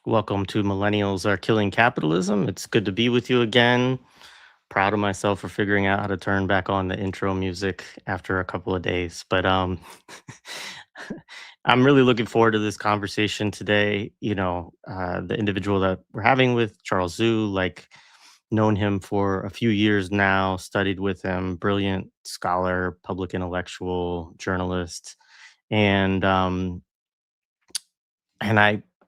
Welcome to Millennials Are Killing Capitalism. It's good to be with you again. Proud of myself for figuring out how to turn back on the intro music after a couple of days. But I'm really looking forward to this conversation today. The individual that we're having with Charles Zhu, like known him for a few years now, studied with him, brilliant scholar, public intellectual, journalist, and and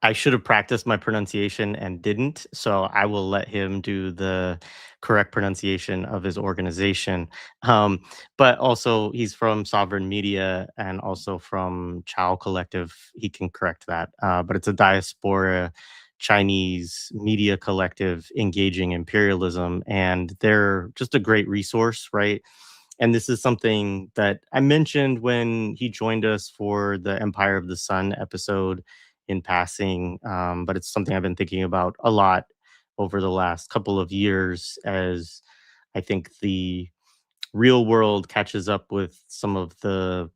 I should have practiced my pronunciation and didn't, so I will let him do the correct pronunciation of his organization. Um, but also, he's from Sovereign Media and also from Qiao Collective. He can correct that. But it's a diaspora Chinese media collective engaging imperialism, and they're just a great resource, right? And this is something that I mentioned when he joined us for the Empire of the Sun episode in passing. But it's something I've been thinking about a lot over the last couple of years as I think the real world catches up with some of the,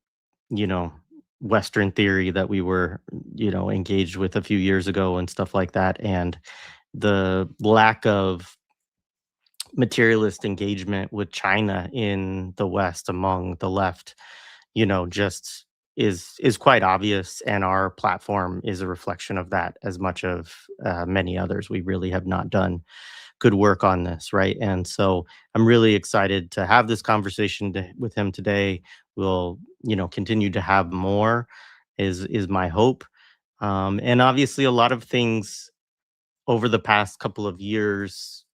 you know, Western theory that we were, engaged with a few years ago and stuff like that. And the lack of materialist engagement with China in the West among the left, just is quite obvious, and our platform is a reflection of that as much of many others. We really have not done good work on this, right? And so I'm really excited to have this conversation with him today. We'll, continue to have more. Is my hope. And obviously, a lot of things over the past couple of years,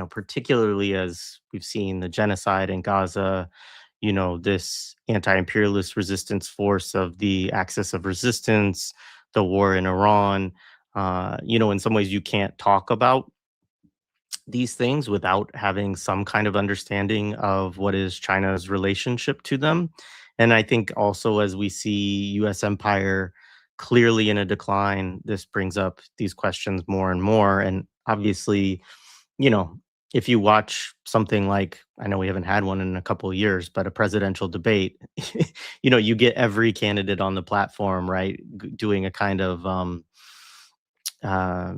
particularly as we've seen the genocide in Gaza, this anti-imperialist resistance force of the axis of resistance, the war in Iran. In some ways, you can't talk about these things without having some kind of understanding of what is China's relationship to them. And I think also as we see US empire clearly in a decline, this brings up these questions more and more. And obviously, you know, if you watch something like, I know we haven't had one in a couple of years, but a presidential debate, you get every candidate on the platform, right, doing a kind of uh,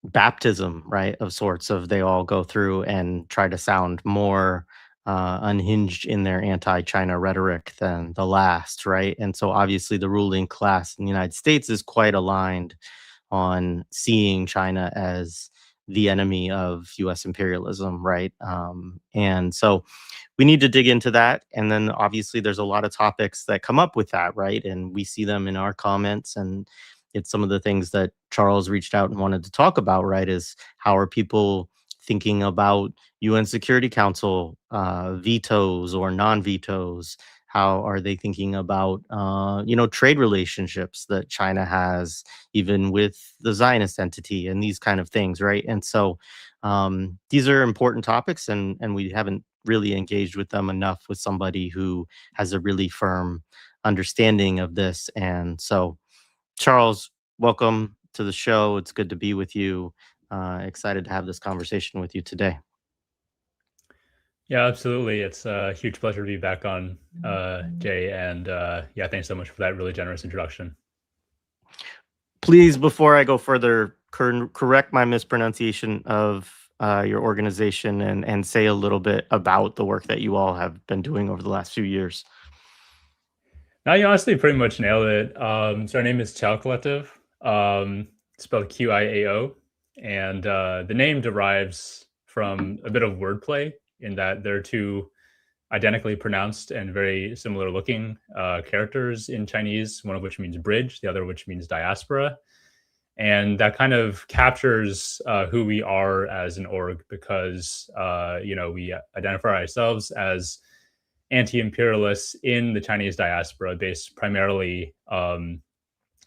baptism, right, of sorts of they all go through and try to sound more unhinged in their anti-China rhetoric than the last, right? And so obviously the ruling class in the United States is quite aligned on seeing China as the enemy of US imperialism, right? And so we need to dig into that. And then obviously there's a lot of topics that come up with that, right? And we see them in our comments. And it's some of the things that Charles reached out and wanted to talk about, right? Is how are people thinking about UN Security Council vetoes or non-vetoes? How are they thinking about, trade relationships that China has, even with the Zionist entity and these kind of things, right? And so these are important topics, and we haven't really engaged with them enough with somebody who has a really firm understanding of this. And so, Charles, welcome to the show. It's good to be with you. Excited to have this conversation with you today. Yeah, absolutely. It's a huge pleasure to be back on, Jay. And yeah, thanks so much for that really generous introduction. Please, before I go further, correct my mispronunciation of your organization and say a little bit about the work that you all have been doing over the last few years. Now, you honestly pretty much nailed it. So our name is Qiao Collective, spelled Qiao. And the name derives from a bit of wordplay in that there are two identically pronounced and very similar looking characters in Chinese, one of which means bridge, the other which means diaspora. And that kind of captures who we are as an org because we identify ourselves as anti-imperialists in the Chinese diaspora, based primarily in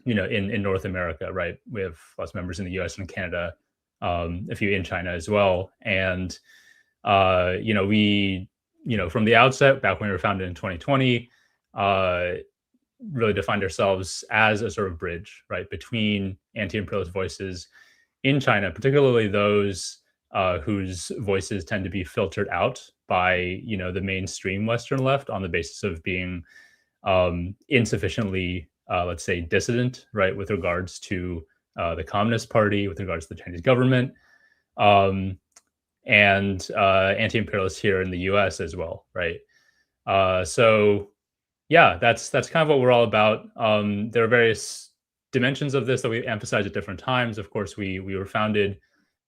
North America. Right, we have lots of members in the U.S. and Canada, a few in China as well, and we from the outset, back when we were founded in 2020. Really defined ourselves as a sort of bridge, right, between anti-imperialist voices in China, particularly those whose voices tend to be filtered out by the mainstream Western left on the basis of being insufficiently, let's say, dissident, right, with regards to the Communist Party, with regards to the Chinese government, and anti-imperialists here in the U.S. as well, right? So yeah, that's kind of what we're all about. There are various dimensions of this that we emphasize at different times. Of course, we were founded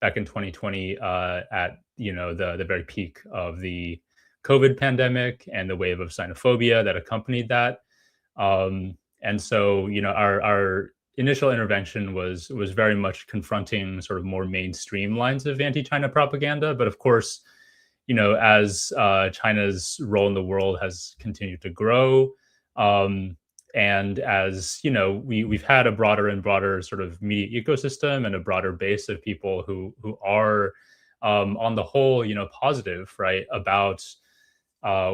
back in 2020 at the very peak of the COVID pandemic and the wave of xenophobia that accompanied that. And so, our initial intervention was very much confronting sort of more mainstream lines of anti-China propaganda. But of course, as China's role in the world has continued to grow, and as we've had a broader and broader sort of media ecosystem and a broader base of people who are, on the whole, positive, right, about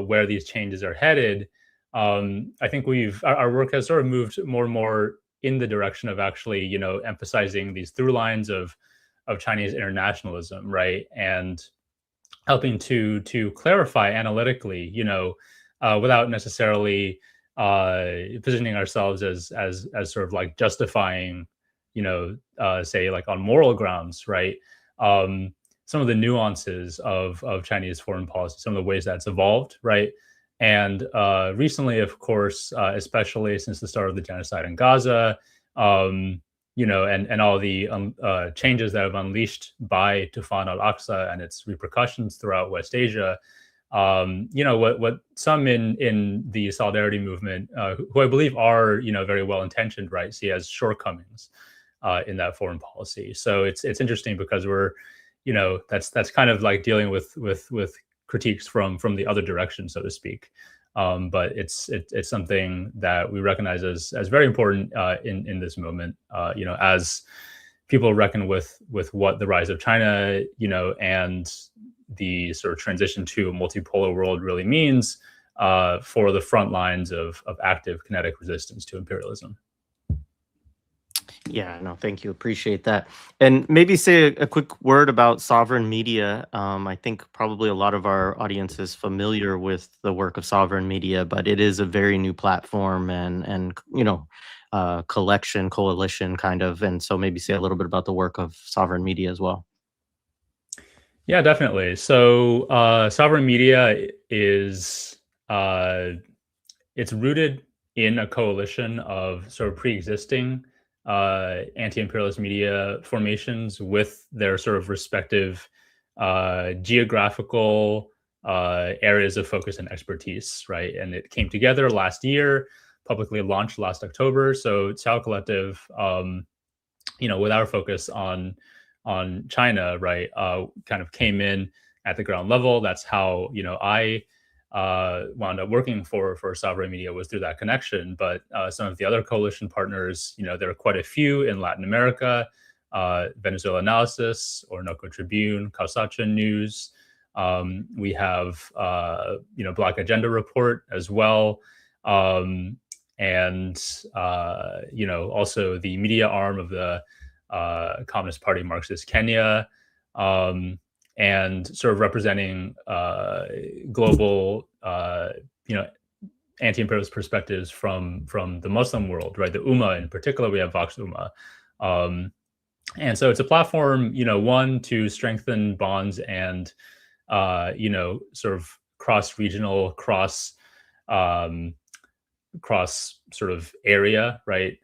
where these changes are headed. I think our work has sort of moved more and more in the direction of actually, emphasizing these through lines of Chinese internationalism, right, and helping to clarify analytically, without necessarily positioning ourselves as sort of like justifying, say like on moral grounds, right? Some of the nuances of Chinese foreign policy, some of the ways that's evolved, right? And recently, of course, especially since the start of the genocide in Gaza, and all the changes that have unleashed by Tufan al-Aqsa and its repercussions throughout West Asia, what some in the solidarity movement, who I believe are very well intentioned, right, see as shortcomings in that foreign policy. So it's interesting because we're, that's kind of like dealing with critiques from the other direction, so to speak. But it's something that we recognize as very important in this moment. As people reckon with what the rise of China, and the sort of transition to a multipolar world really means for the front lines of active kinetic resistance to imperialism. Yeah, no, thank you. Appreciate that. And maybe say a quick word about sovereign media. I think probably a lot of our audience is familiar with the work of sovereign media, but it is a very new platform and collection, coalition kind of. And so maybe say a little bit about the work of sovereign media as well. Yeah, definitely. So sovereign media is it's rooted in a coalition of sort of pre-existing anti-imperialist media formations with their sort of respective geographical areas of focus and expertise, right? And it came together last year, publicly launched last October. So Qiao Collective, with our focus on China, right, kind of came in at the ground level. That's how I wound up working for sovereign media, was through that connection. But some of the other coalition partners, there are quite a few in Latin America: Venezuela Analysis, Orinoco Tribune, Causacha News. We have Black Agenda Report as well, and also the media arm of the Communist Party Marxist Kenya, and sort of representing global, anti-imperialist perspectives from the Muslim world, right? The Ummah in particular, we have Vox Ummah. And so it's a platform, one, to strengthen bonds and, sort of cross-regional, cross sort of area, right?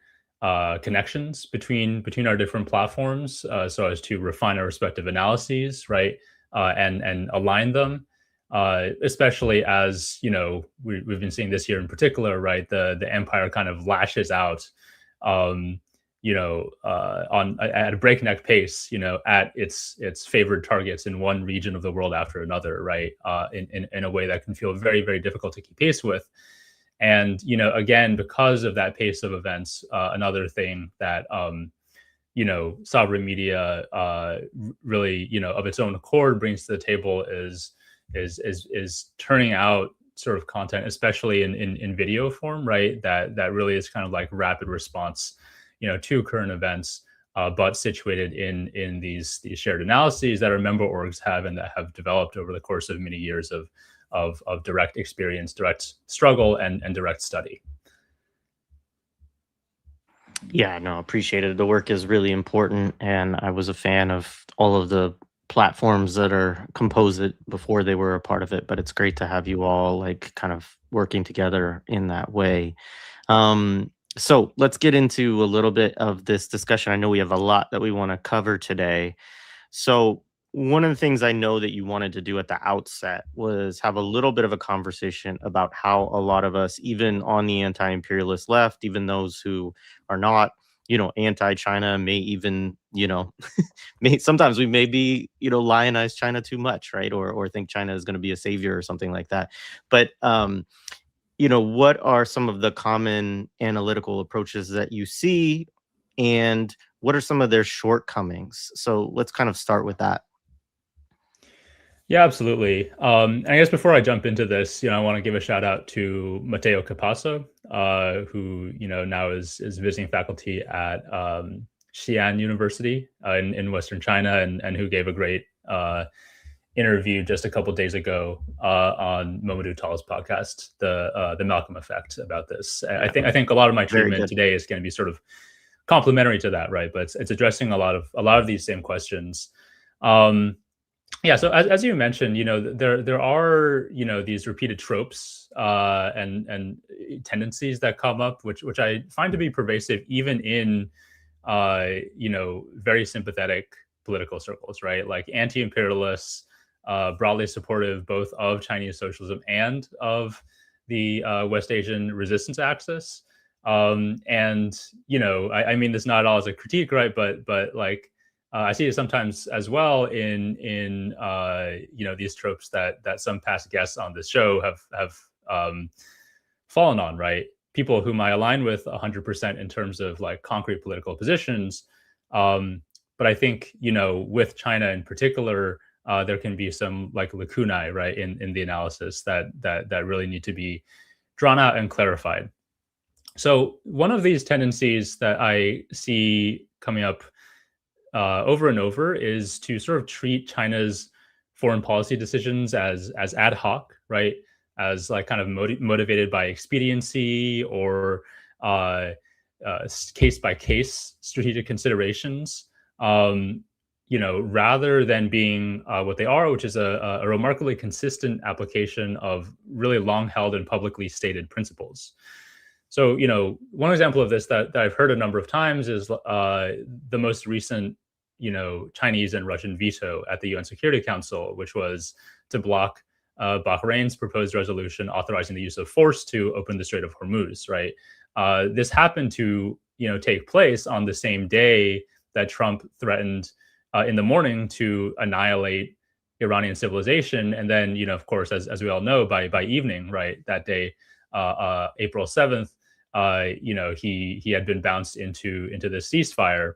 Connections between our different platforms, so as to refine our respective analyses, right, and align them, especially as we've been seeing this year in particular, right? The empire kind of lashes out, on at a breakneck pace, at its favored targets in one region of the world after another, right? In a way that can feel very, very difficult to keep pace with. And, again, because of that pace of events, another thing that, sovereign media really, of its own accord brings to the table is turning out sort of content, especially in video form, right? That really is kind of like rapid response, to current events, but situated in these shared analyses that our member orgs have and that have developed over the course of many years of direct experience, direct struggle, and direct study. Yeah, no, appreciate it. The work is really important, and I was a fan of all of the platforms that are composed it before they were a part of it. But it's great to have you all like kind of working together in that way. So let's get into a little bit of this discussion. I know we have a lot that we want to cover today. So, one of the things I know that you wanted to do at the outset was have a little bit of a conversation about how a lot of us, even on the anti imperialist left, even those who are not, anti China, may even, may sometimes we may be, lionize China too much, right? Or think China is going to be a savior or something like that. But, what are some of the common analytical approaches that you see? And what are some of their shortcomings? So let's kind of start with that. Yeah, absolutely. I guess before I jump into this, I want to give a shout out to Matteo Capasso, who now is visiting faculty at Xi'an University in Western China, and who gave a great interview just a couple days ago on Mamadou Tal's podcast, the Malcolm Effect, about this. I Yeah, think a lot of my very treatment good. today is going to be sort of complementary to that, right? But it's addressing a lot of these same questions. Um, yeah, so as you mentioned, there are these repeated tropes and tendencies that come up, which I find to be pervasive even in very sympathetic political circles, right? Like anti-imperialists, broadly supportive both of Chinese socialism and of the West Asian resistance axis. And I mean this not all as a critique, right? But like I see it sometimes as well in these tropes that some past guests on this show have fallen on, right? People whom I align with 100% in terms of like concrete political positions. Um, but I think with China in particular, there can be some like lacunae, right, in the analysis that really need to be drawn out and clarified. So one of these tendencies that I see coming up over and over is to sort of treat China's foreign policy decisions as ad hoc, right? As like kind of motivated by expediency or case by case strategic considerations. Rather than being what they are, which is a remarkably consistent application of really long held and publicly stated principles. So, one example of this that I've heard a number of times is the most recent, Chinese and Russian veto at the UN Security Council, which was to block Bahrain's proposed resolution authorizing the use of force to open the Strait of Hormuz. Right. This happened to, take place on the same day that Trump threatened in the morning to annihilate Iranian civilization, and then, of course, as we all know, by evening, right, that day, April 7th, he had been bounced into the ceasefire.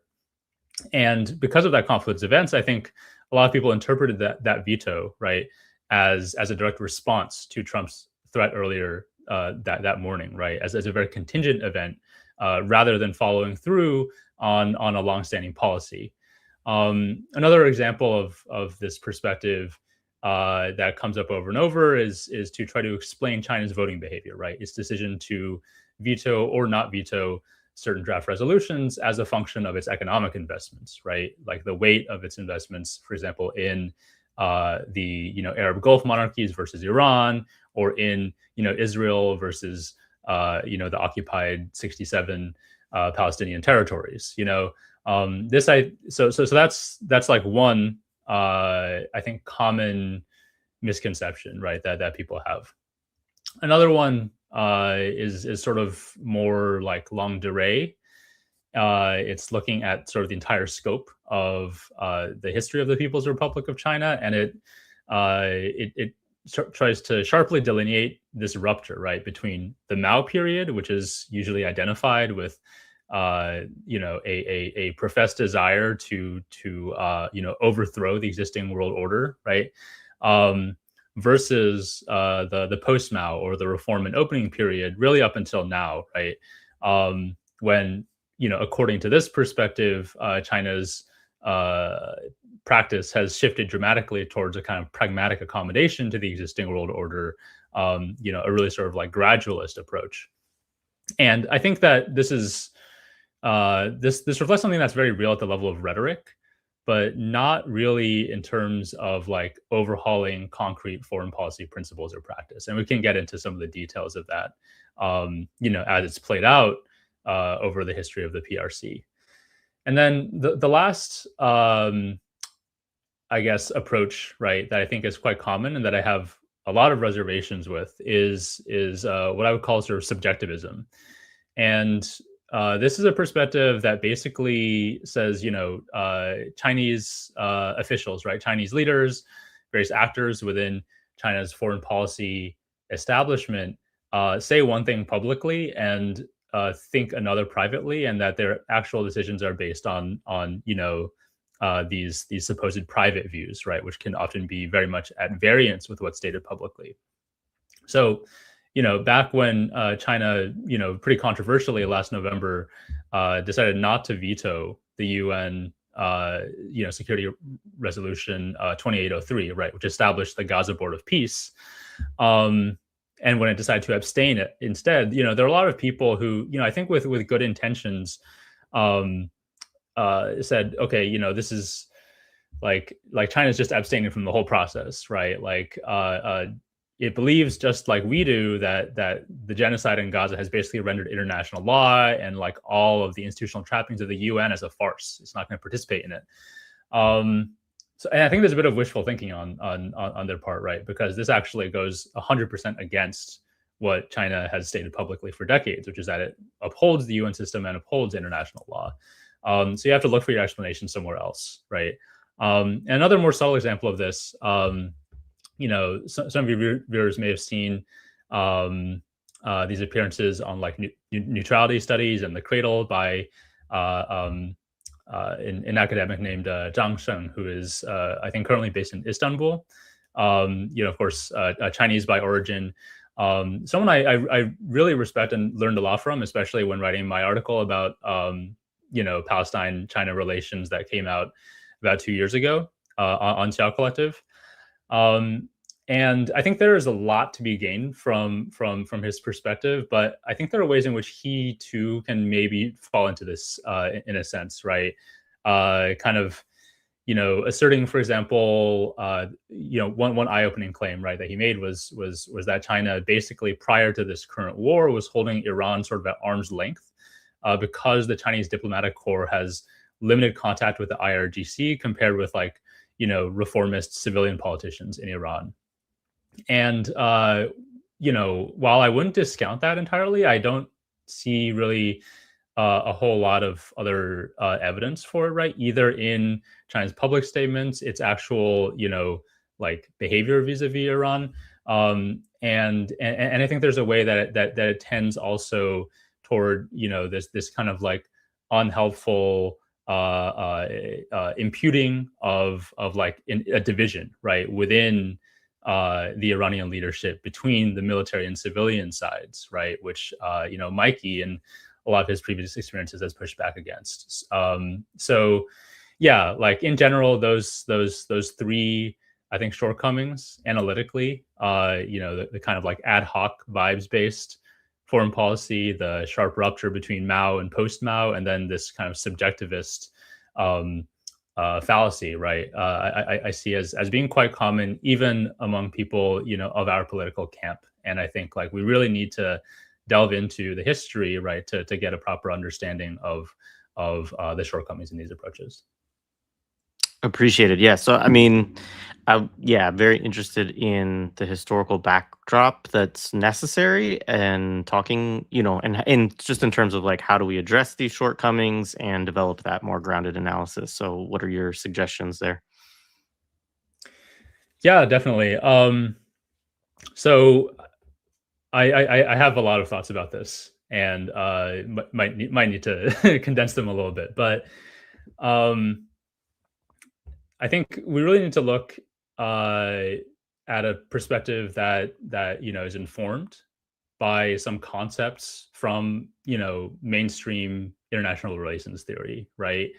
And because of that confluence of events, I think a lot of people interpreted that veto, right, as a direct response to Trump's threat earlier that morning, right, as a very contingent event, rather than following through on a longstanding policy. Another example of this perspective that comes up over and over is to try to explain China's voting behavior, right? Its decision to veto or not veto certain draft resolutions as a function of its economic investments, right? Like the weight of its investments, for example, in the Arab Gulf monarchies versus Iran, or in Israel versus the occupied 67 Palestinian territories. So that's like one I think common misconception, right, that people have. Another one is sort of more like longue durée. It's looking at sort of the entire scope of the history of the People's Republic of China, and it tries to sharply delineate this rupture, right, between the Mao period, which is usually identified with a professed desire to overthrow the existing world order, right? Versus the post Mao, or the reform and opening period, really up until now, right? When according to this perspective, China's practice has shifted dramatically towards a kind of pragmatic accommodation to the existing world order, a really sort of like gradualist approach. And I think that this is this reflects something that's very real at the level of rhetoric, but not really in terms of like overhauling concrete foreign policy principles or practice. And we can get into some of the details of that, as it's played out over the history of the PRC. And then the last, I guess, approach, right, that I think is quite common and that I have a lot of reservations with is what I would call sort of subjectivism. And this is a perspective that basically says, Chinese officials, right, Chinese leaders, various actors within China's foreign policy establishment say one thing publicly and think another privately, and that their actual decisions are based on these supposed private views, right, which can often be very much at variance with what's stated publicly. So, back when China, pretty controversially last November, decided not to veto the UN, Security Resolution 2803, right, which established the Gaza Board of Peace. And when it decided to abstain it instead, there are a lot of people who, I think with good intentions, said, okay, this is like China's just abstaining from the whole process, right? Like it believes, just like we do, that the genocide in Gaza has basically rendered international law and like all of the institutional trappings of the UN as a farce. It's not going to participate in it. So, and I think there's a bit of wishful thinking on their part, right? Because this actually goes 100% against what China has stated publicly for decades, which is that it upholds the UN system and upholds international law. So you have to look for your explanation somewhere else, right? And another more subtle example of this, some of your viewers may have seen these appearances on like neutrality studies and the Cradle by an academic named Zhang Sheng, who is, I think, currently based in Istanbul. Of course, Chinese by origin. Someone I really respect and learned a lot from, especially when writing my article about Palestine-China relations that came out about 2 years ago on Qiao Collective. And I think there is a lot to be gained from his perspective, but I think there are ways in which he too can maybe fall into this in a sense, right? Kind of, asserting, for example, one eye-opening claim, right, that he made was that China basically prior to this current war was holding Iran sort of at arm's length because the Chinese diplomatic corps has limited contact with the IRGC compared with reformist civilian politicians in Iran. And, while I wouldn't discount that entirely, I don't see really a whole lot of other evidence for it, right? Either in China's public statements, its actual, behavior vis-a-vis Iran. And I think there's a way that it tends also toward, this kind of like unhelpful imputing of a division, right, within the Iranian leadership between the military and civilian sides, right, which Mikey and a lot of his previous experiences has pushed back against. So yeah, like in general, those three, I think, shortcomings analytically, the kind of like ad hoc vibes based foreign policy, the sharp rupture between Mao and post-Mao, and then this kind of subjectivist fallacy, right? I see as being quite common even among people, of our political camp. And I think like we really need to delve into the history, right, to get a proper understanding of the shortcomings in these approaches. Appreciated. Yeah. So, I mean, very interested in the historical backdrop that's necessary and talking, and just in terms of like, how do we address these shortcomings and develop that more grounded analysis? So what are your suggestions there? Yeah, definitely. So I have a lot of thoughts about this, and might need to condense them a little bit, but I think we really need to look at a perspective that is informed by some concepts from mainstream international relations theory, right?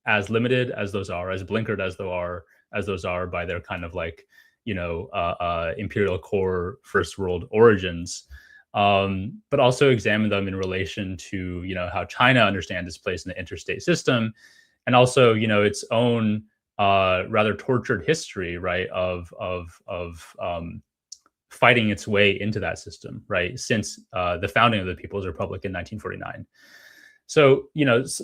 As limited as those are, as blinkered as those are by their kind of like imperial core first world origins. but also examine them in relation to, how China understands its place in the interstate system, and also, its own rather tortured history, right, of fighting its way into that system, right, since the founding of the People's Republic in 1949. So,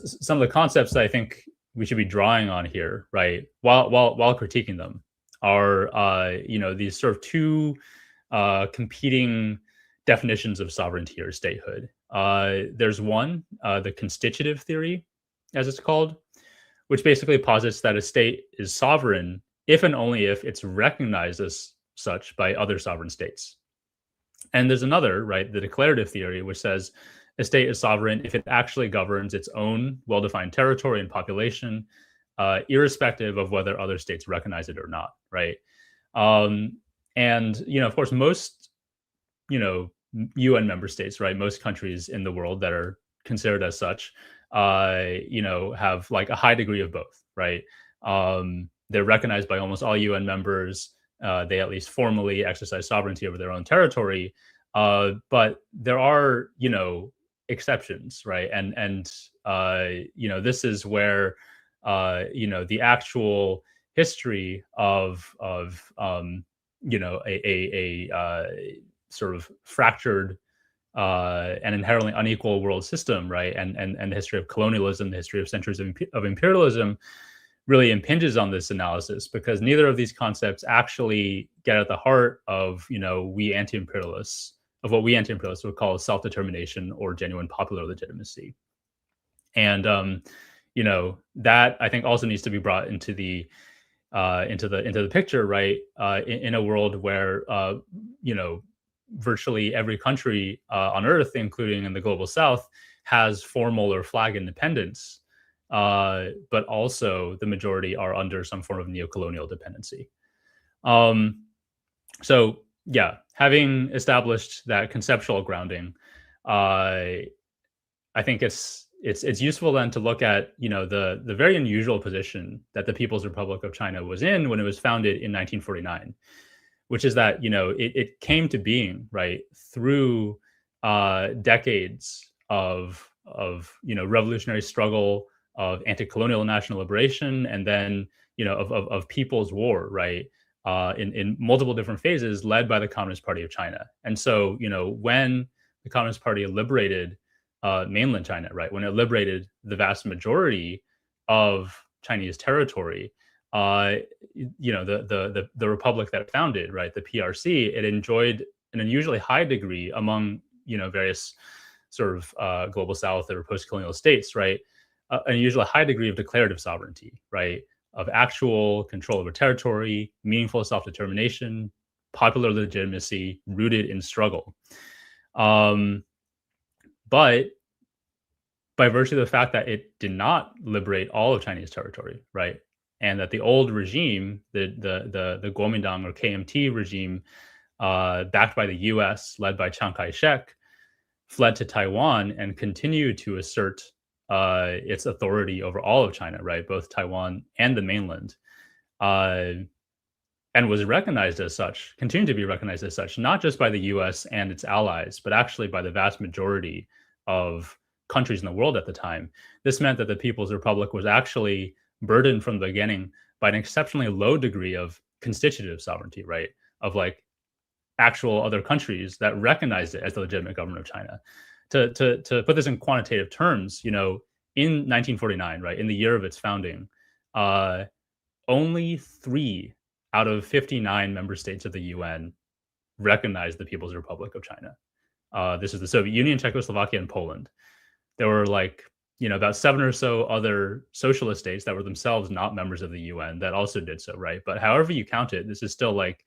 some of the concepts that I think we should be drawing on here, right, while critiquing them, are these sort of two competing definitions of sovereignty or statehood. There's one, the constitutive theory, as it's called, which basically posits that a state is sovereign if and only if it's recognized as such by other sovereign states. And there's another, right, the declarative theory, which says a state is sovereign if it actually governs its own well-defined territory and population, irrespective of whether other states recognize it or not, right? And of course, most UN member states, right, most countries in the world that are considered as such, have like a high degree of both, right? They're recognized by almost all UN members. They at least formally exercise sovereignty over their own territory, but there are exceptions, right? And this is where the actual history of a sort of fractured and inherently unequal world system, right? And the history of colonialism, the history of centuries of imperialism, really impinges on this analysis, because neither of these concepts actually get at the heart of we anti-imperialists, of what we anti-imperialists would call self-determination or genuine popular legitimacy. And that I think also needs to be brought into the picture, right? In a world where virtually every country on Earth, including in the global South, has formal or flag independence, but also the majority are under some form of neocolonial dependency. So yeah, having established that conceptual grounding, I think it's useful then to look at the very unusual position that the People's Republic of China was in when it was founded in 1949, which is that it came to being, right, through decades of revolutionary struggle, of anti-colonial national liberation, and then of people's war, right, in multiple different phases, led by the Communist Party of China. And so when the Communist Party liberated mainland China, right, when it liberated the vast majority of Chinese territory, the republic that it founded, right, the PRC, it enjoyed an unusually high degree among various sort of global South or post-colonial states, right, an unusually high degree of declarative sovereignty, right, of actual control over territory, meaningful self-determination, popular legitimacy rooted in struggle. But by virtue of the fact that it did not liberate all of Chinese territory, right, and that the old regime, the Kuomintang or KMT regime, backed by the U.S., led by Chiang Kai-shek, fled to Taiwan and continued to assert its authority over all of China, right, both Taiwan and the mainland, and was recognized as such, continued to be recognized as such, not just by the U.S. and its allies, but actually by the vast majority of countries in the world at the time. This meant that the People's Republic was actually burdened from the beginning by an exceptionally low degree of constitutive sovereignty, right, of like actual other countries that recognized it as the legitimate government of China. To put this in quantitative terms, in 1949, right, in the year of its founding, only 3 out of 59 member states of the UN recognized the People's Republic of China. This is the Soviet Union, Czechoslovakia, and Poland. There were about 7 or so other socialist states that were themselves not members of the UN that also did so, right? But however you count it, this is still like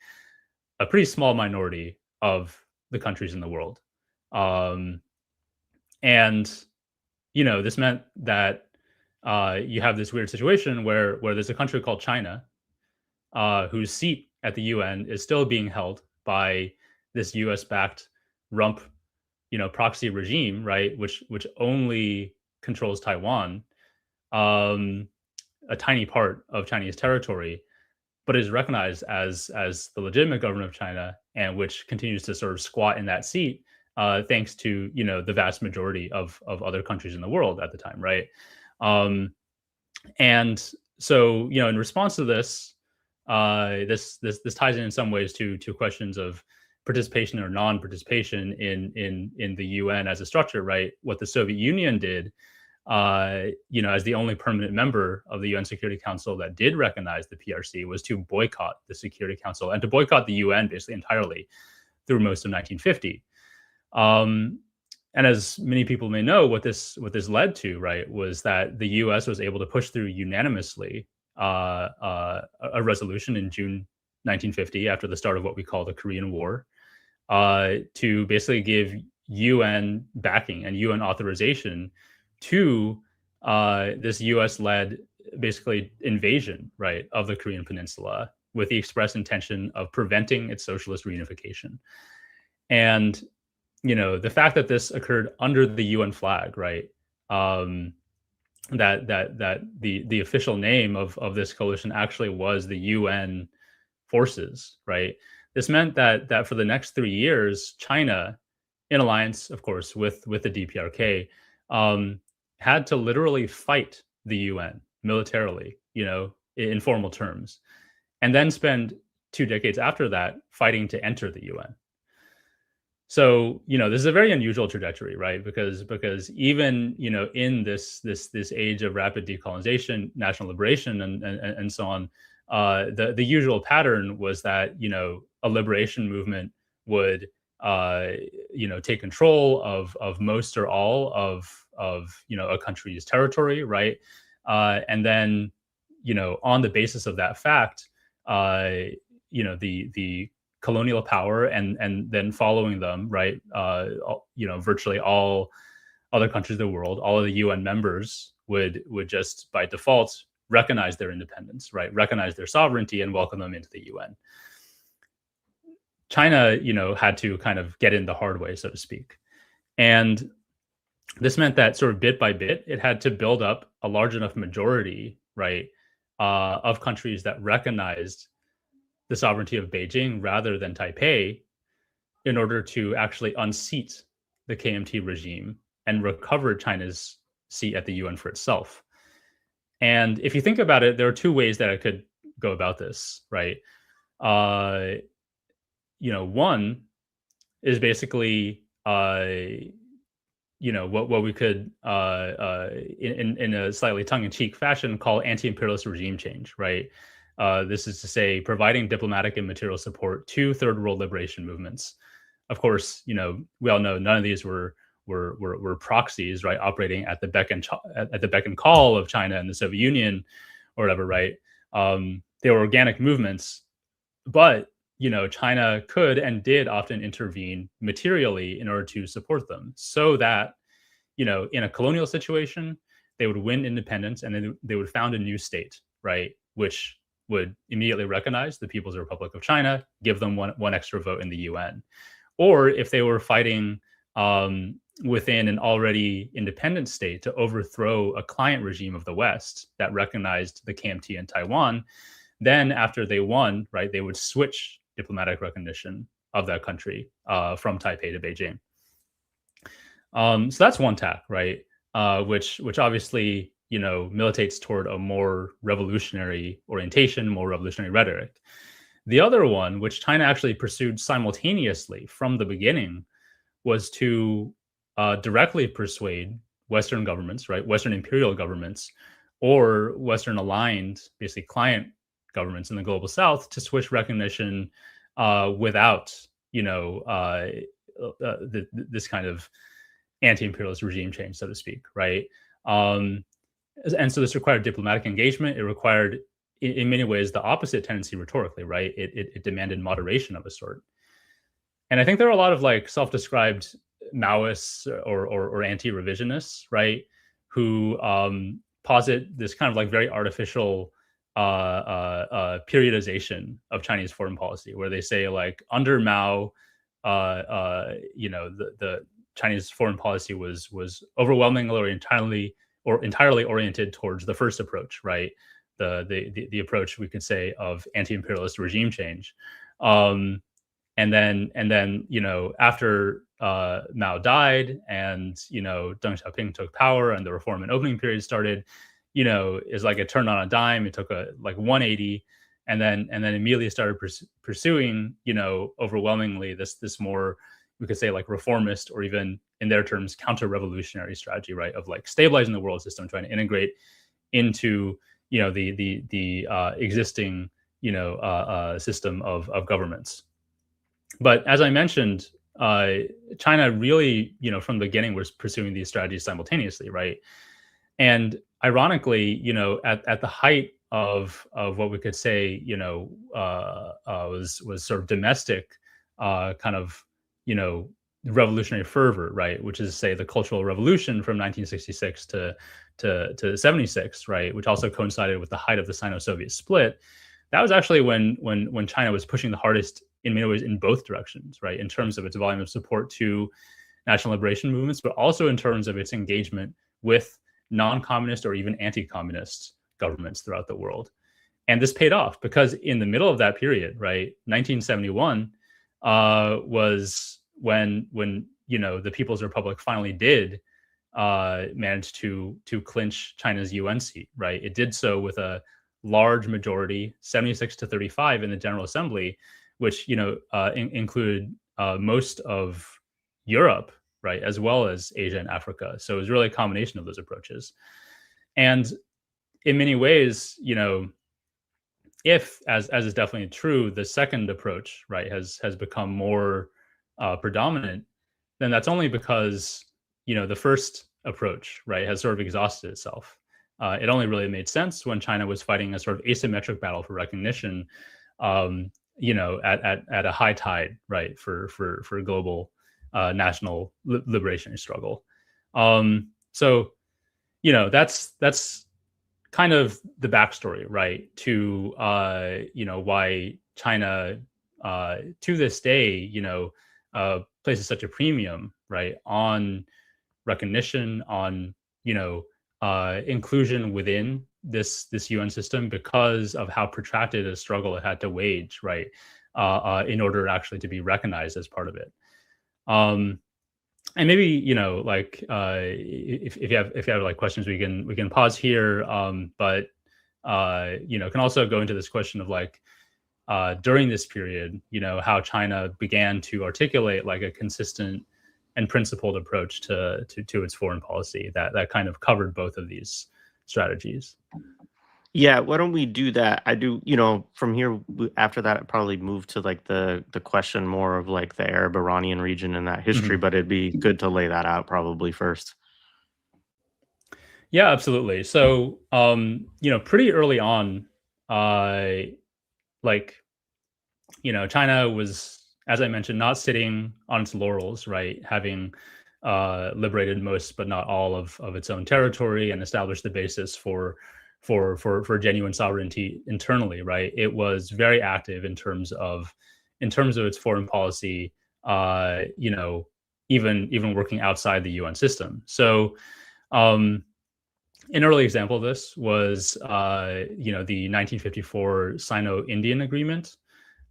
a pretty small minority of the countries in the world. And this meant that you have this weird situation where there's a country called China, whose seat at the UN is still being held by this US-backed rump, proxy regime, right, which only controls Taiwan, a tiny part of Chinese territory, but is recognized as the legitimate government of China, and which continues to sort of squat in that seat thanks to the vast majority of other countries in the world at the time, right? And so in response to this, this ties in some ways to questions of participation or non-participation in the UN as a structure, right? What the Soviet Union did, as the only permanent member of the UN Security Council that did recognize the PRC, was to boycott the Security Council and to boycott the UN basically entirely through most of 1950. And as many people may know, what this led to, right, was that the U.S. was able to push through unanimously a resolution in June 1950, after the start of what we call the Korean War, to basically give UN backing and UN authorization to this U.S.-led basically invasion, right, of the Korean Peninsula, with the express intention of preventing its socialist reunification. And the fact that this occurred under the UN flag, right? That the official name of this coalition actually was the UN forces, right? This meant that for the next 3 years, China, in alliance, of course, with the DPRK, had to literally fight the UN militarily, in formal terms, and then spend 2 decades after that fighting to enter the UN. So, this is a very unusual trajectory, right? Because even, in this age of rapid decolonization, national liberation, and so on, the usual pattern was that, a liberation movement would, take control of most or all of a country's territory, right? And then, on the basis of that fact, the colonial power and then following them, right? Virtually all other countries of the world, all of the UN members would just by default recognize their independence, right? Recognize their sovereignty and welcome them into the UN. China, had to kind of get in the hard way, so to speak. And this meant that sort of bit by bit, it had to build up a large enough majority, right, of countries that recognized the sovereignty of Beijing rather than Taipei, in order to actually unseat the KMT regime and recover China's seat at the UN for itself. And if you think about it, there are 2 ways that I could go about this, right? One is basically, what we could, in a slightly tongue-in-cheek fashion, call anti-imperialist regime change, right? This is to say, providing diplomatic and material support to third world liberation movements. Of course, we all know none of these were proxies, right, operating at the beck and call of China and the Soviet Union or whatever, right? They were organic movements, but China could and did often intervene materially in order to support them, so that in a colonial situation, they would win independence and then they would found a new state, right, which would immediately recognize the People's Republic of China, give them one extra vote in the UN. Or if they were fighting within an already independent state to overthrow a client regime of the West that recognized the KMT in Taiwan, then after they won, right, they would switch diplomatic recognition of that country from Taipei to Beijing. So that's one tack, right, which obviously militates toward a more revolutionary orientation, more revolutionary rhetoric. The other one, which China actually pursued simultaneously from the beginning, was to directly persuade Western governments, right, Western imperial governments, or Western aligned, basically client governments in the global South, to switch recognition without, this kind of anti-imperialist regime change, so to speak, right? And so this required diplomatic engagement. It required, in many ways, the opposite tendency rhetorically, right? It demanded moderation of a sort. And I think there are a lot of like self-described Maoists or anti-revisionists, right, who posit this kind of like very artificial periodization of Chinese foreign policy, where they say like under Mao, the Chinese foreign policy was overwhelmingly or entirely oriented towards the first approach, right? The approach, we could say, of anti-imperialist regime change. And And then after Mao died and Deng Xiaoping took power and the reform and opening period started, is like it turned on a dime. It took a like 180, and then immediately started pursuing overwhelmingly this more, we could say, like reformist, or even in their terms counter-revolutionary strategy, right, of like stabilizing the world system, trying to integrate into the existing system of governments. But as I mentioned, China really, from the beginning, was pursuing these strategies simultaneously, right? And ironically, at the height of what we could say, was sort of domestic, kind of, revolutionary fervor, right? Which is, say, the Cultural Revolution from 1966 to 76, right? Which also coincided with the height of the Sino-Soviet split. That was actually when China was pushing the hardest in many ways in both directions, right? In terms of its volume of support to national liberation movements, but also in terms of its engagement with non-communist or even anti-communist governments throughout the world. And this paid off because in the middle of that period, right, 1971 was when the People's Republic finally did manage to clinch China's UN seat, right? It did so with a large majority, 76-35 in the General Assembly, which included most of Europe, right, as well as Asia and Africa. So it was really a combination of those approaches. And in many ways, if, as is definitely true, the second approach, right, has become more predominant, then that's only because the first approach, right, has sort of exhausted itself. It only really made sense when China was fighting a sort of asymmetric battle for recognition, at a high tide, right, for global national liberation struggle. So that's kind of the backstory, right, to why China to this day places such a premium, right, on recognition, on inclusion within this UN system, because of how protracted a struggle it had to wage, right, in order actually to be recognized as part of it. And maybe if you have like questions, we can pause here. But can also go into this question of like during this period, how China began to articulate like a consistent and principled approach to its foreign policy that kind of covered both of these strategies. Yeah, why don't we do that? I do, from here after that, I'd probably move to like the question more of like the Arab Iranian region and that history, but it'd be good to lay that out probably first. Yeah, absolutely. So, pretty early on, China was, as I mentioned, not sitting on its laurels, right? Having liberated most, but not all of its own territory and established the basis for genuine sovereignty internally, right? It was very active in terms of its foreign policy, even working outside the UN system. So, an early example of this was, the 1954 Sino-Indian Agreement,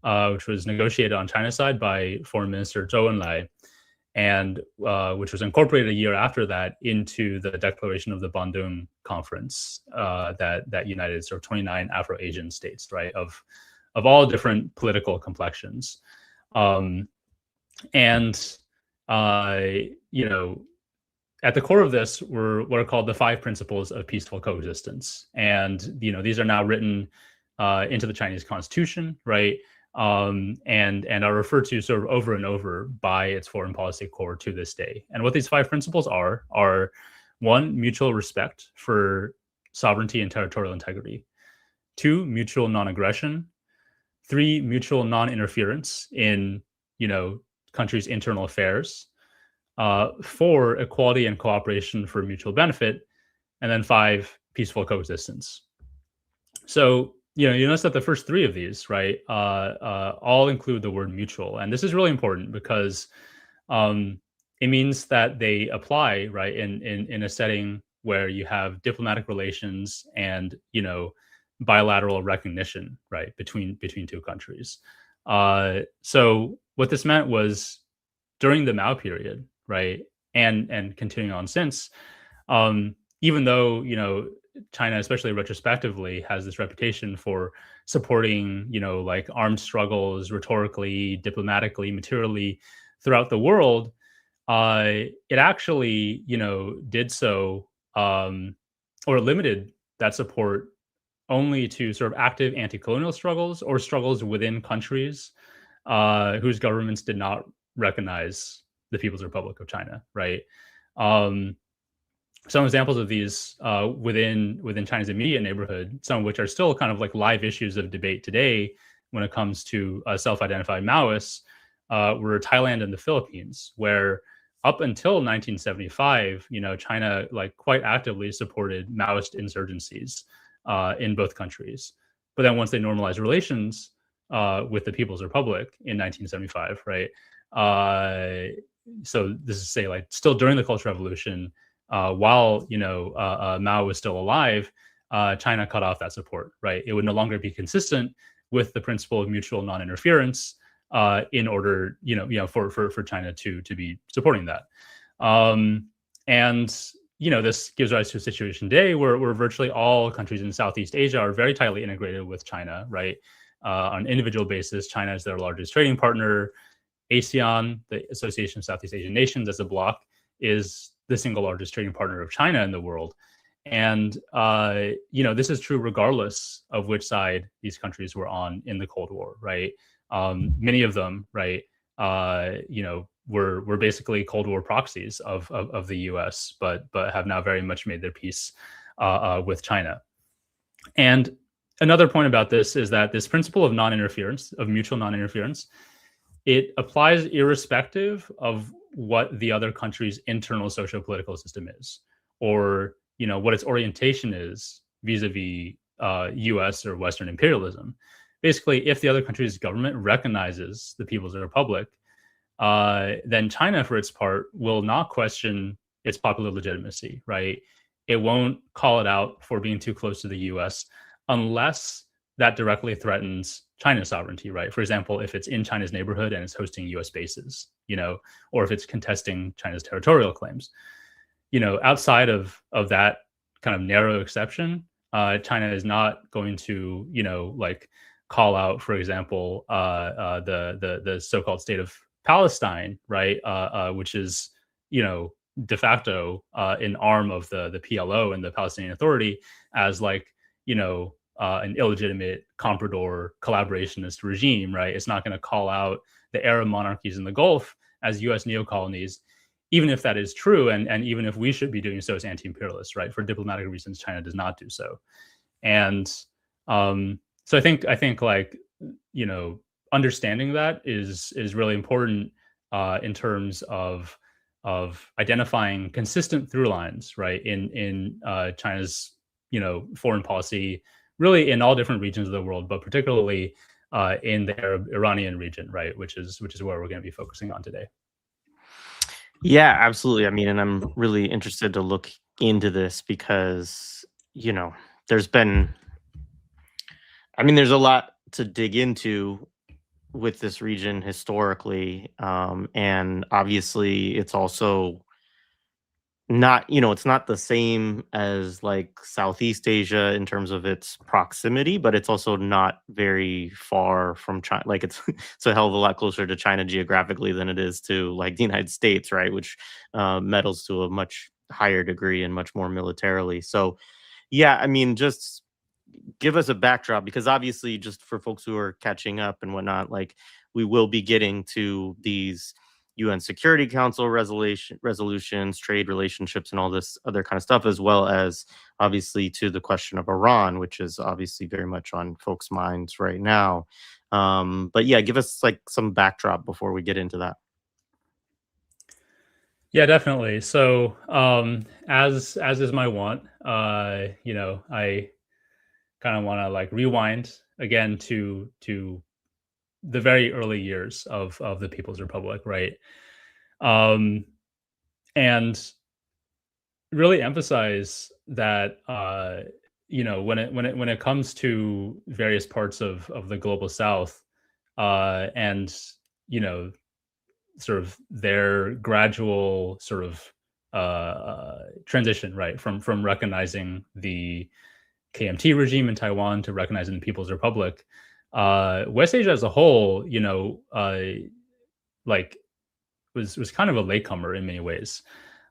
which was negotiated on China's side by Foreign Minister Zhou Enlai, and which was incorporated a year after that into the Declaration of the Bandung Conference, that united sort of 29 Afro-Asian states, right, of all different political complexions, and at the core of this were what are called the 5 principles of peaceful coexistence, and these are now written into the Chinese constitution, right? And are referred to sort of over and over by its foreign policy core to this day. And what these 5 principles are 1, mutual respect for sovereignty and territorial integrity; 2, mutual non-aggression; 3, mutual non-interference in countries' internal affairs; 4, equality and cooperation for mutual benefit; and then 5, peaceful coexistence. So you notice that the first 3 of these, right, all include the word mutual, and this is really important because it means that they apply, right, in a setting where you have diplomatic relations and bilateral recognition, right, between 2 countries. So what this meant was during the Mao period, right, and continuing on since, even though China, especially retrospectively, has this reputation for supporting like armed struggles rhetorically, diplomatically, materially throughout the world, it actually did so, or limited that support only to sort of active anti-colonial struggles or struggles within countries whose governments did not recognize the People's Republic of China, right? Um, some examples of these within China's immediate neighborhood, some of which are still kind of like live issues of debate today when it comes to self-identified Maoists, were Thailand and the Philippines, where up until 1975, China like quite actively supported Maoist insurgencies in both countries. But then once they normalized relations with the People's Republic in 1975, right? So this is say like still during the Cultural Revolution, while Mao was still alive, China cut off that support. Right, it would no longer be consistent with the principle of mutual non-interference in order, for China to be supporting that. And this gives rise to a situation today where virtually all countries in Southeast Asia are very tightly integrated with China. Right, on an individual basis, China is their largest trading partner. ASEAN, the Association of Southeast Asian Nations, as a bloc, is the single largest trading partner of China in the world. And, this is true regardless of which side these countries were on in the Cold War, right? Many of them, right, were basically Cold War proxies of the US, but have now very much made their peace with China. And another point about this is that this principle of non-interference, of mutual non-interference, it applies irrespective of what the other country's internal socio-political system is, or what its orientation is vis-a-vis U.S. or Western imperialism. Basically, if the other country's government recognizes the People's Republic, then China, for its part, will not question its popular legitimacy. Right? It won't call it out for being too close to the U.S. unless that directly threatens China's sovereignty, right? For example, if it's in China's neighborhood and it's hosting US bases, or if it's contesting China's territorial claims. Outside of that kind of narrow exception, China is not going to, like call out, for example, the so-called state of Palestine, right? Which is, de facto an arm of the PLO and the Palestinian Authority as like, an illegitimate comprador collaborationist regime, right? It's not going to call out the Arab monarchies in the Gulf as U.S. neocolonies, even if that is true, and even if we should be doing so as anti-imperialists, right? For diplomatic reasons, China does not do so, and so I think like understanding that is really important in terms of identifying consistent through lines, right? In China's foreign policy, really in all different regions of the world, but particularly in the Arab-Iranian region, right, which is where we're going to be focusing on today. Yeah, absolutely. I mean, and I'm really interested to look into this because, there's been, there's a lot to dig into with this region historically. And obviously, it's also not, it's not the same as like Southeast Asia in terms of its proximity, but it's also not very far from China. Like it's a hell of a lot closer to China geographically than it is to like the United States, right? Which meddles to a much higher degree and much more militarily. So yeah, just give us a backdrop, because obviously, just for folks who are catching up and whatnot, like we will be getting to these UN Security Council resolutions, trade relationships, and all this other kind of stuff, as well as obviously to the question of Iran, which is obviously very much on folks' minds right now. But yeah, give us like some backdrop before we get into that. Yeah, definitely. So, as is my want, I kind of want to like rewind again to the very early years of the People's Republic, right? Um, and really emphasize that when it comes to various parts of the global South, and sort of their gradual sort of transition, right, from recognizing the KMT regime in Taiwan to recognizing the People's Republic. West Asia as a whole, like was kind of a latecomer in many ways.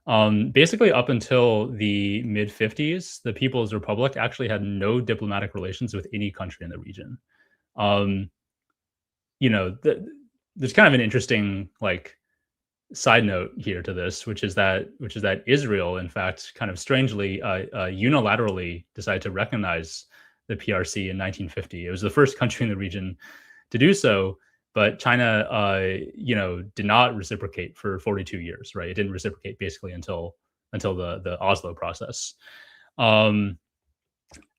Basically, up until the mid 50s, the People's Republic actually had no diplomatic relations with any country in the region. Um, there's kind of an interesting side note here to this, which is that Israel, in fact, kind of strangely unilaterally decided to recognize the PRC in 1950. It was the first country in the region to do so, but China, did not reciprocate for 42 years. Right, it didn't reciprocate basically until the Oslo process, and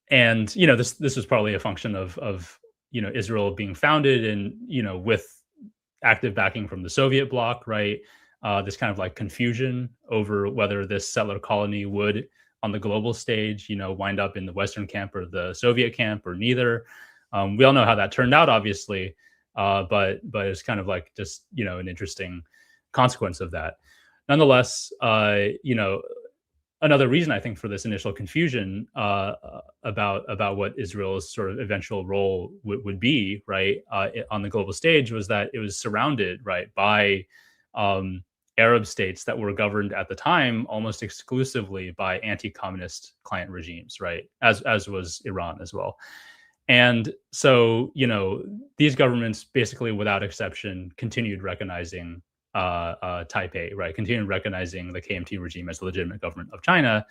this was probably a function of Israel being founded and with active backing from the Soviet bloc, right? This kind of confusion over whether this settler colony would, on the global stage, wind up in the Western camp or the Soviet camp or neither. We all know how that turned out, obviously, but it's kind of just an interesting consequence of that. Nonetheless, another reason I think for this initial confusion about what Israel's sort of eventual role would be, right, on the global stage, was that it was surrounded, right, by Arab states that were governed at the time almost exclusively by anti-communist client regimes, right, as was Iran as well. And so, these governments basically, without exception, continued recognizing Taipei, right, continued recognizing the KMT regime as the legitimate government of China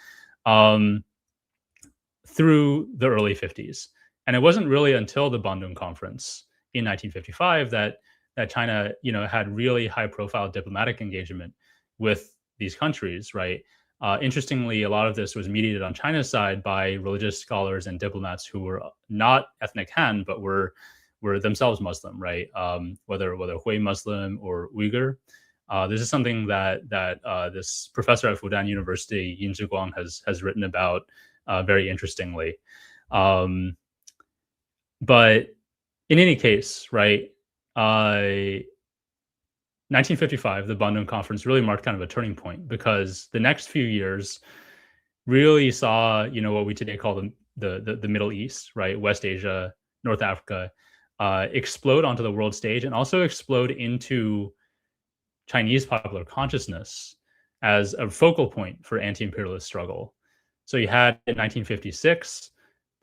through the early 50s. And it wasn't really until the Bandung Conference in 1955 that China, had really high-profile diplomatic engagement with these countries, right? Interestingly, a lot of this was mediated on China's side by religious scholars and diplomats who were not ethnic Han, but were themselves Muslim, right? Whether Hui Muslim or Uyghur. This is something that this professor at Fudan University, Yin Zhiguang, has written about very interestingly. But in any case, right, 1955, the Bandung Conference really marked kind of a turning point, because the next few years really saw, what we today call the Middle East, right, West Asia, North Africa, explode onto the world stage, and also explode into Chinese popular consciousness as a focal point for anti-imperialist struggle. So you had in 1956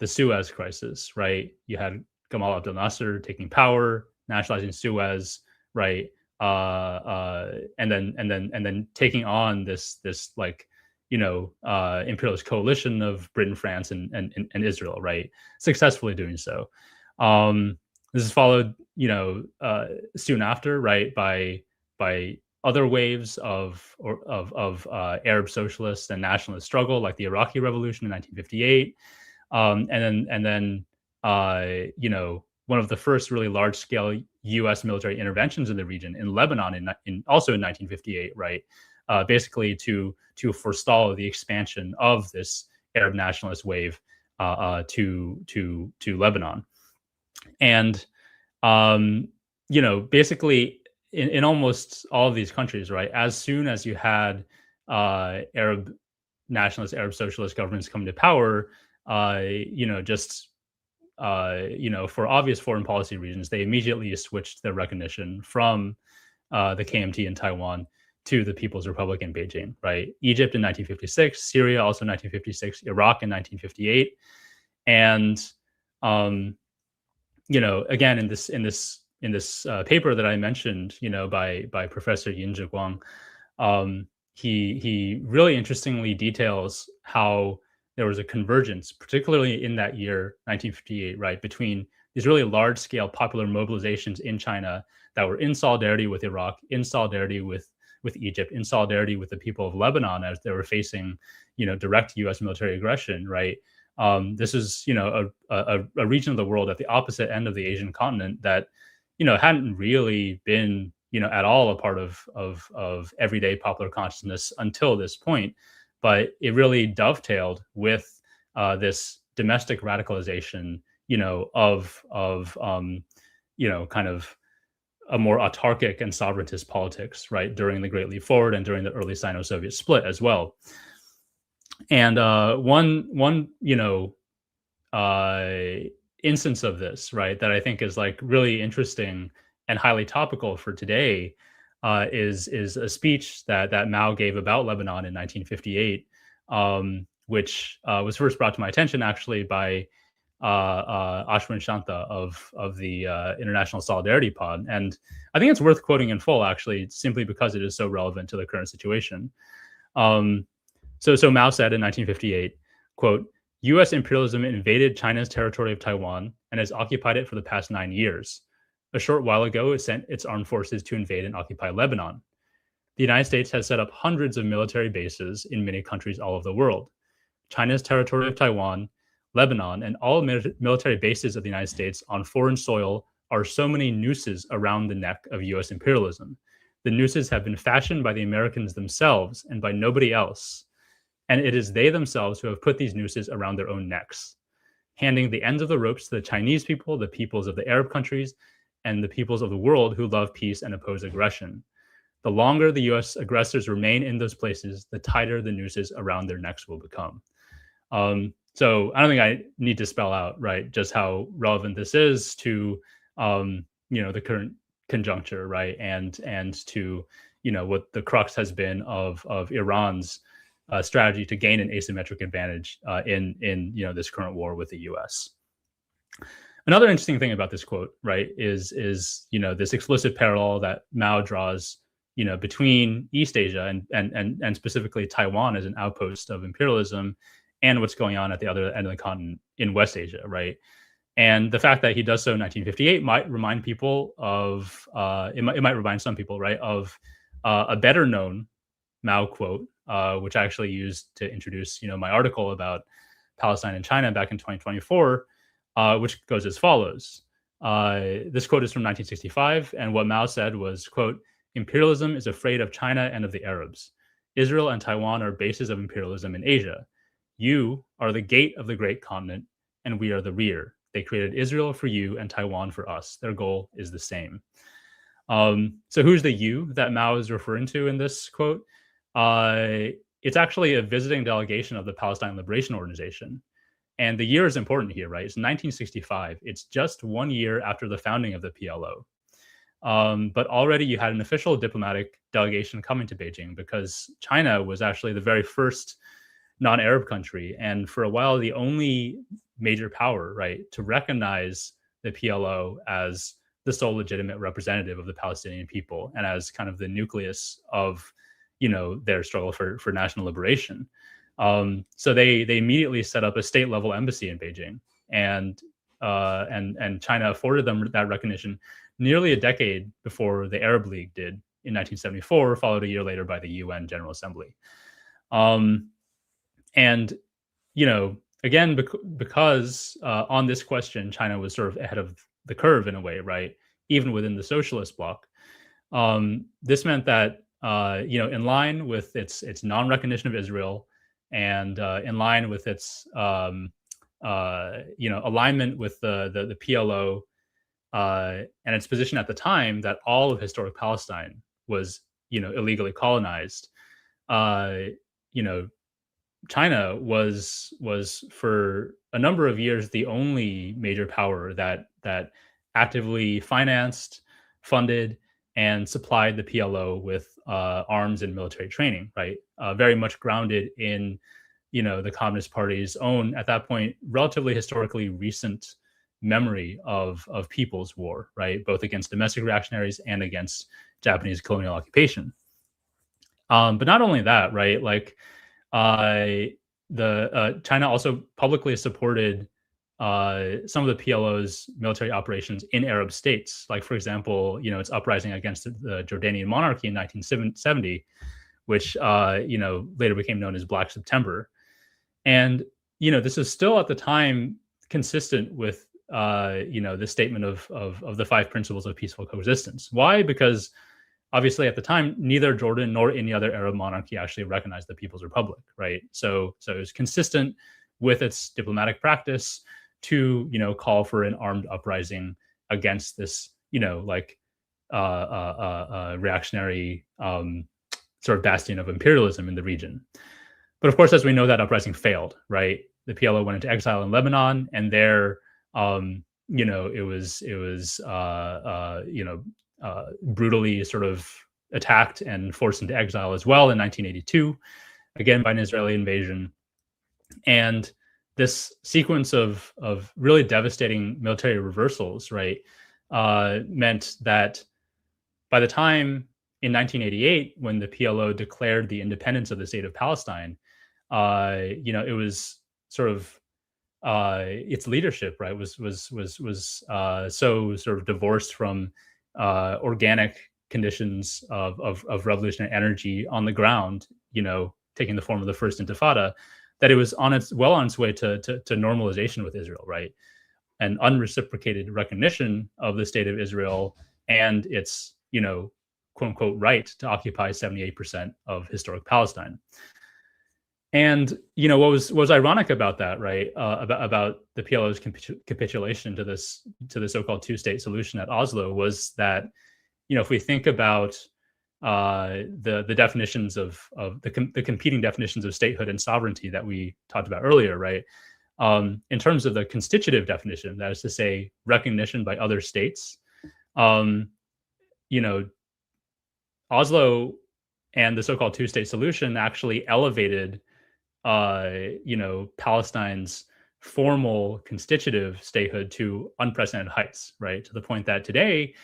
the Suez Crisis, right? You had Gamal Abdel Nasser taking power, nationalizing Suez, right? And then taking on this imperialist coalition of Britain, France, and Israel, right? Successfully doing so. This is followed, soon after, right, by other waves of Arab socialist and nationalist struggle, like the Iraqi Revolution in 1958, and then one of the first really large-scale U.S. military interventions in the region in Lebanon also in 1958, right? Basically to forestall the expansion of this Arab nationalist wave to Lebanon, and basically in almost all of these countries, right, as soon as you had Arab nationalist, Arab socialist governments come to power, for obvious foreign policy reasons, they immediately switched their recognition from the KMT in Taiwan to the People's Republic in Beijing, right? Egypt in 1956, Syria also 1956, Iraq in 1958, and again in this paper that I mentioned, by Professor Yin Zhiguang, he really interestingly details how there was a convergence, particularly in that year, 1958, right, between these really large-scale popular mobilizations in China that were in solidarity with Iraq, in solidarity with Egypt, in solidarity with the people of Lebanon as they were facing, direct U.S. military aggression, right? This is, a region of the world at the opposite end of the Asian continent that, hadn't really been, at all a part of everyday popular consciousness until this point. But it really dovetailed with this domestic radicalization, of kind of a more autarkic and sovereigntist politics, right, during the Great Leap Forward and during the early Sino-Soviet split as well. And one instance of this, right, that I think is like really interesting and highly topical for today, is a speech that Mao gave about Lebanon in 1958, which was first brought to my attention actually by Ashwin Shanta of the International Solidarity Pod, and I think it's worth quoting in full actually, simply because it is so relevant to the current situation. So Mao said in 1958, quote, U.S. imperialism invaded China's territory of Taiwan and has occupied it for the past 9 years. A short while ago, it sent its armed forces to invade and occupy Lebanon. The United States has set up hundreds of military bases in many countries all over the world. China's territory of Taiwan, Lebanon, and all military bases of the United States on foreign soil are so many nooses around the neck of U.S. imperialism. The nooses have been fashioned by the Americans themselves and by nobody else. And it is they themselves who have put these nooses around their own necks, handing the ends of the ropes to the Chinese people, the peoples of the Arab countries, and the peoples of the world who love peace and oppose aggression. The longer the US aggressors remain in those places, the tighter the nooses around their necks will become. So I don't think I need to spell out, right, just how relevant this is to, the current conjuncture, right, and to, what the crux has been of Iran's strategy to gain an asymmetric advantage in this current war with the U.S. Another interesting thing about this quote, right, is this explicit parallel that Mao draws, between East Asia and specifically Taiwan as an outpost of imperialism, and what's going on at the other end of the continent in West Asia, right? And the fact that he does so in 1958 might remind people of it might remind some people, right, of a better known Mao quote, which I actually used to introduce, my article about Palestine and China back in 2024, which goes as follows. This quote is from 1965, and what Mao said was, quote, imperialism is afraid of China and of the Arabs. Israel and Taiwan are bases of imperialism in Asia. You are the gate of the great continent, and we are the rear. They created Israel for you and Taiwan for us. Their goal is the same. So who's the you that Mao is referring to in this quote? It's actually a visiting delegation of the Palestine Liberation Organization. And the year is important here, right? It's 1965. It's just 1 year after the founding of the PLO. But already you had an official diplomatic delegation coming to Beijing because China was actually the very first non-Arab country, and for a while the only major power, right, to recognize the PLO as the sole legitimate representative of the Palestinian people and as kind of the nucleus of their struggle for national liberation. So they immediately set up a state level embassy in Beijing, and China afforded them that recognition nearly a decade before the Arab League did in 1974, followed a year later by the UN General Assembly. And again, because on this question, China was sort of ahead of the curve in a way, right? Even within the socialist bloc. This meant that in line with its non-recognition of Israel and in line with its alignment with the PLO and its position at the time that all of historic Palestine was illegally colonized. China was for a number of years the only major power that actively financed, funded, and supplied the PLO with arms and military training, right? Very much grounded in, the Communist Party's own, at that point, relatively historically recent memory of People's War, right? Both against domestic reactionaries and against Japanese colonial occupation. But not only that, right? Like China also publicly supported some of the PLO's military operations in Arab states, like, for example, its uprising against the Jordanian monarchy in 1970, which later became known as Black September. And this is still at the time consistent with the statement of the 5 principles of peaceful coexistence. Why? Because obviously at the time, neither Jordan nor any other Arab monarchy actually recognized the People's Republic, right? So it was consistent with its diplomatic practice to call for an armed uprising against this reactionary sort of bastion of imperialism in the region. But of course, as we know, that uprising failed, right? The PLO went into exile in Lebanon, and there, it was brutally sort of attacked and forced into exile as well in 1982, again by an Israeli invasion. And this sequence of really devastating military reversals, right, meant that by the time in 1988, when the PLO declared the independence of the state of Palestine, it was sort of its leadership, right, was so sort of divorced from organic conditions of revolutionary energy on the ground, taking the form of the first Intifada, that it was on its way to normalization with Israel, right, an unreciprocated recognition of the state of Israel and its quote unquote right to occupy 78% of historic Palestine. And what was ironic about that, right, about the PLO's capitulation to the so-called two-state solution at Oslo, was that if we think about the definitions of the competing definitions of statehood and sovereignty that we talked about earlier, right, in terms of the constitutive definition, that is to say, recognition by other states, Oslo and the so-called two-state solution actually elevated Palestine's formal constitutive statehood to unprecedented heights, right? To the point that today,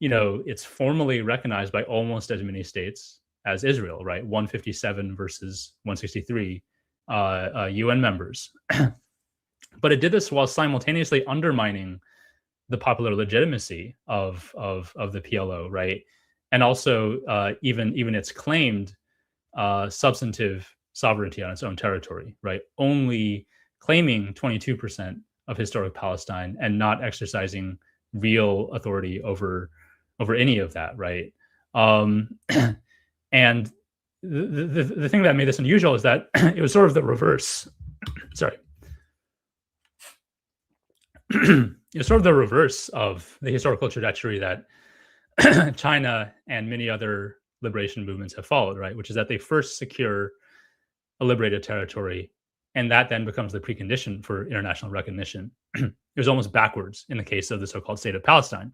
it's formally recognized by almost as many states as Israel, right? 157 versus 163 UN members. But it did this while simultaneously undermining the popular legitimacy of the PLO, right? And also even its claimed substantive sovereignty on its own territory, right? Only claiming 22% of historic Palestine and not exercising real authority over any of that, right? And the thing that made this unusual is that it was sort of the reverse. Sorry. It's sort of the reverse of the historical trajectory that China and many other liberation movements have followed, right? Which is that they first secure a liberated territory, and that then becomes the precondition for international recognition. It was almost backwards in the case of the so-called state of Palestine.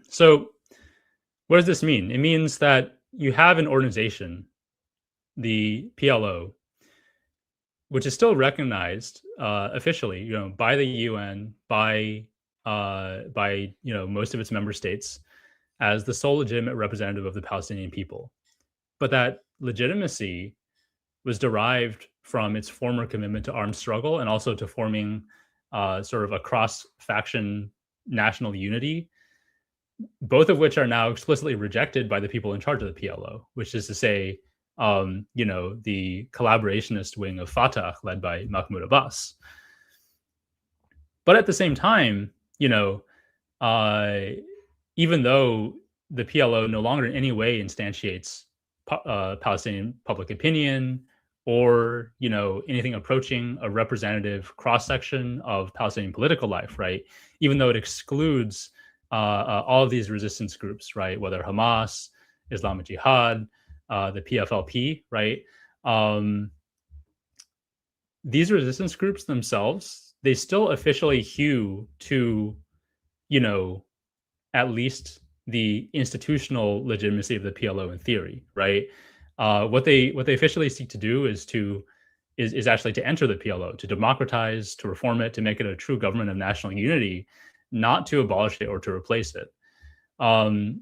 So what does this mean? It means that you have an organization, the PLO, which is still recognized officially, by the UN, by most of its member states, as the sole legitimate representative of the Palestinian people. But that legitimacy was derived from its former commitment to armed struggle and also to forming sort of a cross-faction national unity, both of which are now explicitly rejected by the people in charge of the PLO, which is to say, the collaborationist wing of Fatah, led by Mahmoud Abbas. But at the same time, even though the PLO no longer in any way instantiates Palestinian public opinion or anything approaching a representative cross-section of Palestinian political life, right? Even though it excludes all of these resistance groups, right? Whether Hamas, Islamic Jihad, the PFLP, right? These resistance groups themselves, they still officially hew to, at least the institutional legitimacy of the PLO in theory, right? What they officially seek to do is actually to enter the PLO, to democratize, to reform it, to make it a true government of national unity, not to abolish it or to replace it. And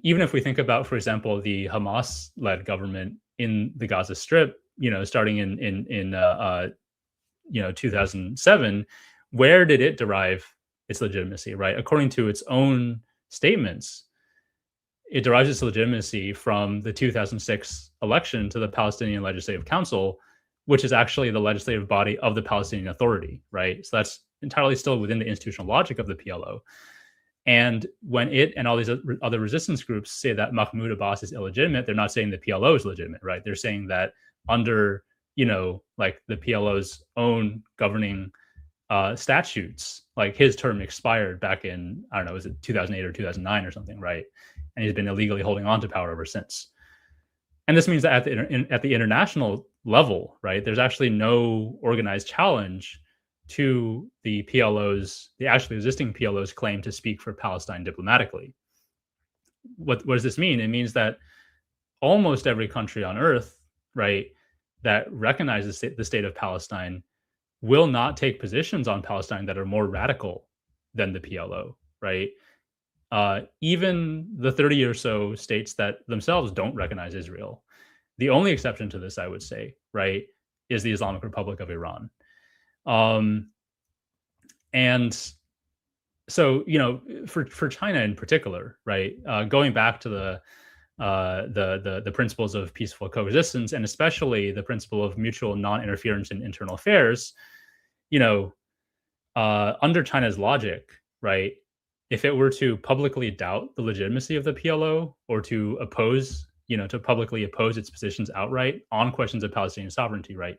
even if we think about, for example, the Hamas-led government in the Gaza Strip, starting in 2007, where did it derive its legitimacy, right? According to its own statements, it derives its legitimacy from the 2006 election to the Palestinian Legislative Council, which is actually the legislative body of the Palestinian Authority, right? So that's entirely still within the institutional logic of the PLO. And when it and all these other resistance groups say that Mahmoud Abbas is illegitimate, they're not saying the PLO is legitimate, right? They're saying that under, the PLO's own governing statutes. Like his term expired back in, I don't know, was it 2008 or 2009 or something, right? And he's been illegally holding on to power ever since. And this means that at the international level, right, there's actually no organized challenge to the actually existing PLO's claim to speak for Palestine diplomatically. What does this mean? It means that almost every country on earth, right, that recognizes the state of Palestine will not take positions on Palestine that are more radical than the PLO, right? Even the 30 or so states that themselves don't recognize Israel. The only exception to this, I would say, right, is the Islamic Republic of Iran. And so, for China in particular, right, going back to the principles of peaceful coexistence, and especially the principle of mutual non-interference in internal affairs, under China's logic, right, if it were to publicly doubt the legitimacy of the PLO or to publicly oppose its positions outright on questions of Palestinian sovereignty, right,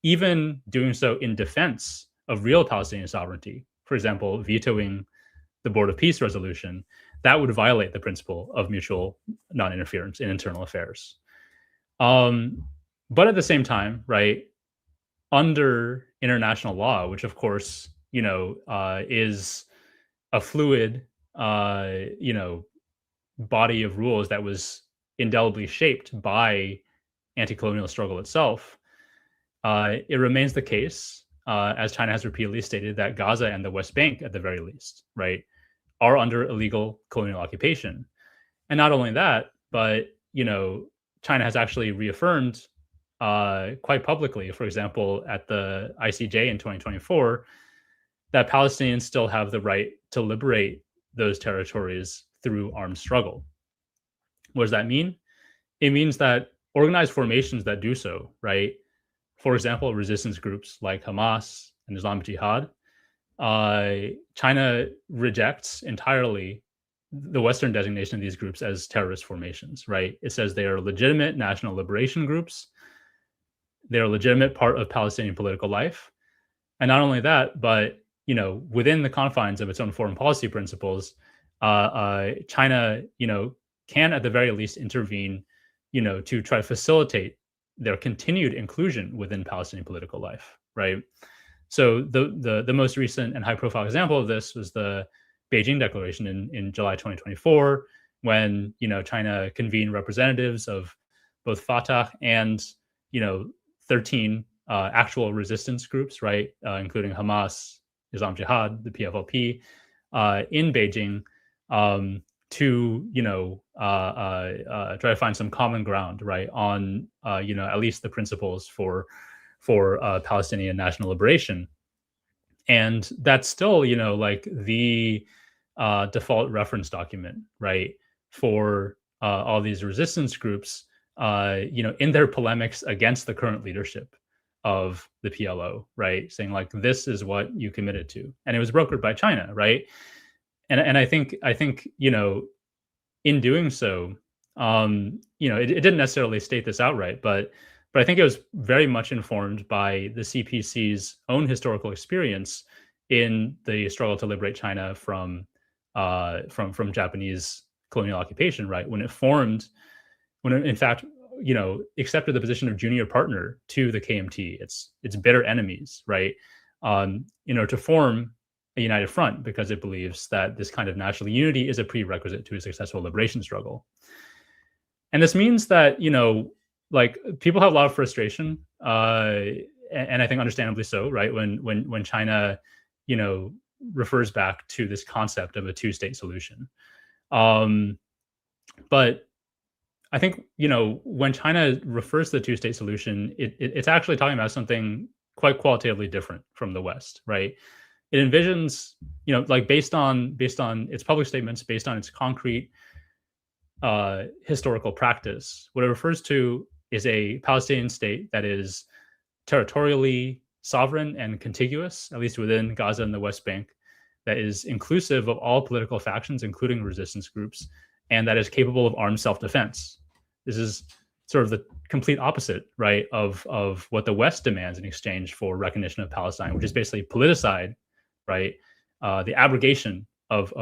even doing so in defense of real Palestinian sovereignty, for example, vetoing the Board of Peace resolution, that would violate the principle of mutual non-interference in internal affairs. But at the same time, right, under international law, which of course, is a fluid, body of rules that was indelibly shaped by anti-colonial struggle itself, it remains the case, as China has repeatedly stated, that Gaza and the West Bank, at the very least, right, are under illegal colonial occupation. And not only that, but, China has actually reaffirmed quite publicly, for example, at the ICJ in 2024, that Palestinians still have the right to liberate those territories through armed struggle. What does that mean? It means that organized formations that do so, right, for example, resistance groups like Hamas and Islamic Jihad, China rejects entirely the Western designation of these groups as terrorist formations, right? It says they are legitimate national liberation groups. They're a legitimate part of Palestinian political life. And not only that, but, within the confines of its own foreign policy principles, China, can at the very least intervene, to try to facilitate their continued inclusion within Palestinian political life, right? So the most recent and high-profile example of this was the Beijing Declaration in July 2024, when China convened representatives of both Fatah and 13 actual resistance groups, right, including Hamas, Islamic Jihad, the PFLP, in Beijing, to try to find some common ground, right, on at least the principles for Palestinian national liberation. And that's still like the default reference document, right, for all these resistance groups, in their polemics against the current leadership of the PLO, right, saying like, this is what you committed to, and it was brokered by China, right? And I think in doing so, it didn't necessarily state this outright, but I think it was very much informed by the CPC's own historical experience in the struggle to liberate China from Japanese colonial occupation, right? When it in fact accepted the position of junior partner to the KMT, its bitter enemies, right? To form a united front, because it believes that this kind of national unity is a prerequisite to a successful liberation struggle. And this means that, like, people have a lot of frustration, and I think understandably so, right? When China, refers back to this concept of a two-state solution. But I think, when China refers to the two-state solution, it's actually talking about something quite qualitatively different from the West, right? It envisions, like, based on its public statements, based on its concrete historical practice, what it refers to is a Palestinian state that is territorially sovereign and contiguous, at least within Gaza and the West Bank, that is inclusive of all political factions, including resistance groups, and that is capable of armed self-defense. This is sort of the complete opposite, right, of what the West demands in exchange for recognition of Palestine, which is basically politicide, right, the abrogation of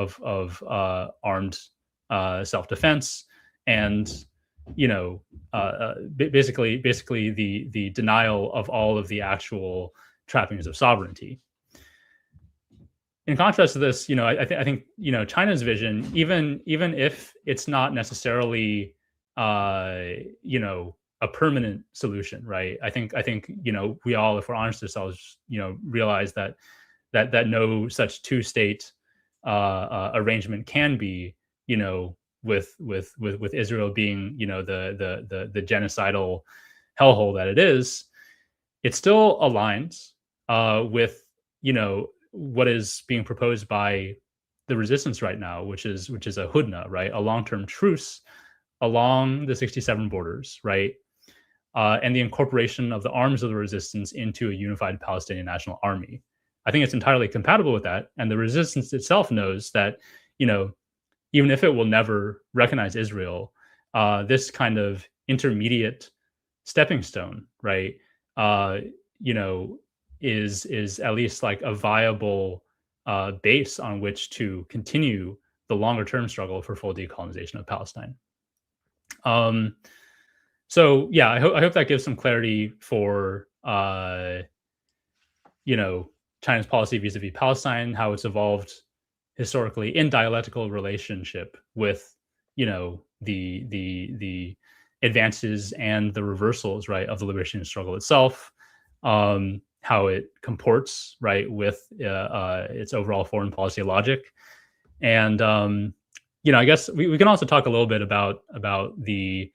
armed self-defense, and basically the denial of all of the actual trappings of sovereignty. In contrast to this, I think China's vision, even if it's not necessarily a permanent solution, right? I think we all, if we're honest with ourselves, realize that no such two-state arrangement can be, with Israel being the genocidal hellhole that it is. It still aligns with what is being proposed by the resistance right now, which is a hudna, right, a long-term truce along the 67 borders, right, and the incorporation of the arms of the resistance into a unified Palestinian national army. I think it's entirely compatible with that, and the resistance itself knows that even if it will never recognize Israel, this kind of intermediate stepping stone, right, is at least like a viable base on which to continue the longer term struggle for full decolonization of Palestine. So yeah, I hope that gives some clarity for China's policy vis-a-vis Palestine, how it's evolved historically in dialectical relationship with the advances and the reversals, right, of the liberation struggle itself, how it comports, right, with its overall foreign policy logic. And I guess we can also talk a little bit about the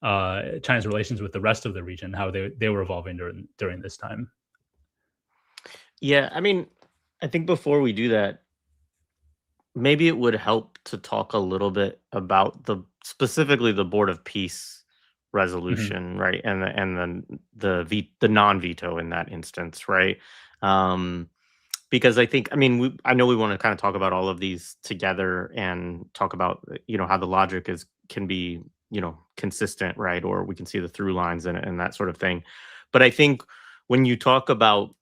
China's relations with the rest of the region, how they were evolving during this time. Yeah, I mean, I think before we do that, maybe it would help to talk a little bit about specifically the Board of Peace resolution, right, and then the non-veto in that instance, right? Because I mean, I know we want to kind of talk about all of these together and talk about how the logic can be consistent, right, or we can see the through lines and that sort of thing. But I think when you talk about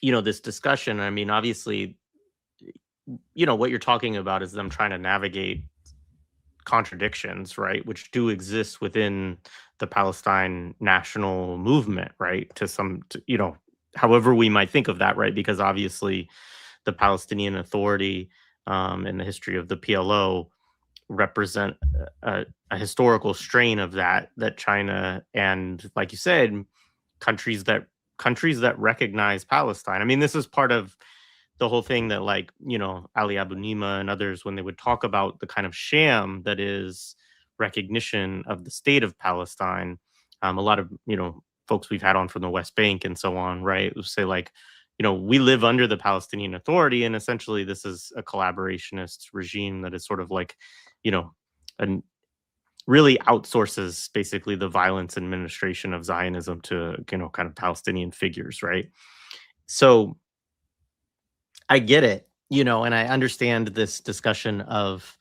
this discussion, I mean, obviously, what you're talking about is them trying to navigate contradictions, right, which do exist within the Palestine national movement, right, however we might think of that, right, because obviously the Palestinian Authority and the history of the PLO represent a historical strain of that China and, like you said, countries that recognize Palestine. I mean, this is part of the whole thing that, like, Ali Abu Nima and others, when they would talk about the kind of sham that is recognition of the state of Palestine, a lot of, folks we've had on from the West Bank and so on, right, would say, like, we live under the Palestinian Authority, and essentially this is a collaborationist regime that is sort of like, and really outsources basically the violence and administration of Zionism to, kind of Palestinian figures, right? So I get it, and I understand this discussion of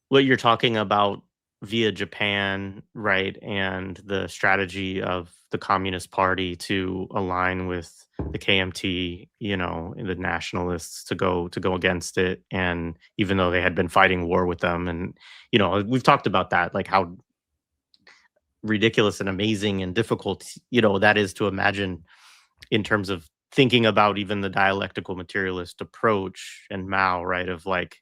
what you're talking about via Japan, right, and the strategy of the Communist Party to align with the KMT, and the nationalists to go against it, and even though they had been fighting war with them, and we've talked about that, like how ridiculous and amazing and difficult that is to imagine in terms of thinking about even the dialectical materialist approach and Mao, right, of like,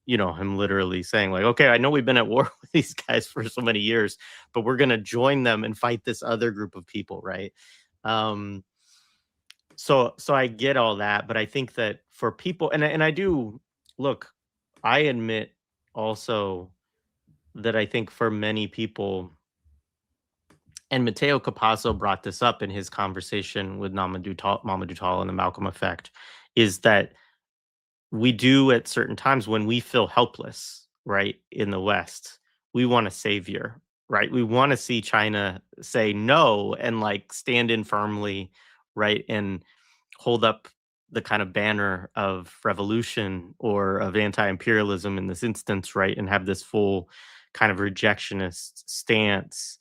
him literally saying, like, okay, I know we've been at war with these guys for so many years, but we're going to join them and fight this other group of people, right? So I get all that, but I think that for people, and I do, look, I admit also that I think for many people, and Matteo Capasso brought this up in his conversation with Mamadou Tall and the Malcolm Effect, is that we do at certain times when we feel helpless, right, in the West, we want a savior, right? We want to see China say no and like stand in firmly, right, and hold up the kind of banner of revolution or of anti-imperialism in this instance, right, and have this full kind of rejectionist stance.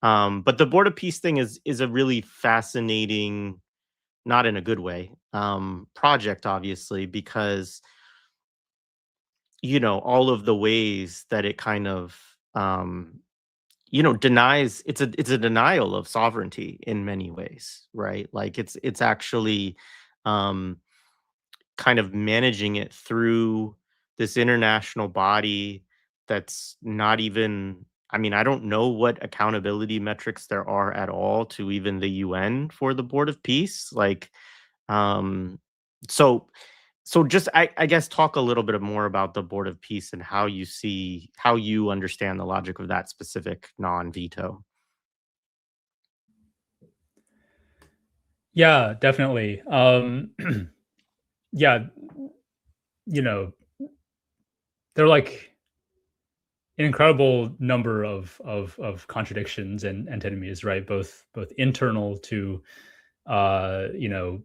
But the Board of Peace thing is a really fascinating, not in a good way, project, obviously, because all of the ways that it kind of denies, it's a denial of sovereignty in many ways, right? Like it's actually um kind of managing it through this international body that's not even, I mean, I don't know what accountability metrics there are at all to even the UN for the Board of Peace. Like, um, so just I guess talk a little bit more about the Board of Peace and how you understand the logic of that specific non-veto. Yeah, definitely. Yeah, you know, they're like an incredible number of contradictions and antinomies, right? Both internal to you know,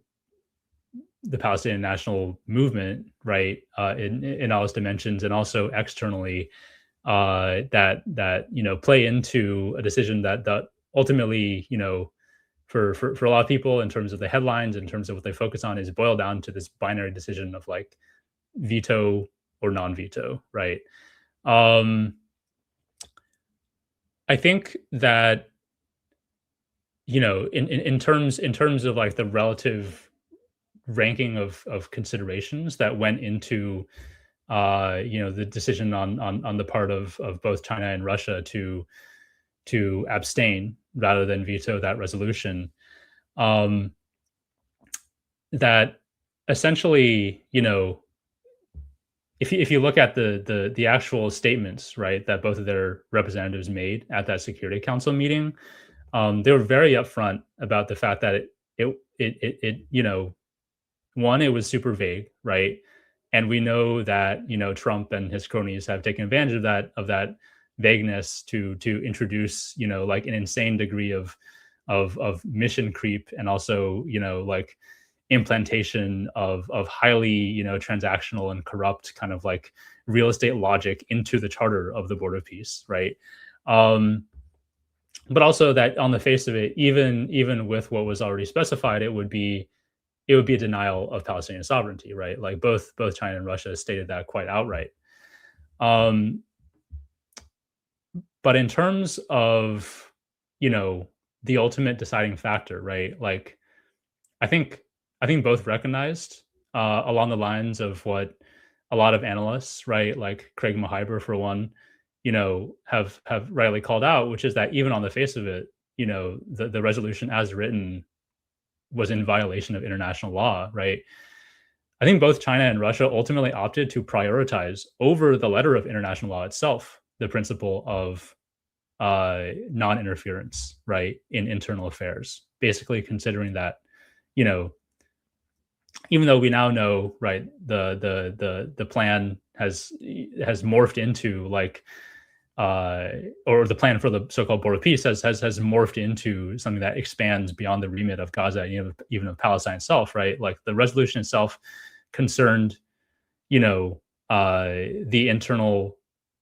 the Palestinian national movement, right, in all its dimensions, and also externally, that play into a decision that ultimately, for a lot of people, in terms of the headlines, in terms of what they focus on, is boiled down to this binary decision of like veto or non-veto, right? Um, I think that, in terms of like the relative ranking of considerations that went into the decision on the part of both China and Russia to abstain rather than veto that resolution. Um, that essentially, if you look at the actual statements, right, that both of their representatives made at that Security Council meeting, they were very upfront about the fact that one, it was super vague, right? And we know that Trump and his cronies have taken advantage of that vagueness to introduce like an insane degree of mission creep, and also like implantation of highly transactional and corrupt kind of like real estate logic into the charter of the Board of Peace, right? Um, but also that on the face of it, even with what was already specified, it would be a denial of Palestinian sovereignty, right? Like both China and Russia stated that quite outright. Um, but in terms of the ultimate deciding factor, right? Like I think I think both recognized along the lines of what a lot of analysts, right, like Craig Mahiber for one, have rightly called out, which is that even on the face of it, the resolution as written was in violation of international law, right? I think both China and Russia ultimately opted to prioritize over the letter of international law itself the principle of non-interference, right, in internal affairs. Basically, considering that, you know, even though we now know, right, the plan has morphed into like or the plan for the so-called Board of Peace has morphed into something that expands beyond the remit of Gaza and even of Palestine itself, right? Like the resolution itself concerned, the internal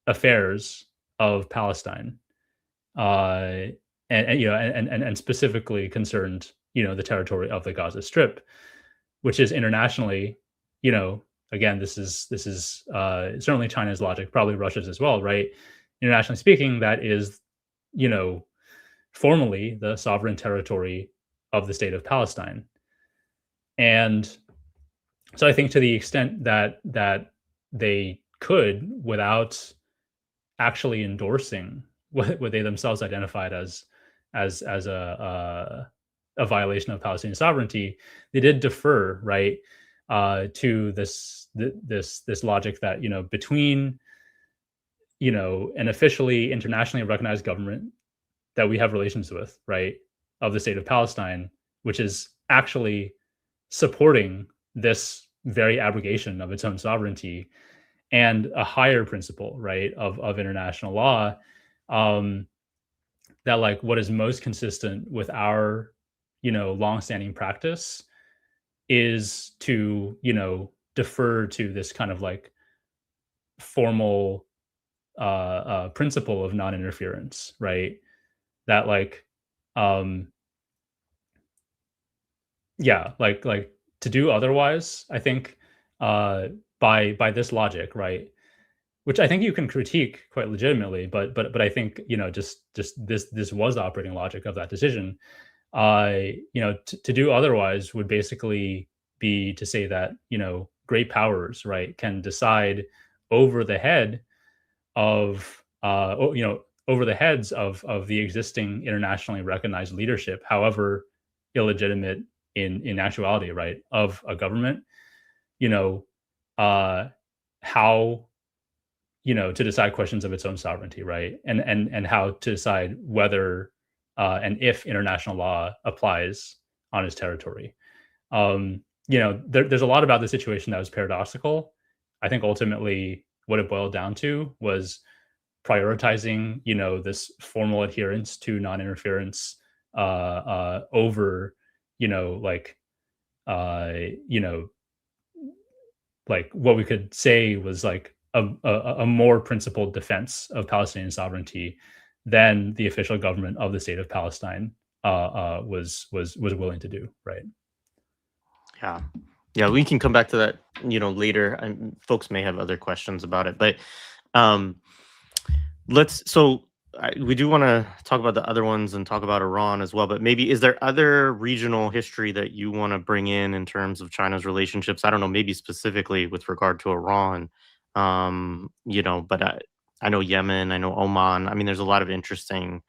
affairs of Palestine, uh, and specifically concerned, the territory of the Gaza Strip, which is internationally, again, this is certainly China's logic, probably Russia's as well, right? Internationally speaking, that is, you know, formally the sovereign territory of the state of Palestine. And so I think to the extent that they could, without actually endorsing what they themselves identified as a violation of Palestinian sovereignty, they did defer, right, to this logic that between an officially internationally recognized government that we have relations with, right, of the state of Palestine, which is actually supporting this very abrogation of its own sovereignty, and a higher principle, right, of international law, um, that like what is most consistent with our longstanding practice is to defer to this kind of like formal principle of non-interference, right? That like, um, yeah, like to do otherwise, I think by this logic, right? Which I think you can critique quite legitimately, but I think just this was the operating logic of that decision. To do otherwise would basically be to say that great powers, right, can decide over the head of over the heads of the existing internationally recognized leadership, however illegitimate in actuality, right, of a government. You know, uh, how to decide questions of its own sovereignty, right, and how to decide whether and if international law applies on its territory. There's a lot about the situation that was paradoxical. I think ultimately what it boiled down to was prioritizing, this formal adherence to non-interference over, you know, like, uh, you know, like what we could say was like a more principled defense of Palestinian sovereignty than the official government of the state of Palestine was willing to do. Right. Yeah. Yeah, we can come back to that, later. Folks may have other questions about it, but um, we do want to talk about the other ones and talk about Iran as well. But maybe is there other regional history that you want to bring in terms of China's relationships? I don't know, maybe specifically with regard to Iran. But I know Yemen, I know Oman. I mean, there's a lot of interesting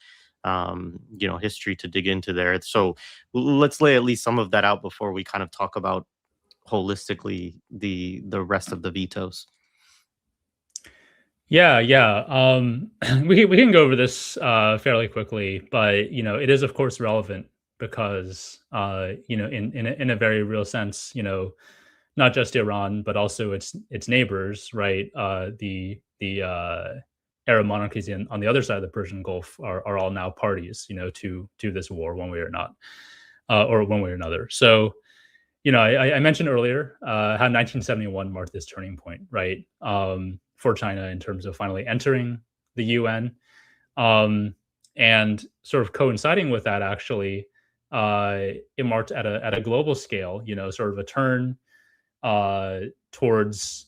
history to dig into there. So let's lay at least some of that out before we kind of talk about holistically the rest of the vetoes. Yeah, yeah. We can go over this fairly quickly, but it is of course relevant because in a very real sense, not just Iran but also its neighbors, right? The Arab monarchies on the other side of the Persian Gulf are all now parties, to this war one way or not, or one way or another. So I mentioned earlier how 1971 marked this turning point, right, for China in terms of finally entering the UN, and sort of coinciding with that, actually, it marked at a global scale, sort of a turn uh, towards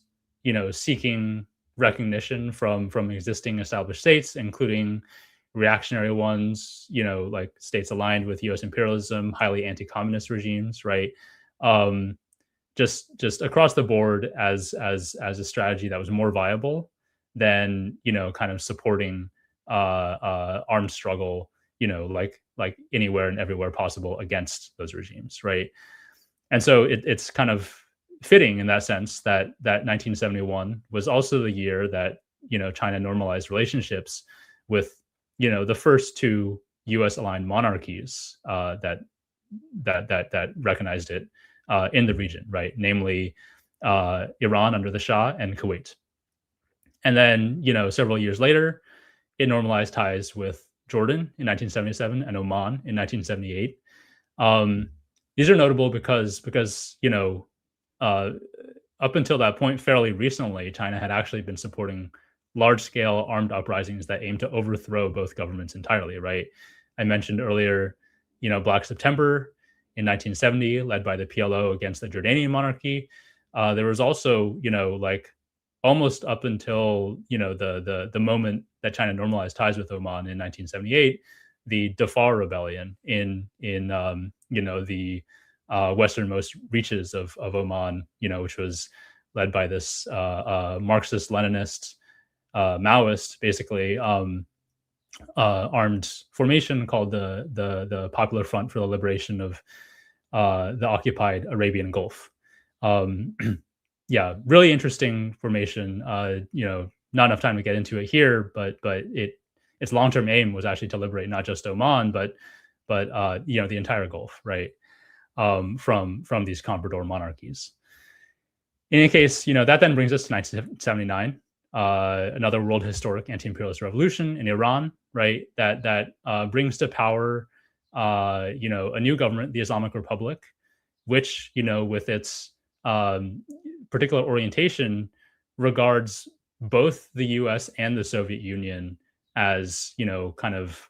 seeking recognition from existing established states, including reactionary ones, like states aligned with U.S. imperialism, highly anti-communist regimes, right? Um, just across the board as a strategy that was more viable than kind of supporting armed struggle, like anywhere and everywhere possible against those regimes, right? And so it's kind of fitting in that sense that 1971 was also the year that China normalized relationships with the first two U.S. aligned monarchies that recognized it in the region, right? Namely, Iran under the Shah and Kuwait. And then several years later, it normalized ties with Jordan in 1977 and Oman in 1978. These are notable because uh, up until that point, fairly recently, China had actually been supporting large-scale armed uprisings that aimed to overthrow both governments entirely. Right? I mentioned earlier, Black September in 1970, led by the PLO against the Jordanian monarchy. There was also, like almost up until the moment that China normalized ties with Oman in 1978, the Darfur rebellion in the westernmost reaches of Oman, which was led by this Marxist-Leninist Maoist, basically armed formation called the Popular Front for the Liberation of the occupied Arabian Gulf. Yeah, really interesting formation. Not enough time to get into it here, but its long-term aim was actually to liberate not just Oman, but the entire Gulf, right? From these comprador monarchies. In any case, that then brings us to 1979, another world historic anti-imperialist revolution in Iran, right? That brings to power, a new government, the Islamic Republic, which with its particular orientation regards both the U.S. and the Soviet Union as kind of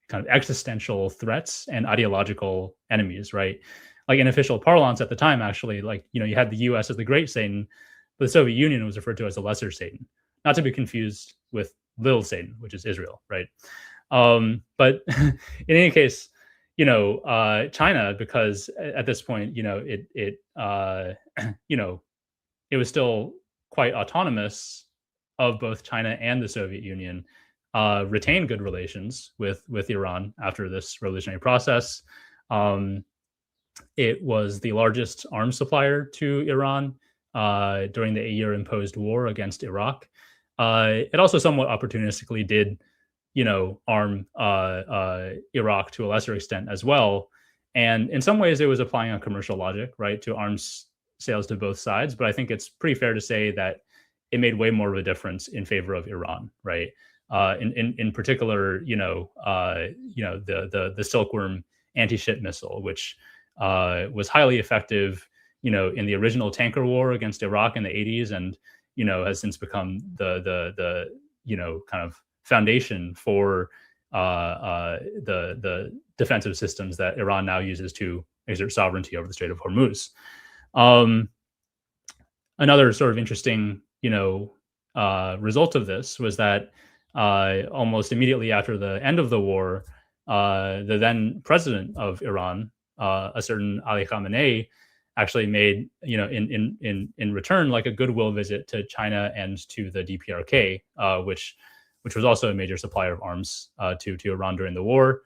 kind of existential threats and ideological enemies, right? Like in official parlance at the time, actually, like you had the U.S. as the Great Satan, but the Soviet Union was referred to as the Lesser Satan, not to be confused with Little Satan, which is Israel, right? But in any case, China, because at this point, it was still quite autonomous of both China and the Soviet Union, retained good relations with Iran after this revolutionary process. Um, it was the largest arms supplier to Iran during the 8-year imposed war against Iraq. It also somewhat opportunistically did, arm Iraq to a lesser extent as well. And in some ways, it was applying a commercial logic, right, to arms sales to both sides. But I think it's pretty fair to say that it made way more of a difference in favor of Iran, right? In particular, the Silkworm anti-ship missile, which was highly effective, in the original tanker war against Iraq in the 80s, and has since become the kind of foundation for the defensive systems that Iran now uses to exert sovereignty over the Strait of Hormuz. Another sort of interesting, result of this was that almost immediately after the end of the war, the then president of Iran, a certain Ali Khamenei, actually made, in return, like a goodwill visit to China and to the DPRK, which was also a major supplier of arms to Iran during the war.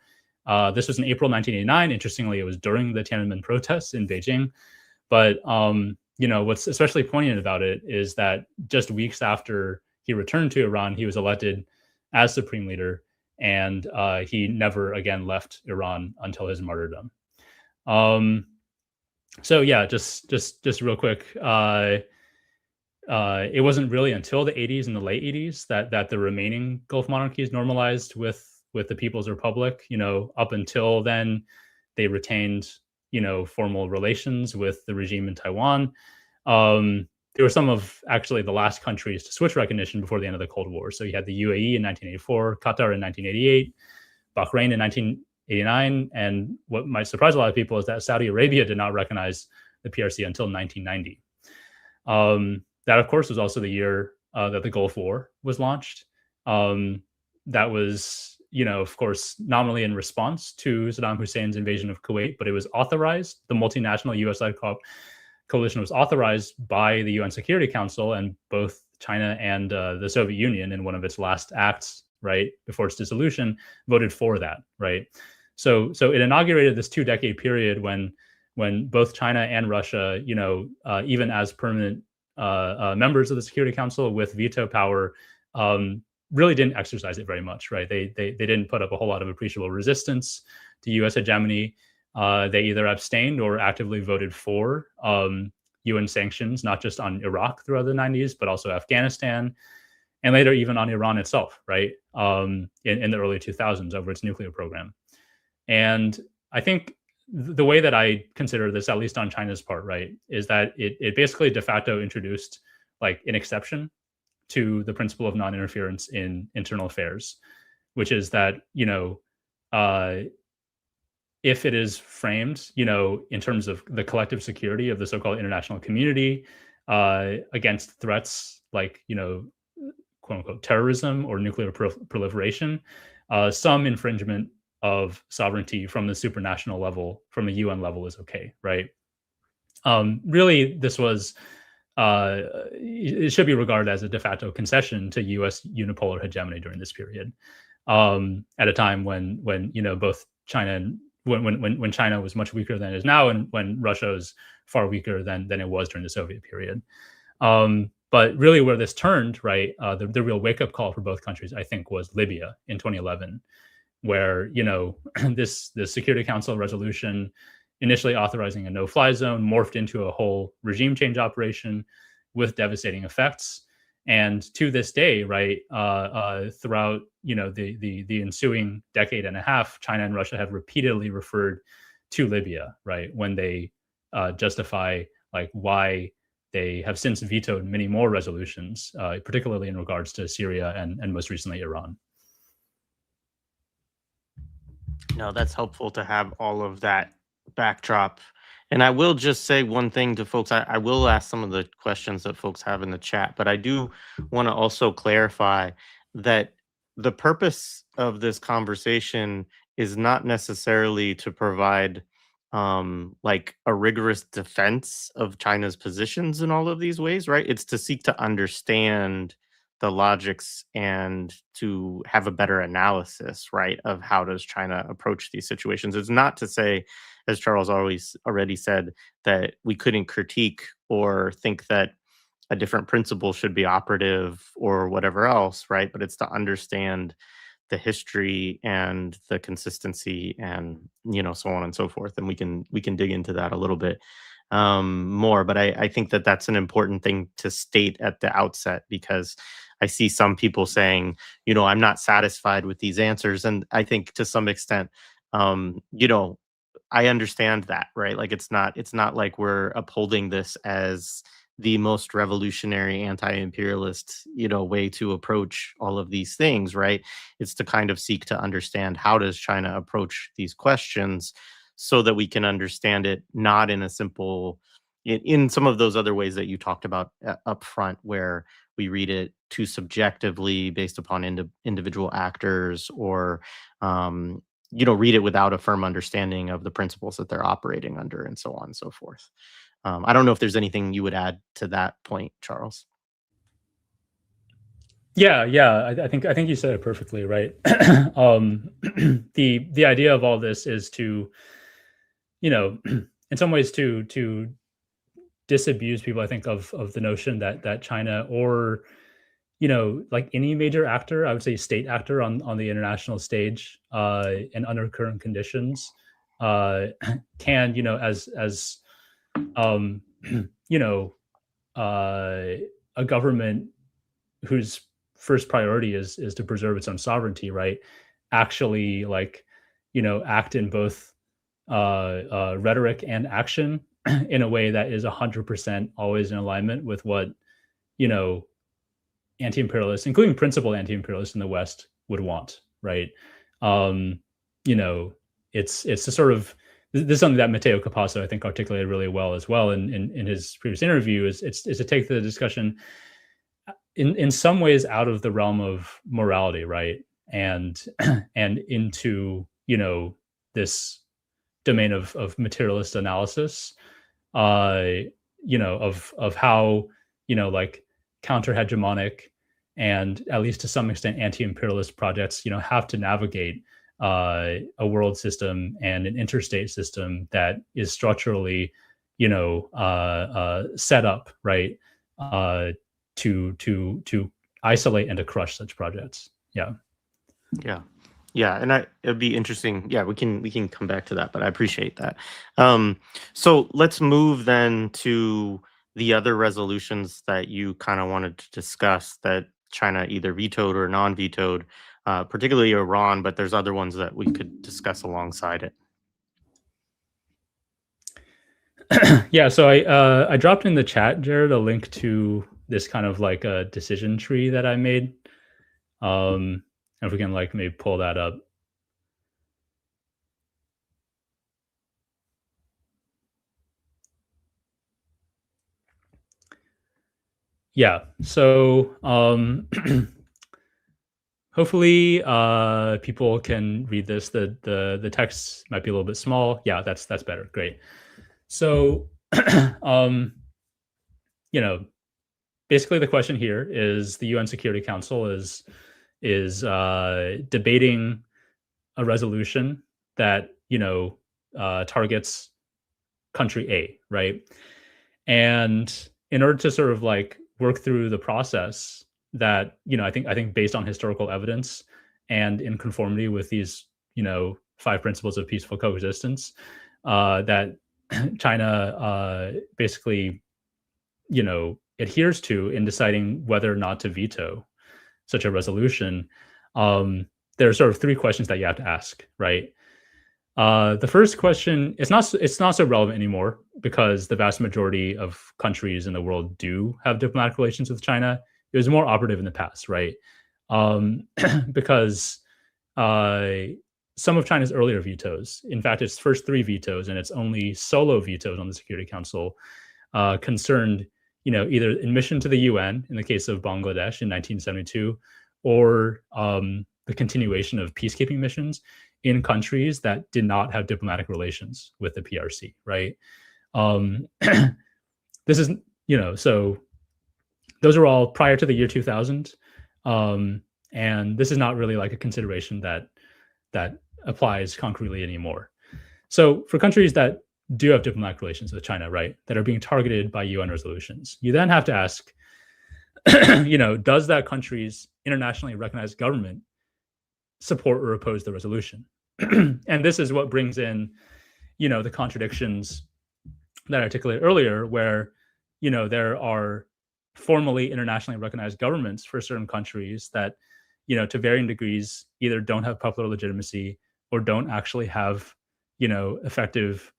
This was in April 1989. Interestingly, it was during the Tiananmen protests in Beijing. But what's especially poignant about it is that just weeks after he returned to Iran, he was elected as supreme leader, and he never again left Iran until his martyrdom. So yeah, just real quick. It wasn't really until the 80s and the late 80s that the remaining Gulf monarchies normalized with the People's Republic. Up until then, they retained formal relations with the regime in Taiwan. They were some of actually the last countries to switch recognition before the end of the Cold War. So you had the UAE in 1984, Qatar in 1988, Bahrain in 1989, and what might surprise a lot of people is that Saudi Arabia did not recognize the PRC until 1990. That, of course, was also the year that the Gulf War was launched. That was, of course, nominally in response to Saddam Hussein's invasion of Kuwait, but it was authorized. The multinational US-led coalition was authorized by the UN Security Council, and both China and the Soviet Union, in one of its last acts, right, before its dissolution, voted for that, right? So it inaugurated this 2-decade period when both China and Russia, even as permanent members of the Security Council with veto power, really didn't exercise it very much, right? They didn't put up a whole lot of appreciable resistance to U.S. hegemony. They either abstained or actively voted for UN sanctions, not just on Iraq throughout the 90s, but also Afghanistan, and later even on Iran itself, right, in the early 2000s over its nuclear program. And I think the way that I consider this, at least on China's part, right, is that it basically de facto introduced like an exception to the principle of non-interference in internal affairs, which is that, if it is framed, in terms of the collective security of the so-called international community against threats like, quote unquote, terrorism or nuclear proliferation, some infringement of sovereignty from the supranational level, from the UN level, is okay, right? Really, this was, it should be regarded as a de facto concession to US unipolar hegemony during this period, at a time when both China and when China was much weaker than it is now, and when Russia was far weaker than it was during the Soviet period. But really, where this turned, right, the real wake-up call for both countries, I think, was Libya in 2011, where this Security Council resolution, initially authorizing a no-fly zone, morphed into a whole regime change operation with devastating effects. And to this day, right, throughout the ensuing decade and a half, China and Russia have repeatedly referred to Libya, right, when they justify like why they have since vetoed many more resolutions, particularly in regards to Syria and most recently Iran. No, that's helpful to have all of that backdrop. And I will just say one thing to folks. I will ask some of the questions that folks have in the chat, but I do want to also clarify that the purpose of this conversation is not necessarily to provide like a rigorous defense of China's positions in all of these ways, right? It's to seek to understand the logics and to have a better analysis, right, of how does China approach these situations. It's not to say, as Charles always already said, that we couldn't critique or think that a different principle should be operative or whatever else, right? But it's to understand the history and the consistency and so on and so forth, and we can dig into that a little bit more. But I think that that's an important thing to state at the outset, because I see some people saying, I'm not satisfied with these answers. And I think to some extent, I understand that, right? Like it's not like we're upholding this as the most revolutionary anti-imperialist, way to approach all of these things, right? It's to kind of seek to understand how does China approach these questions so that we can understand it not in a simple in some of those other ways that you talked about up front, where we read it too subjectively based upon individual actors, or read it without a firm understanding of the principles that they're operating under, and so on and so forth. I don't know if there's anything you would add to that point, Charles. Yeah, I think you said it perfectly, right? The idea of all this is to, in some ways to disabuse people, I think, of the notion that China, or like any major actor, I would say state actor on the international stage, and under current conditions, can, as a government whose first priority is to preserve its own sovereignty, right? Actually, like, act in both rhetoric and action in a way that is 100% always in alignment with what anti-imperialists, including principled anti-imperialists in the West, would want, right? Um, it's the sort of, this is something that Matteo Capasso, I think, articulated really well as well in his previous interview, is to take the discussion in some ways out of the realm of morality, right? And into, this domain of materialist analysis, of how, like, counter-hegemonic and, at least to some extent, anti-imperialist projects, have to navigate a world system and an interstate system that is structurally, set up, right, to isolate and to crush such projects. Yeah. And it'd be interesting. Yeah, we can come back to that, but I appreciate that. So let's move then to the other resolutions that you kind of wanted to discuss that China either vetoed or non-vetoed, particularly Iran, but there's other ones that we could discuss alongside it. Yeah, so I dropped in the chat, Jared, a link to this kind of like a decision tree that I made. If we can like maybe pull that up. Yeah, so hopefully people can read this. The text might be a little bit small. Yeah, that's better. Great. So basically the question here is the UN Security Council is debating a resolution that targets country A, right? And in order to sort of like work through the process that I think based on historical evidence and in conformity with these 5 principles of peaceful coexistence, that China basically adheres to in deciding whether or not to veto such a resolution, there are sort of 3 questions that you have to ask, right? The first question, it's not so relevant anymore because the vast majority of countries in the world do have diplomatic relations with China. It was more operative in the past, right? Because some of China's earlier vetoes, in fact, its first 3 vetoes and its only solo vetoes on the Security Council, concerned, either admission to the UN in the case of Bangladesh in 1972, or the continuation of peacekeeping missions in countries that did not have diplomatic relations with the PRC, right? This is, so those are all prior to the year 2000. And this is not really like a consideration that applies concretely anymore. So for countries that do have diplomatic relations with China, right, that are being targeted by UN resolutions, you then have to ask, does that country's internationally recognized government support or oppose the resolution? And this is what brings in, the contradictions that I articulated earlier, where, there are formally internationally recognized governments for certain countries that, to varying degrees, either don't have popular legitimacy or don't actually have, effective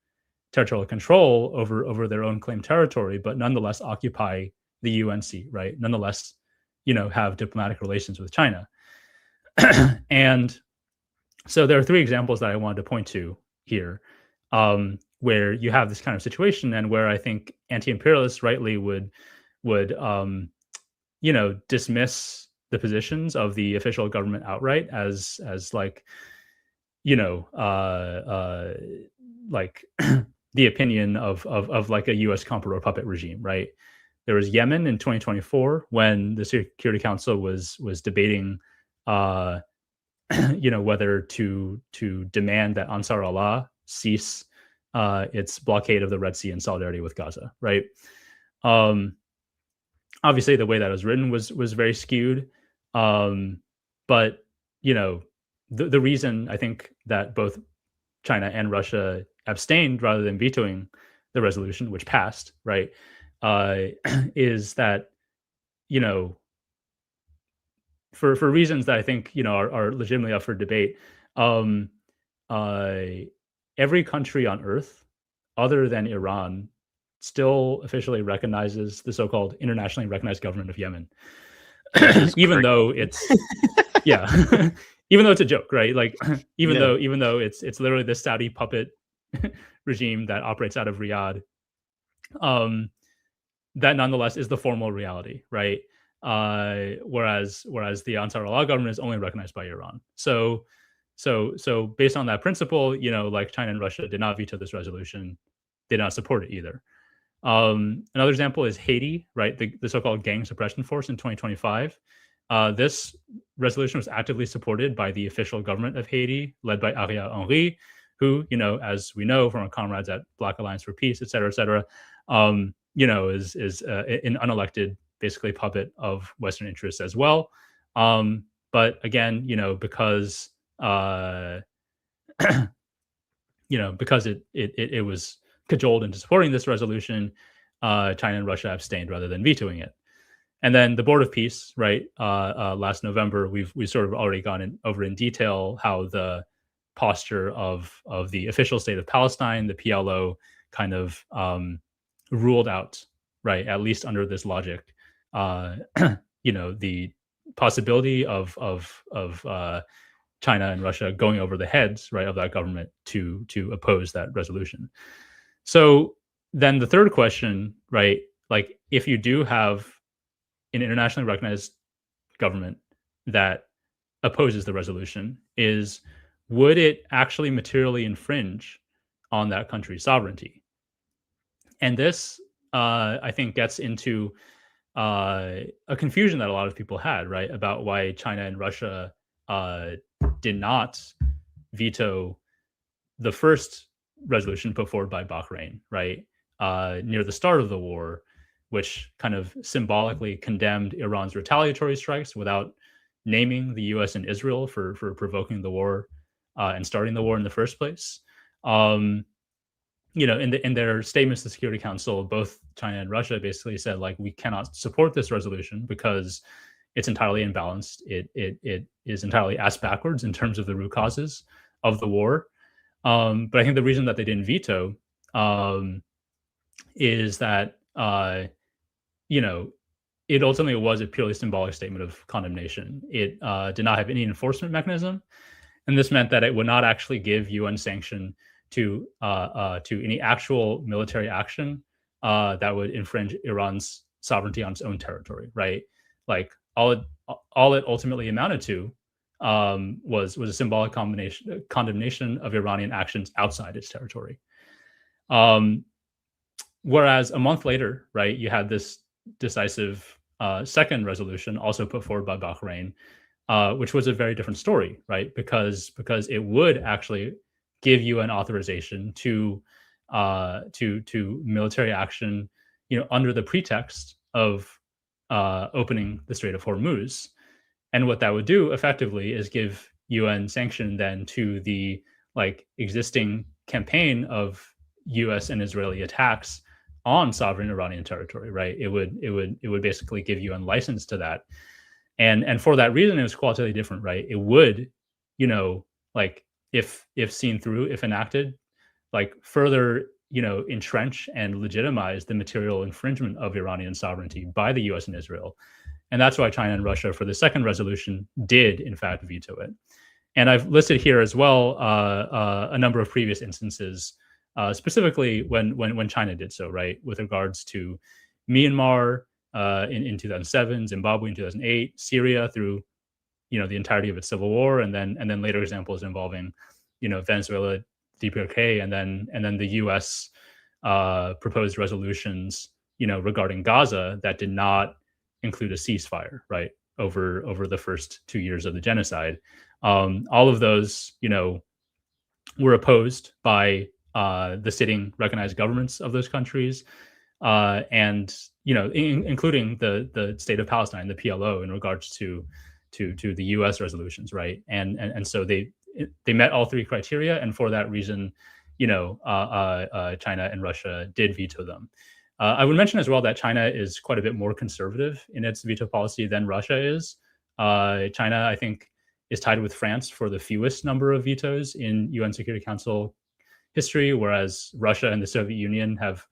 territorial control over their own claimed territory, but nonetheless occupy the UNC, right? Nonetheless, have diplomatic relations with China. And so there are 3 examples that I wanted to point to here, where you have this kind of situation, and where I think anti-imperialists rightly would dismiss the positions of the official government outright as like, like the opinion of like a U.S. comprador puppet regime, right? There was Yemen in 2024 when the Security Council was debating, whether to demand that Ansar Allah cease its blockade of the Red Sea in solidarity with Gaza, right? Obviously, the way that it was written was very skewed, but the reason I think that both China and Russia abstained rather than vetoing the resolution, which passed, right, is that, for reasons that I think, are legitimately up for debate, every country on earth other than Iran still officially recognizes the so-called internationally recognized government of Yemen, even though it's even though it's a joke, right? Like even though it's literally the Saudi puppet regime that operates out of Riyadh, that nonetheless is the formal reality, right? Whereas the Ansar Allah government is only recognized by Iran. So based on that principle, like China and Russia did not veto this resolution, did not support it either. Another example is Haiti, right? The so-called gang suppression force in 2025. This resolution was actively supported by the official government of Haiti, led by Ariel Henry, who, as we know from our comrades at Black Alliance for Peace, et cetera, is an unelected, basically puppet of Western interests as well. But again, because because it was cajoled into supporting this resolution, China and Russia abstained rather than vetoing it. And then the Board of Peace, right? Last November, we sort of already gone over in detail how the posture of the official state of Palestine, the PLO, kind of ruled out, right? At least under this logic, the possibility of China and Russia going over the heads, right, of that government to oppose that resolution. So then the third question, right, like if you do have an internationally recognized government that opposes the resolution, is would it actually materially infringe on that country's sovereignty? And this, I think, gets into a confusion that a lot of people had, right, about why China and Russia did not veto the first resolution put forward by Bahrain, right, near the start of the war, which kind of symbolically condemned Iran's retaliatory strikes without naming the U.S. and Israel for provoking the war and starting the war in the first place. In their statements to the Security Council, both China and Russia basically said, like, we cannot support this resolution because it's entirely imbalanced. It is entirely ass backwards in terms of the root causes of the war. But I think the reason that they didn't veto is that you know, it ultimately was a purely symbolic statement of condemnation. It did not have any enforcement mechanism, and this meant that it would not actually give UN sanction to any actual military action that would infringe Iran's sovereignty on its own territory. Right, like all it ultimately amounted to was a symbolic condemnation of Iranian actions outside its territory. Um, Whereas a month later, right, you had this decisive second resolution also put forward by Bahrain, which was a very different story, right? Because it would actually give you an authorization to military action, under the pretext of opening the Strait of Hormuz. And what that would do effectively is give UN sanction then to the existing campaign of U.S. and Israeli attacks on sovereign Iranian territory. Right? It would basically give UN license to that, and for that reason, it was qualitatively different. Right? It would, if seen through, if enacted, further entrench and legitimize the material infringement of Iranian sovereignty by the U.S. and Israel. And that's why China and Russia, for the second resolution, did in fact veto it. And I've listed here as well a number of previous instances, specifically when China did so, right, with regards to Myanmar in 2007, Zimbabwe in 2008, Syria through the entirety of its civil war, and then later examples involving Venezuela, DPRK, and then the U.S. Proposed resolutions regarding Gaza that did not include a ceasefire, right, over the first 2 years of the genocide. All of those, were opposed by the sitting recognized governments of those countries, and including the state of Palestine, the PLO, in regards to the U.S. resolutions, right? And so they met all three criteria, and for that reason, China and Russia did veto them. I would mention as well that China is quite a bit more conservative in its veto policy than Russia is. China, I think, is tied with France for the fewest number of vetoes in UN Security Council history, whereas Russia and the Soviet Union have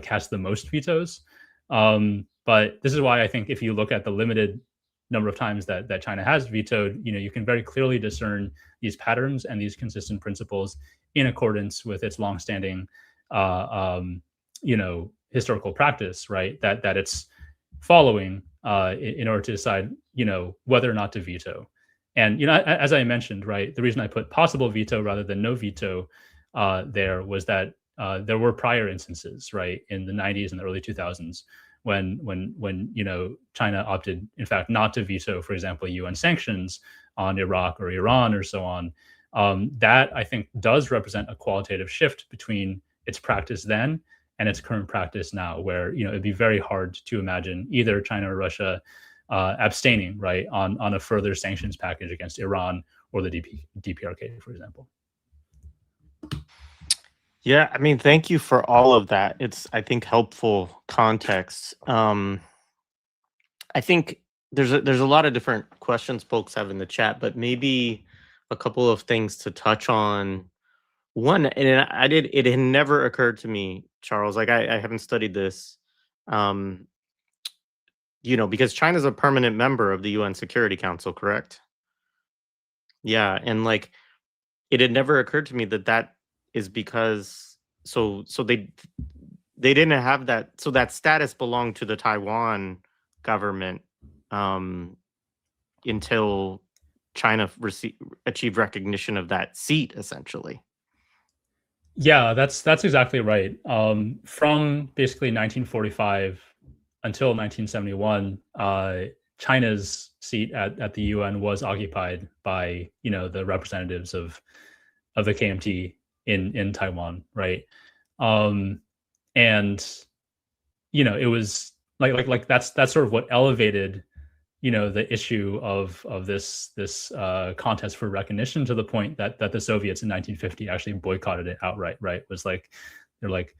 cast the most vetoes. But this is why I think if you look at the limited number of times that China has vetoed, you can very clearly discern these patterns and these consistent principles in accordance with its longstanding historical practice, right? That it's following in order to decide, whether or not to veto. And as I mentioned, right, the reason I put possible veto rather than no veto there was that there were prior instances, right, in the 90s and the early 2000s when China opted, in fact, not to veto, for example, UN sanctions on Iraq or Iran or so on. That, I think, does represent a qualitative shift between its practice then and its current practice now, where it'd be very hard to imagine either China or Russia abstaining, right, on a further sanctions package against Iran or the DPRK, for example. Yeah, I mean, thank you for all of that. It's, I think, helpful context. I think there's a lot of different questions folks have in the chat, but maybe a couple of things to touch on. One, and it had never occurred to me, Charles, like I haven't studied this, because China's a permanent member of the UN Security Council, correct? Yeah, and it had never occurred to me that is because so they didn't have that, so that status belonged to the Taiwan government until China achieved recognition of that seat, essentially. Yeah, that's exactly right. From basically 1945 until 1971, China's seat at the UN was occupied by the representatives of the KMT in Taiwan, right? And it was like that's sort of what elevated the issue of this contest for recognition to the point that the Soviets in 1950 actually boycotted it outright. Right? It was like they're like,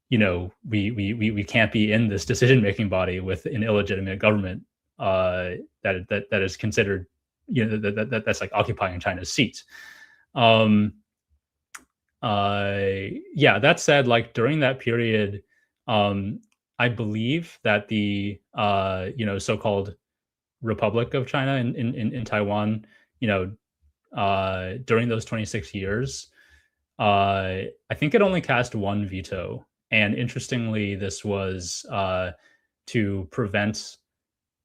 we can't be in this decision making body with an illegitimate government that is considered that's like occupying China's seat. Yeah, that said, like during that period, I believe that the so-called Republic of China in Taiwan, during those 26 years, I think it only cast one veto. And interestingly, this was to prevent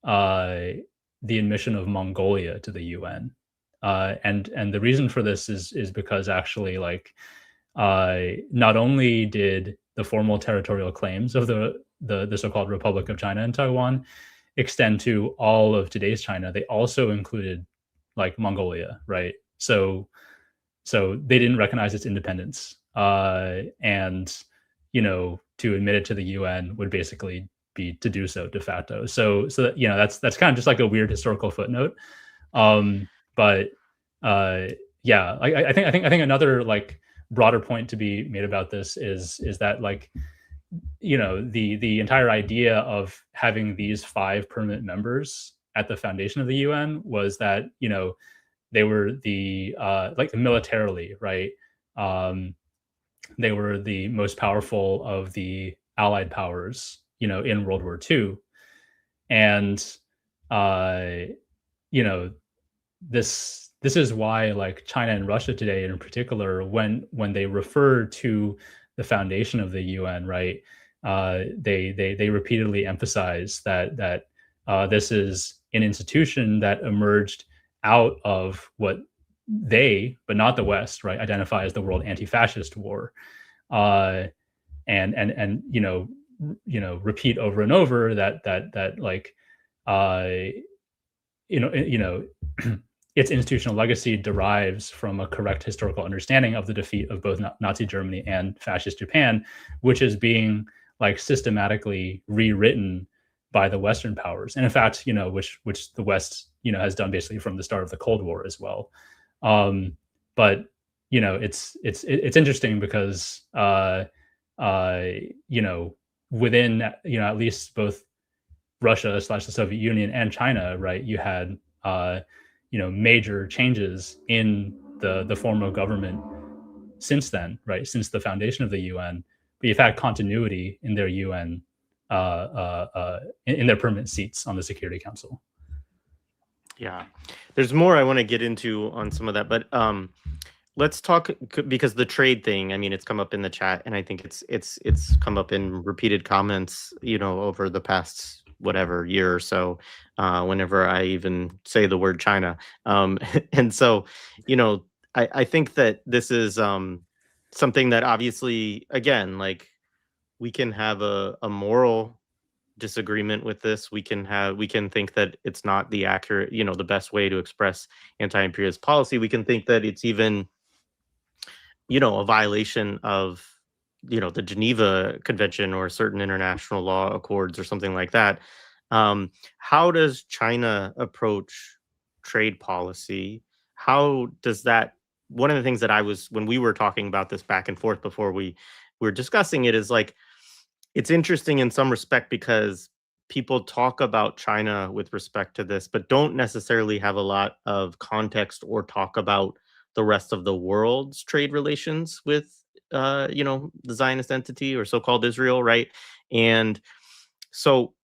uh, the admission of Mongolia to the UN. And the reason for this is because actually, like, not only did the formal territorial claims of the so-called Republic of China and Taiwan extend to all of today's China, they also included like Mongolia, right? So they didn't recognize its independence, and to admit it to the UN would basically be to do so de facto. So that, that's kind of just like a weird historical footnote. But uh, yeah, I think another like broader point to be made about this is that, like, the entire idea of having these five permanent members at the foundation of the UN was that they were the like militarily, right? Um, they were the most powerful of the Allied powers, in World War II, and uh, you know, this is why, like, China and Russia today, in particular, when they refer to the foundation of the UN, right? They repeatedly emphasize that this is an institution that emerged out of what they, but not the West, right, identify as the World Anti-Fascist War, uh, and repeat over and over that like uh, you know its institutional legacy derives from a correct historical understanding of the defeat of both Nazi Germany and fascist Japan, which is being like systematically rewritten by the Western powers, and in fact, which the West, has done basically from the start of the Cold War as well. But it's interesting because uh, within at least both Russia slash the Soviet Union and China, right, you had major changes in the form of government since then, right, since the foundation of the UN. But you've had continuity in their UN, in their permanent seats on the Security Council. Yeah, there's more I want to get into on some of that, but let's talk because the trade thing. I mean, it's come up in the chat, and I think it's come up in repeated comments, over the past whatever year or so, whenever I even say the word China. And so, I think that this is something that obviously, again, like, we can have a moral disagreement with this. We can think that it's not the accurate, the best way to express anti-imperialist policy. We can think that it's even, a violation of, the Geneva Convention or certain international law accords or something like that. How does China approach trade policy? How does that? One of the things that when we were talking about this back and forth before we were discussing it, is like, it's interesting in some respect because people talk about China with respect to this, but don't necessarily have a lot of context or talk about the rest of the world's trade relations with, the Zionist entity or so-called Israel, right? And so,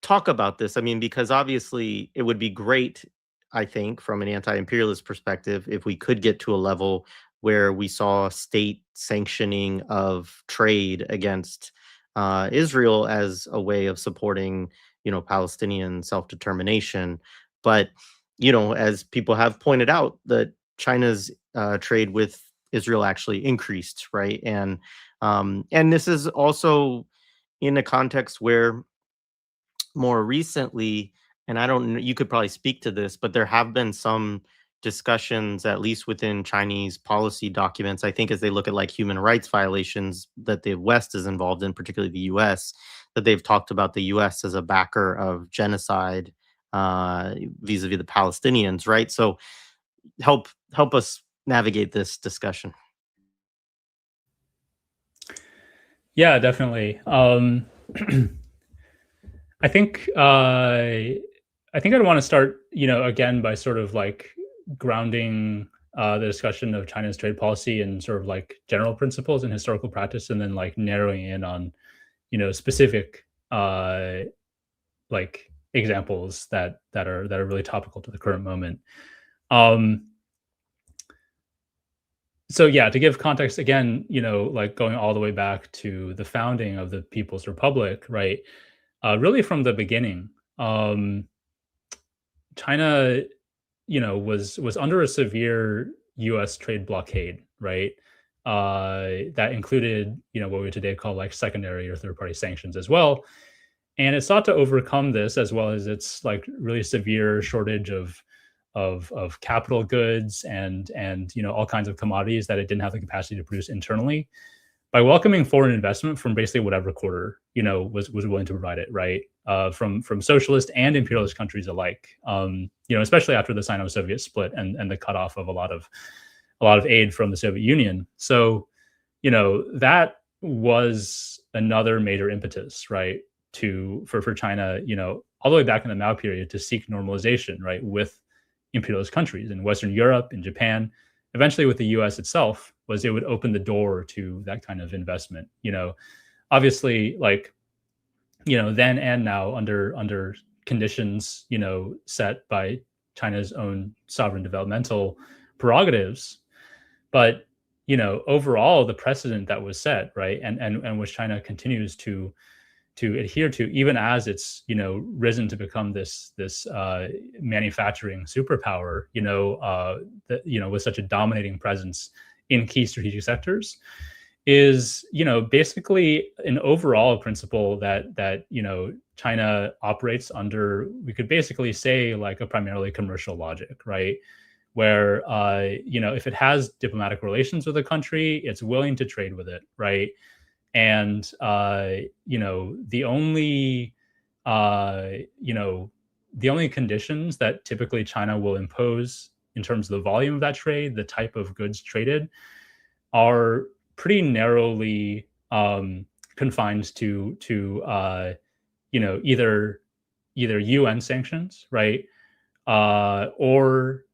talk about this. I mean, because obviously it would be great, I think, from an anti-imperialist perspective, if we could get to a level where we saw state sanctioning of trade against Israel as a way of supporting, Palestinian self-determination. But, as people have pointed out, that China's trade with Israel actually increased, right? And this is also in a context where more recently, and I don't know, you could probably speak to this, but there have been some discussions, at least within Chinese policy documents, I think, as they look at like human rights violations that the West is involved in, particularly the US, that they've talked about the US as a backer of genocide vis-a-vis the Palestinians, right? So help us navigate this discussion. Yeah, definitely. I think I think I'd want to start, again, by sort of like grounding the discussion of China's trade policy and sort of like general principles and historical practice, and then like narrowing in on, specific like examples that are really topical to the current moment. Um, so yeah, to give context again, like going all the way back to the founding of the People's Republic, right? Really from the beginning, China, was under a severe U.S. trade blockade, right? That included, what we today call like secondary or third party sanctions as well. And it sought to overcome this, as well as its like really severe shortage of capital goods and all kinds of commodities that it didn't have the capacity to produce internally, by welcoming foreign investment from basically whatever quarter was willing to provide it, right? From socialist and imperialist countries alike. Especially after the Sino-Soviet split and the cutoff of a lot of aid from the Soviet Union. So that was another major impetus, right, for China, all the way back in the Mao period, to seek normalization, right, with imperialist countries in Western Europe, in Japan, eventually with the US itself, was it would open the door to that kind of investment. Obviously, like, then and now under conditions, set by China's own sovereign developmental prerogatives. But, overall, the precedent that was set, right, and which China continues to adhere to, even as it's risen to become this manufacturing superpower, with such a dominating presence in key strategic sectors, is basically an overall principle that China operates under. We could basically say like a primarily commercial logic, right? Where if it has diplomatic relations with a country, it's willing to trade with it, right? And the only the only conditions that typically China will impose in terms of the volume of that trade, the type of goods traded, are pretty narrowly confined to either UN sanctions, right, or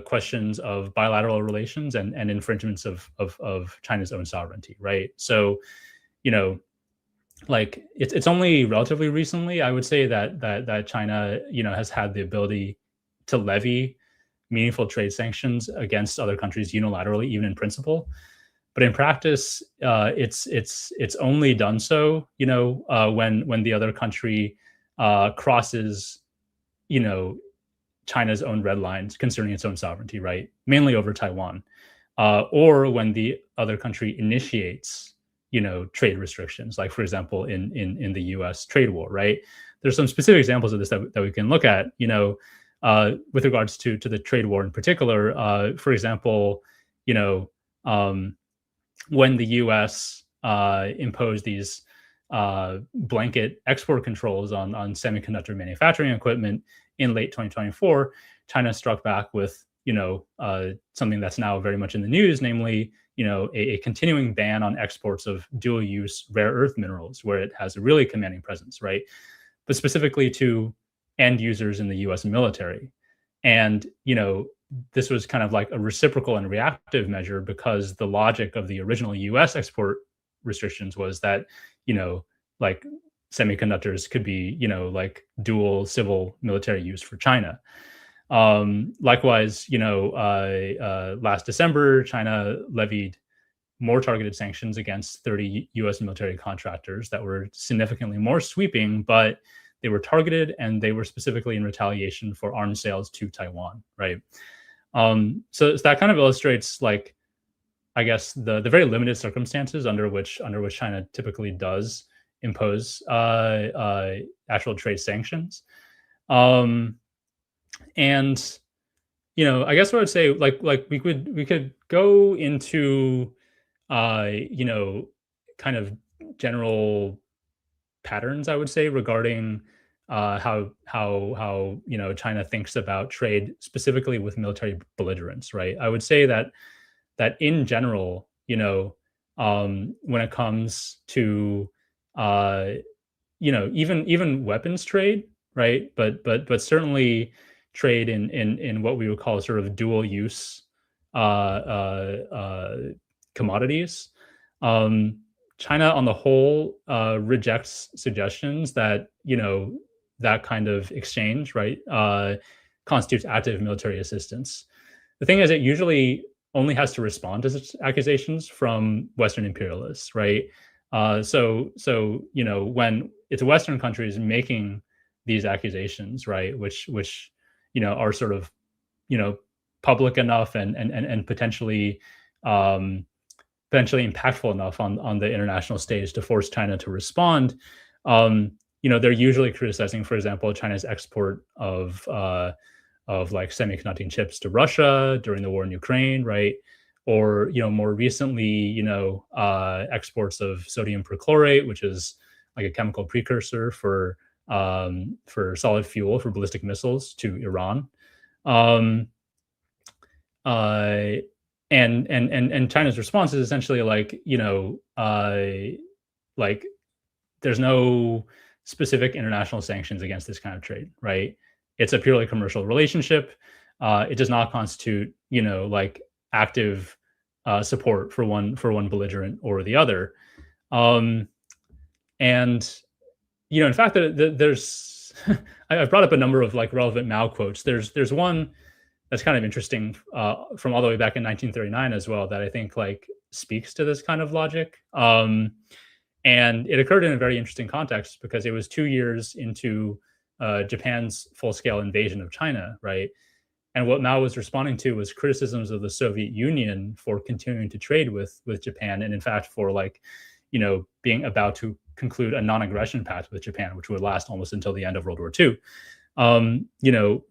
questions of bilateral relations and infringements of China's own sovereignty, right? So, like it's only relatively recently, I would say, that China, has had the ability to levy meaningful trade sanctions against other countries unilaterally, even in principle. But in practice, it's only done so, when the other country crosses, China's own red lines concerning its own sovereignty, right? Mainly over Taiwan, or when the other country initiates, trade restrictions, like for example in the U.S. trade war, right? There's some specific examples of this that we can look at, with regards to the trade war in particular. For example, when the U.S. Imposed these blanket export controls on semiconductor manufacturing equipment in late 2024, China struck back with something that's now very much in the news, namely a continuing ban on exports of dual-use rare earth minerals, where it has a really commanding presence, right? But specifically to end users in the U.S. military. And this was kind of like a reciprocal and reactive measure, because the logic of the original U.S. export restrictions was that like semiconductors could be like dual civil military use for China. Likewise, last December, China levied more targeted sanctions against 30 U.S. military contractors that were significantly more sweeping, but they were targeted and they were specifically in retaliation for arms sales to Taiwan, right? So that kind of illustrates, like, I guess the very limited circumstances under which China typically does impose actual trade sanctions. And I guess what I would say, like we could go into kind of general patterns, I would say, regarding how China thinks about trade, specifically with military belligerents, right? I would say that in general, when it comes to even weapons trade, right? But certainly trade in what we would call sort of dual use commodities. Um, China, on the whole, rejects suggestions that that kind of exchange, right, constitutes active military assistance. The thing is, it usually only has to respond to such accusations from Western imperialists, right? So when it's Western countries making these accusations, right, which are sort of public enough and potentially potentially impactful enough on the international stage to force China to respond. They're usually criticizing, for example, China's export of like semiconducting chips to Russia during the war in Ukraine, right? Or more recently, exports of sodium perchlorate, which is like a chemical precursor for solid fuel for ballistic missiles to Iran. Um, uh, and China's response is essentially like like there's no specific international sanctions against this kind of trade, right? It's a purely commercial relationship. It does not constitute, like active support for one belligerent or the other. Um, and in fact, there's I've brought up a number of like relevant Mao quotes. There's one that's kind of interesting from all the way back in 1939 as well that I think like speaks to this kind of logic. And it occurred in a very interesting context because it was 2 years into Japan's full-scale invasion of China, right? And what Mao was responding to was criticisms of the Soviet Union for continuing to trade with Japan, and in fact for like, being about to conclude a non-aggression pact with Japan, which would last almost until the end of World War II.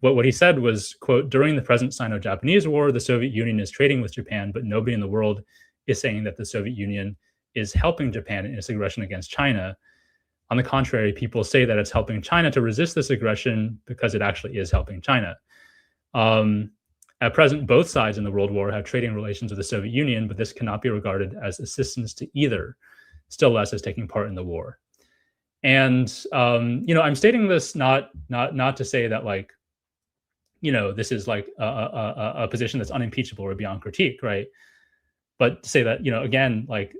What he said was, quote, during the present Sino-Japanese war, the Soviet Union is trading with Japan, but nobody in the world is saying that the Soviet Union is helping Japan in its aggression against China. On the contrary, people say that it's helping China to resist this aggression because it actually is helping China. At present, both sides in the World War have trading relations with the Soviet Union, but this cannot be regarded as assistance to either, still less as taking part in the war. And I'm stating this not to say that like, this is like a position that's unimpeachable or beyond critique, right? But to say that, again, like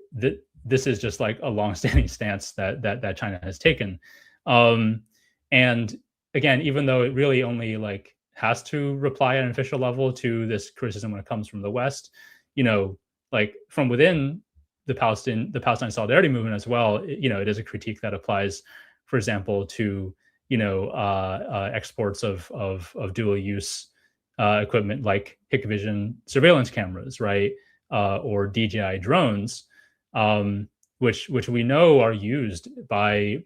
this is just like a long-standing stance that China has taken. And again, even though it really only like has to reply at an official level to this criticism when it comes from the West, like from within the Palestine solidarity movement as well, it is a critique that applies, for example, to exports of dual use equipment like Hikvision surveillance cameras, right, or DJI drones, which we know are used by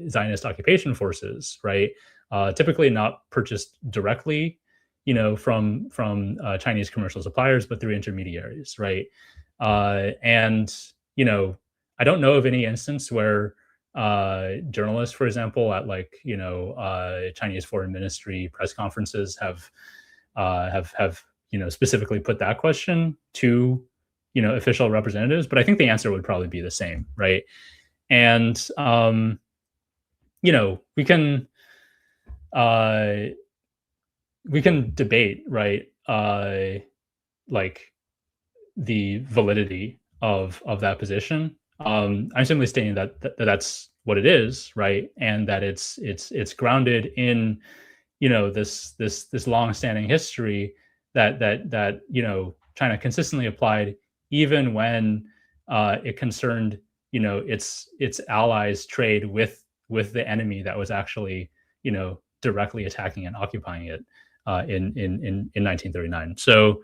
Zionist occupation forces, right? Typically not purchased directly, from Chinese commercial suppliers, but through intermediaries, right? And I don't know of any instance where journalists, for example, at like Chinese Foreign Ministry press conferences have specifically put that question to official representatives, but I think the answer would probably be the same, right? And we can debate, right, like the validity of that position. I'm simply stating that's what it is, right, and that it's grounded in this long-standing history that China consistently applied, even when it concerned its allies' trade with the enemy that was actually directly attacking and occupying it in 1939. So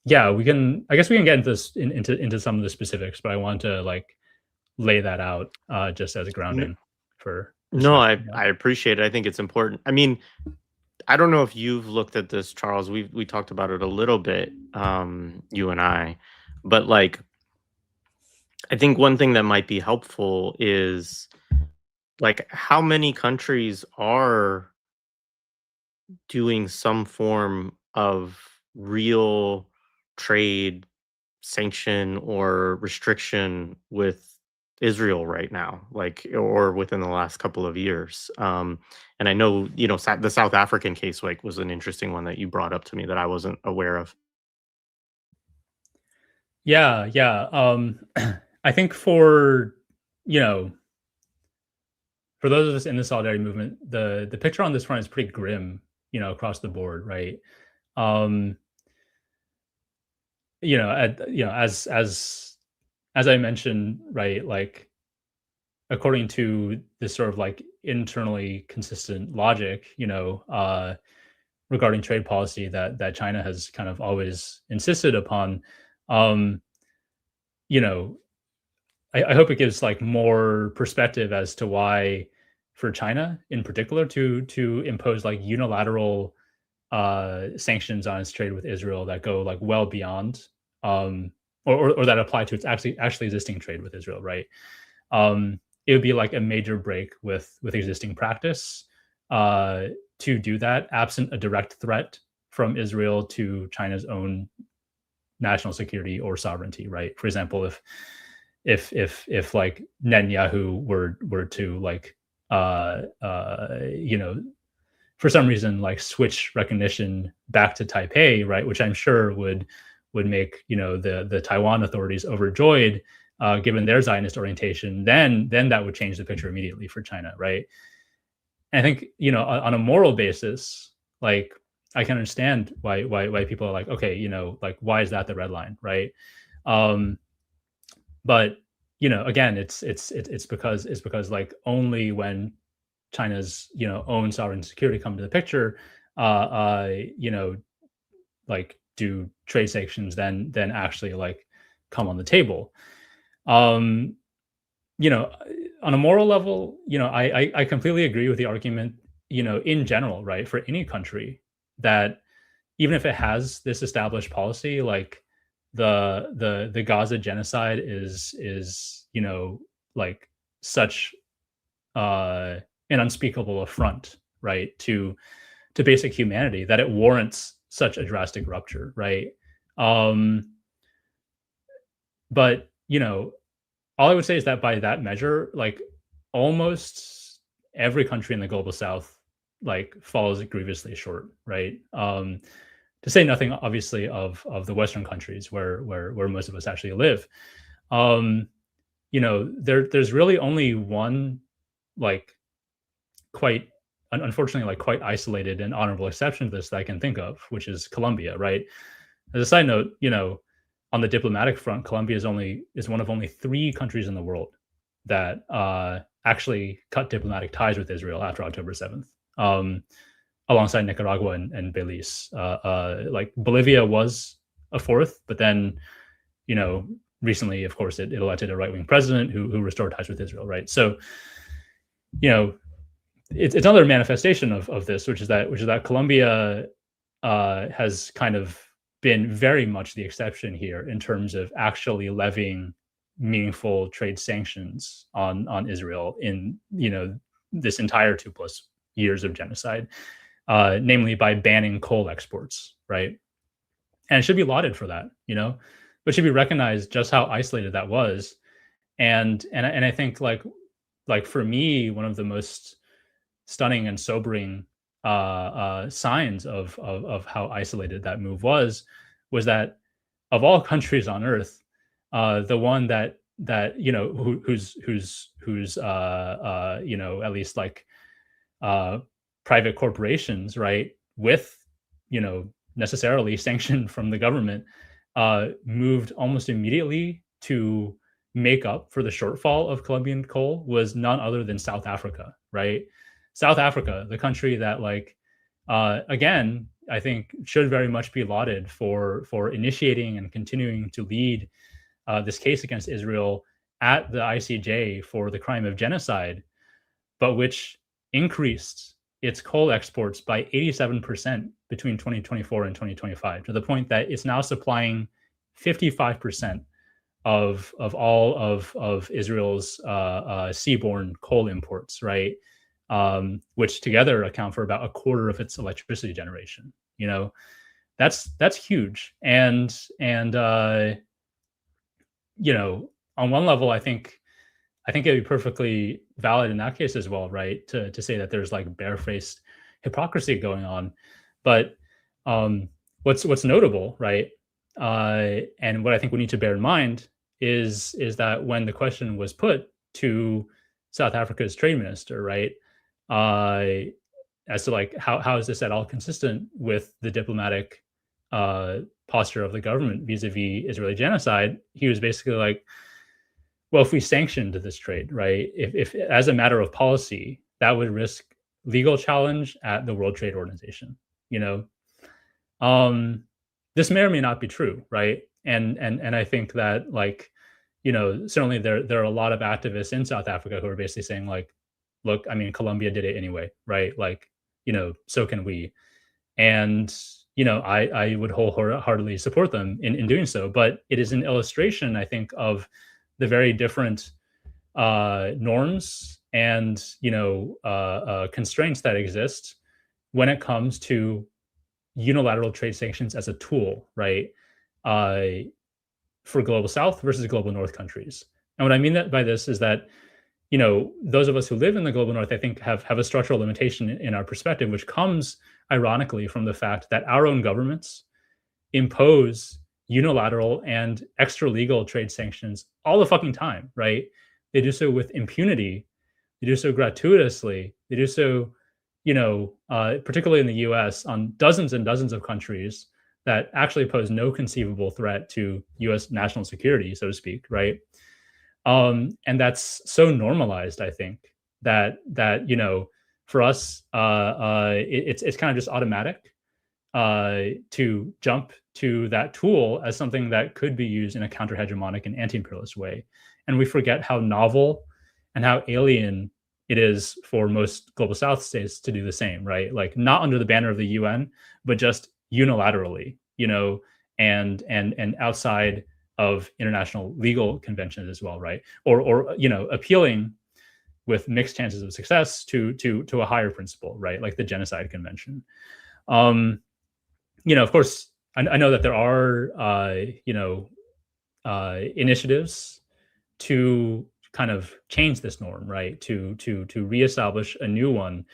yeah, I guess we can get into this into some of the specifics, but I want to like lay that out just as a grounding for No, discussion. I appreciate it. I think it's important. I mean, I don't know if you've looked at this, Charles. We talked about it a little bit, you and I, but like, I think one thing that might be helpful is like how many countries are doing some form of real trade sanction or restriction with Israel right now, like, or within the last couple of years. And I know, the South African case, like, was an interesting one that you brought up to me that I wasn't aware of. Yeah, yeah. I think for you know for those of us in the solidarity movement, the picture on this front is pretty grim, across the board, right? Um, as I mentioned, right, like according to this sort of like internally consistent logic, regarding trade policy that China has kind of always insisted upon, um, you know, I hope it gives like more perspective as to why, for China in particular, to impose like unilateral sanctions on its trade with Israel that go like well beyond, um, or that apply to its actually existing trade with Israel, right? It would be like a major break with existing practice uh, to do that, absent a direct threat from Israel to China's own national security or sovereignty, right? For example, if like Netanyahu were to like for some reason like switch recognition back to Taipei, right, which I'm sure would make the Taiwan authorities overjoyed, given their Zionist orientation, then that would change the picture immediately for China, right? And I think on a moral basis, like I can understand why people are like, okay, like why is that the red line, right? Um, but again, it's because like only when China's own sovereign security come to the picture, like do trade sanctions then actually like come on the table. Um, you know, on a moral level, I completely agree with the argument, in general, right, for any country that even if it has this established policy, like the Gaza genocide is like such uh an unspeakable affront, right, to basic humanity that it warrants such a drastic rupture, right? Um, but all I would say is that by that measure, like almost every country in the global south like falls grievously short, right? To say nothing obviously of the Western countries where most of us actually live. Um, there's really only one like quite unfortunately like quite isolated and honorable exception to this that I can think of, which is Colombia, right? As a side note, on the diplomatic front, Colombia is one of only 3 countries in the world that actually cut diplomatic ties with Israel after October 7th, alongside Nicaragua and Belize. Like Bolivia was a fourth, but then recently, of course, it elected a right wing president who restored ties with Israel, right? So it's another manifestation of this, which is that Colombia has kind of been very much the exception here in terms of actually levying meaningful trade sanctions on Israel in this entire 2+ years of genocide, namely by banning coal exports, right? And it should be lauded for that, but should be recognized just how isolated that was, and I think like for me, one of the most stunning and sobering signs of how isolated that move was that of all countries on earth, the one that who's at least like uh, private corporations, right, with necessarily sanctioned from the government, moved almost immediately to make up for the shortfall of Colombian coal was none other than South Africa, right? South Africa, the country that like again, I think should very much be lauded for initiating and continuing to lead this case against Israel at the ICJ for the crime of genocide, but which increased its coal exports by 87% between 2024 and 2025, to the point that it's now supplying 55% of all of Israel's seaborne coal imports, right? Which together account for about a quarter of its electricity generation. That's huge, and on one level, I think I think it'd be perfectly valid in that case as well, right? To say that there's like barefaced hypocrisy going on, but um, what's notable, right? And what I think we need to bear in mind is that when the question was put to South Africa's trade minister, right, uh, as to like how is this at all consistent with the diplomatic posture of the government vis-a-vis Israeli genocide, he was basically like, well, if we sanctioned this trade, right, if as a matter of policy, that would risk legal challenge at the World Trade Organization. You know, um, this may or may not be true, right? And I think that like, certainly there are a lot of activists in South Africa who are basically saying like, look, I mean, Colombia did it anyway, right? Like, so can we. And I would wholeheartedly support them in doing so. But it is an illustration, I think, of the very different norms and constraints that exist when it comes to unilateral trade sanctions as a tool, right? Uh, for global South versus global North countries. And what I mean by this is that those of us who live in the global North, I think, have a structural limitation in our perspective, which comes ironically from the fact that our own governments impose unilateral and extra legal trade sanctions all the fucking time, right? They do so with impunity. They do so gratuitously. They do so, particularly in the US, on dozens and dozens of countries that actually pose no conceivable threat to US national security, so to speak, right? And that's so normalized, I think, that for us, it's kind of just automatic to jump to that tool as something that could be used in a counter-hegemonic and anti-imperialist way. And we forget how novel and how alien it is for most global South states to do the same, right? Like not under the banner of the UN, but just unilaterally, and outside of international legal conventions as well, right? Or appealing with mixed chances of success to a higher principle, right? Like the Genocide Convention. Of course, I know that there are initiatives to kind of change this norm, right? To reestablish a new one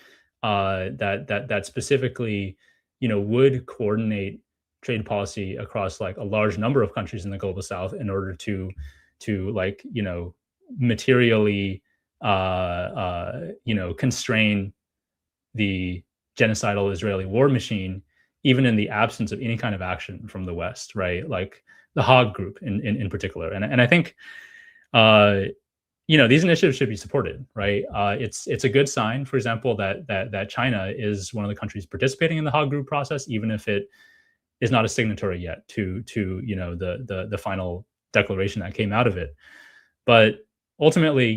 that specifically would coordinate trade policy across like a large number of countries in the global South in order to like materially constrain the genocidal Israeli war machine, even in the absence of any kind of action from the West, right? Like the Hague Group in particular, and I think these initiatives should be supported, right? It's a good sign, for example, that China is one of the countries participating in the Hague Group process, even if it is not a signatory yet to the final declaration that came out of it. But ultimately,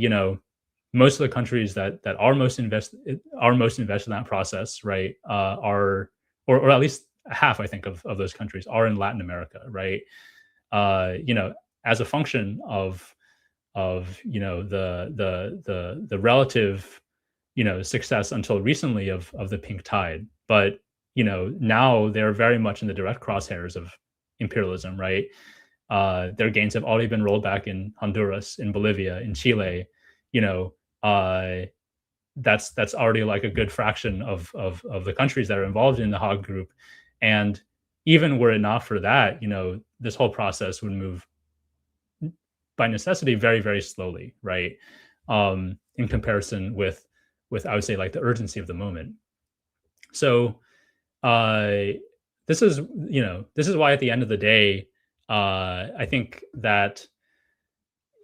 most of the countries that are most invested in that process, right, are or at least half, I think, of those countries are in Latin America, right? As a function of the relative success until recently of the pink tide, but now they're very much in the direct crosshairs of imperialism, right? Their gains have already been rolled back in Honduras, in Bolivia, in Chile. That's already like a good fraction of the countries that are involved in the Hague Group, and even were it not for that, this whole process would move by necessity very, very slowly, right? In comparison with I would say like the urgency of the moment. So this is why at the end of the day, I think that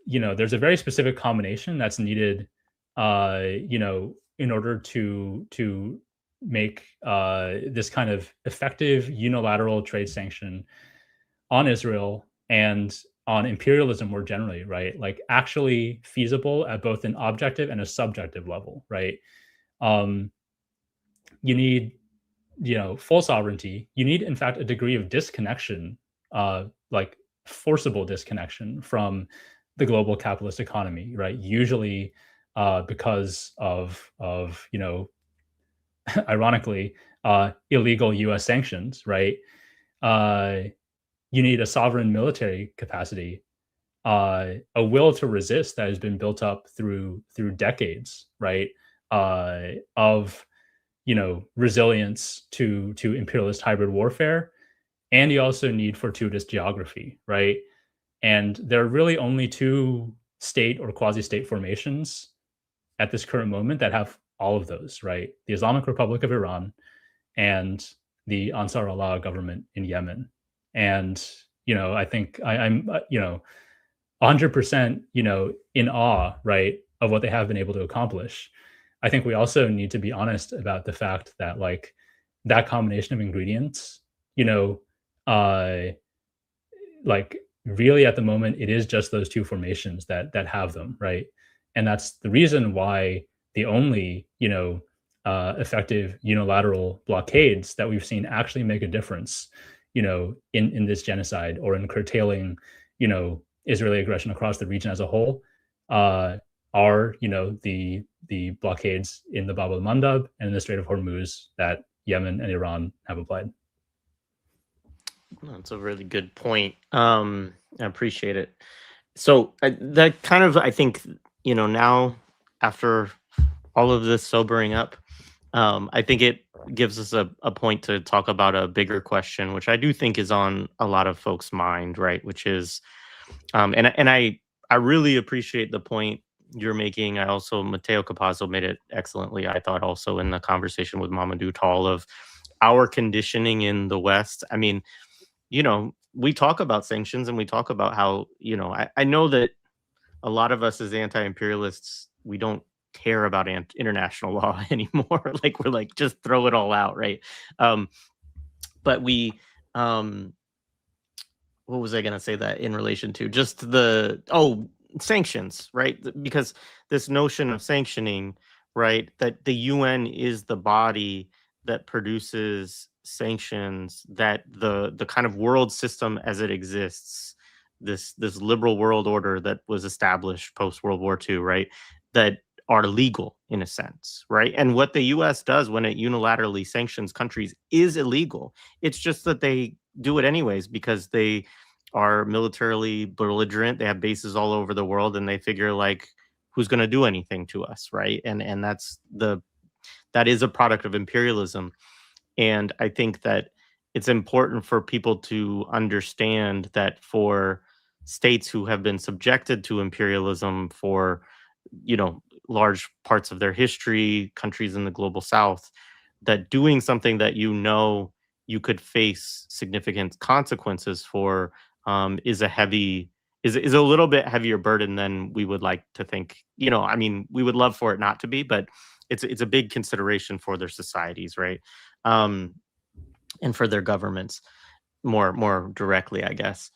there's a very specific combination that's needed, in order to make this kind of effective unilateral trade sanction on Israel and on imperialism more generally, right? Like actually feasible at both an objective and a subjective level, right? You need, full sovereignty. You need, in fact, a degree of disconnection, like forcible disconnection from the global capitalist economy, right? Usually because of ironically, illegal U.S. sanctions, right? You need a sovereign military capacity, a will to resist that has been built up through decades, right? Of resilience to imperialist hybrid warfare, and you also need fortuitous geography, right? And there are really only two state or quasi-state formations at this current moment that have all of those, right? The Islamic Republic of Iran and the Ansar Allah government in Yemen. And I think I'm 100% in awe, right, of what they have been able to accomplish. I think we also need to be honest about the fact that like that combination of ingredients, you know, uh, like really at the moment it is just those two formations that have them, right? And that's the reason why the only effective unilateral blockades that we've seen actually make a difference, in this genocide or in curtailing, Israeli aggression across the region as a whole, uh, are the blockades in the Bab el-Mandab and in the Strait of Hormuz that Yemen and Iran have applied. That's a really good point. I appreciate it. So that kind of, I think, now after all of this sobering up, I think it gives us a point to talk about a bigger question, which I do think is on a lot of folks' mind, right? Which is, and I really appreciate the point you're making. I also, Matteo Capazzo made it excellently, I thought, also in the conversation with Mamadou Tall, of our conditioning in the West. I mean, we talk about sanctions and we talk about how, I know that a lot of us as anti-imperialists, we don't care about international law anymore. Like, we're like, just throw it all out, right? Um, but we, what was I going to say that in relation to? Just sanctions, right? Because this notion of sanctioning, right, that the UN is the body that produces sanctions, that the kind of world system as it exists, this liberal world order that was established post World War II, right, that are legal in a sense, right? And what the US does when it unilaterally sanctions countries is illegal. It's just that they do it anyways because they are militarily belligerent. They have bases all over the world, and they figure, like, who's going to do anything to us, right? And that is a product of imperialism. And I think that it's important for people to understand that for states who have been subjected to imperialism for, large parts of their history, countries in the global South, that doing something that you could face significant consequences for, is a little bit heavier burden than we would like to think. I mean, we would love for it not to be, but it's a big consideration for their societies, right? Um, and for their governments more directly, I guess.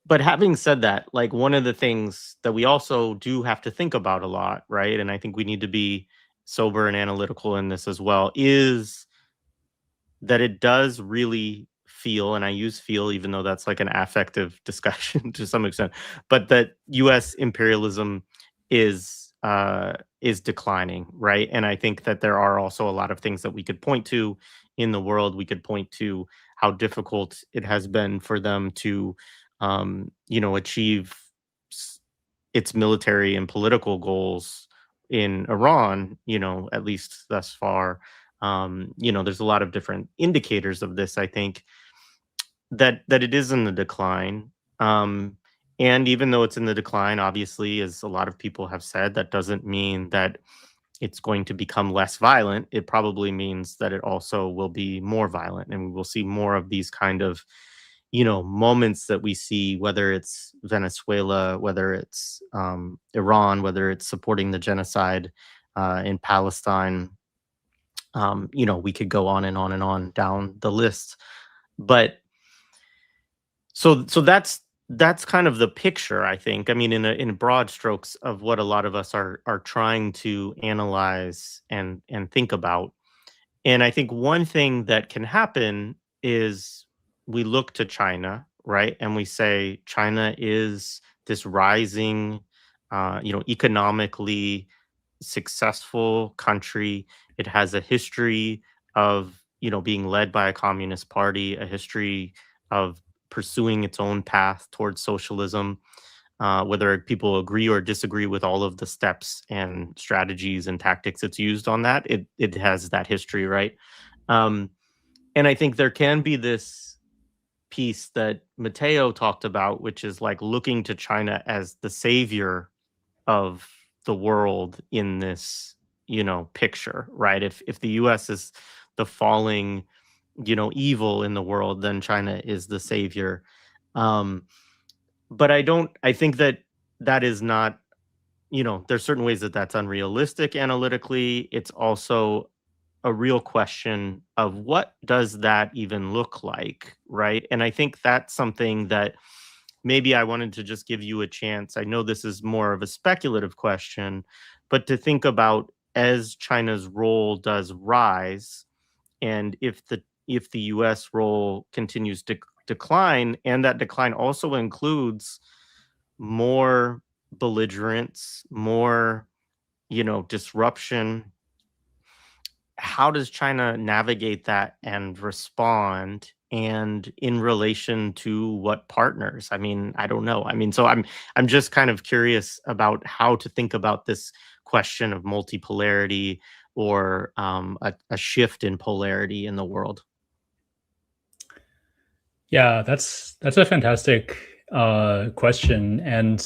But having said that, like, one of the things that we also do have to think about a lot, right? And I think we need to be sober and analytical in this as well, is that it does really feel, and I use feel even though that's like an affective discussion to some extent, but that US imperialism is declining, right? And I think that there are also a lot of things that we could point to in the world. We could point to how difficult it has been for them to achieve s- its military and political goals in Iran, at least thus far. There's a lot of different indicators of this, I think, that it is in the decline. Um, and even though it's in the decline, obviously, as a lot of people have said, that doesn't mean that it's going to become less violent. It probably means that it also will be more violent, and we will see more of these kind of, moments that we see, whether it's Venezuela, whether it's Iran, whether it's supporting the genocide in Palestine. We could go on and on and on down the list. But so that's kind of the picture, I think. I mean, in broad strokes of what a lot of us are trying to analyze and think about. And I think one thing that can happen is we look to China, right? And we say China is this rising, economically successful country. It has a history of, being led by a communist party, a history of pursuing its own path towards socialism, whether people agree or disagree with all of the steps and strategies and tactics it's used on that. It has that history, right? Um, and I think there can be this piece that Matteo talked about, which is like looking to China as the savior of the world in this, picture, right? If the US is the falling, evil in the world, then China is the savior. Um, but I think that that is not, there's certain ways that that's unrealistic analytically. It's also a real question of what does that even look like, right? And I think that's something that maybe I wanted to just give you a chance. I know this is more of a speculative question, but to think about as China's role does rise, and if the US role continues to decline, and that decline also includes more belligerence, more, disruption, how does China navigate that and respond? And in relation to what partners? I mean, I don't know. I mean, so I'm just kind of curious about how to think about this question of multipolarity or a shift in polarity in the world. Yeah, that's a fantastic question, and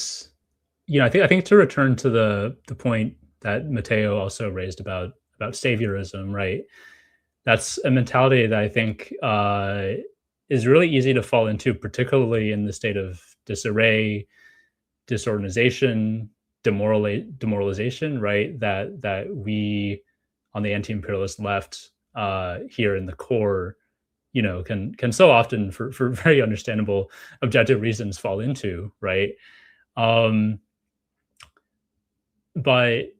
I think to return to the point that Matteo also raised about saviorism, right? That's a mentality that I think is really easy to fall into, particularly in the state of disarray, disorganization, demoralization, right? That we on the anti-imperialist left here in the core, can so often for very understandable objective reasons fall into, right? Um, but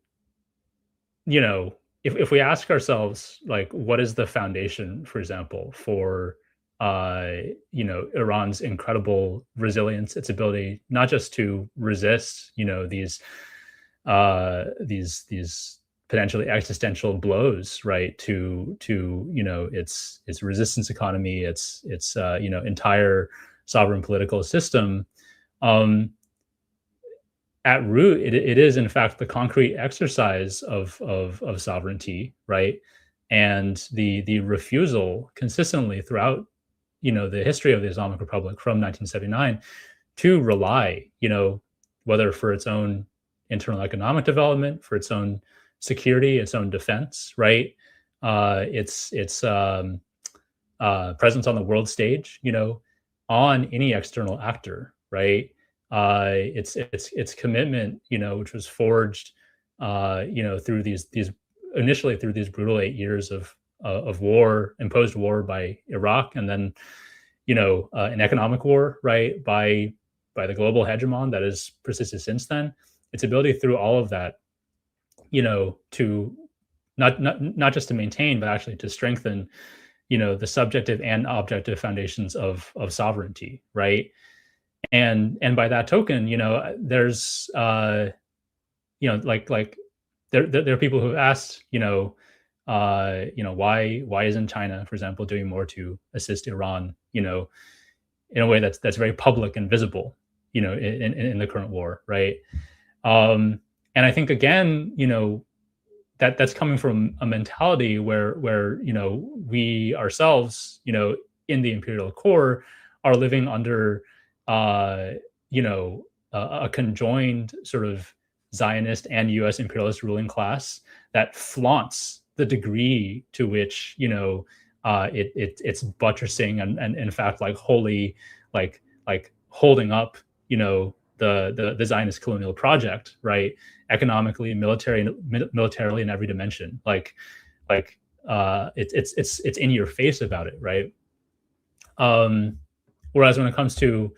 if we ask ourselves, like, what is the foundation, for example, for Iran's incredible resilience, its ability not just to resist, these potentially existential blows, right, to its resistance economy, its entire sovereign political system. Um, at root, it is in fact the concrete exercise of sovereignty, right? And the refusal consistently throughout the history of the Islamic Republic from 1979 to rely, whether for its own internal economic development, for its own security, its own defense, right? Its presence on the world stage, on any external actor, right? Its commitment, which was forged, through these initially through these brutal 8 years of war, imposed war by Iraq, and then an economic war, right, by the global hegemon that has persisted since then. Its ability through all of that, to not just to maintain, but actually to strengthen, the subjective and objective foundations of sovereignty, right? And by that token, there's like there are people who have asked, why isn't China, for example, doing more to assist Iran, in a way that's very public and visible, in the current war, right? And I think again, that's coming from a mentality where we ourselves, in the imperial core, are living under a conjoined sort of Zionist and U.S. imperialist ruling class that flaunts the degree to which it's buttressing and in fact like wholly like holding up the Zionist colonial project, right? Economically, militarily in every dimension. It's in your face about it, right? Whereas when it comes to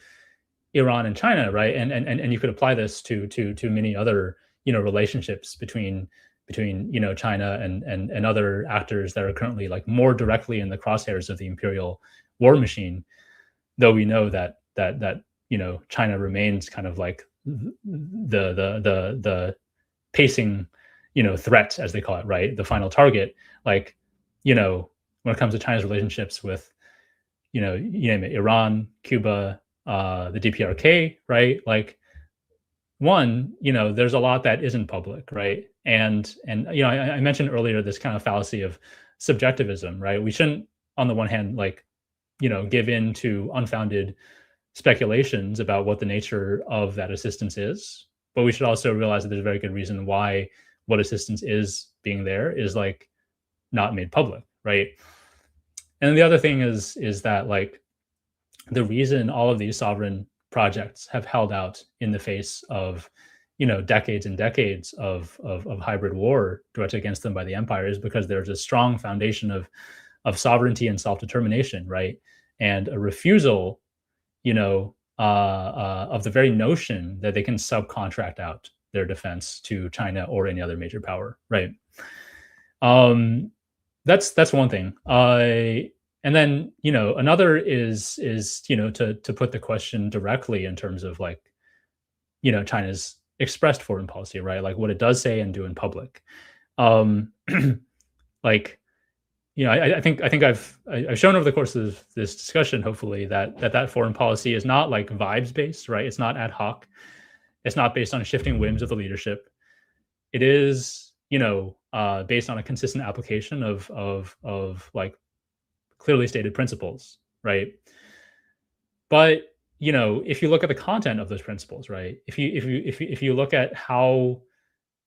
Iran and China, right, and you could apply this to many other relationships between China and other actors that are currently like more directly in the crosshairs of the imperial war machine, though we know that China remains kind of like the pacing threat, as they call it, right, the final target. Like when it comes to China's relationships with you name it, Iran, Cuba, the DPRK, right? Like, one, there's a lot that isn't public, right? And I mentioned earlier this kind of fallacy of subjectivism, right? We shouldn't, on the one hand, like, give in to unfounded speculations about what the nature of that assistance is, but we should also realize that there's a very good reason why what assistance is being there is like not made public, right? And the other thing is that, like, the reason all of these sovereign projects have held out in the face of decades and decades of hybrid war directed against them by the empire is because there's a strong foundation of sovereignty and self-determination, right? And a refusal, of the very notion that they can subcontract out their defense to China or any other major power, right? That's one thing. And then, another is to put the question directly in terms of, like, China's expressed foreign policy, right? Like what it does say and do in public. Like, I think I've shown over the course of this discussion, hopefully, that foreign policy is not like vibes based, right? It's not ad hoc. It's not based on shifting whims of the leadership. It is, based on a consistent application of like clearly stated principles, right? But if you look at the content of those principles, right? If you look at how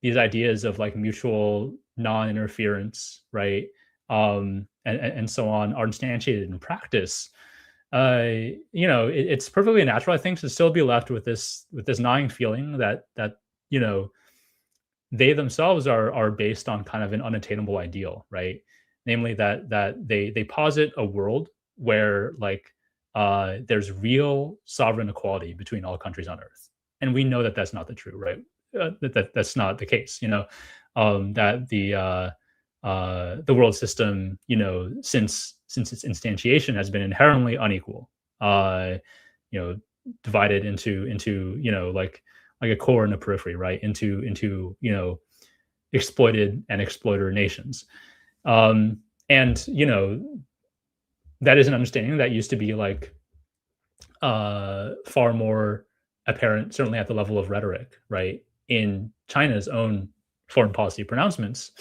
these ideas of like mutual non-interference, right, and so on are instantiated in practice, it's perfectly natural, I think, to still be left with this gnawing feeling that they themselves are based on kind of an unattainable ideal, right? Namely that they posit a world where, like, there's real sovereign equality between all countries on Earth, and we know that that's not the true, right? That's not the case. That the world system, since its instantiation, has been inherently unequal. Divided into like a core and a periphery, right? Into exploited and exploiter nations. And that is an understanding that used to be like far more apparent, certainly at the level of rhetoric, right, in China's own foreign policy pronouncements.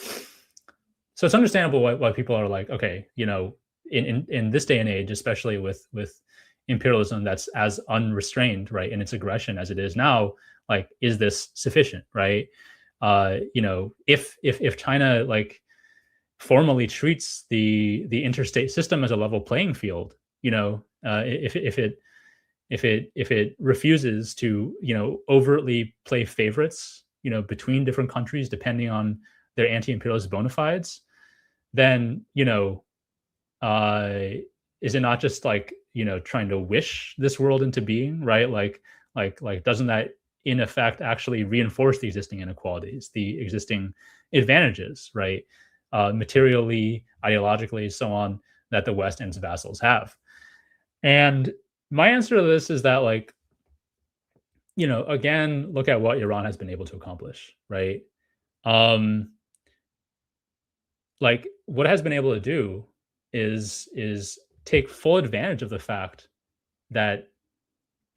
So it's understandable why people are like, okay, in this day and age, especially with imperialism that's as unrestrained, right, in its aggression as it is now, like, is this sufficient, right? If China, like, formally treats the interstate system as a level playing field, if it refuses to overtly play favorites between different countries depending on their anti-imperialist bona fides, then is it not just like trying to wish this world into being, right? Like doesn't that in effect actually reinforce the existing inequalities, the existing advantages, right? Materially, ideologically, so on, that the West and its vassals have. And my answer to this is that, like, again, look at what Iran has been able to accomplish, right? Like, what it has been able to do is take full advantage of the fact that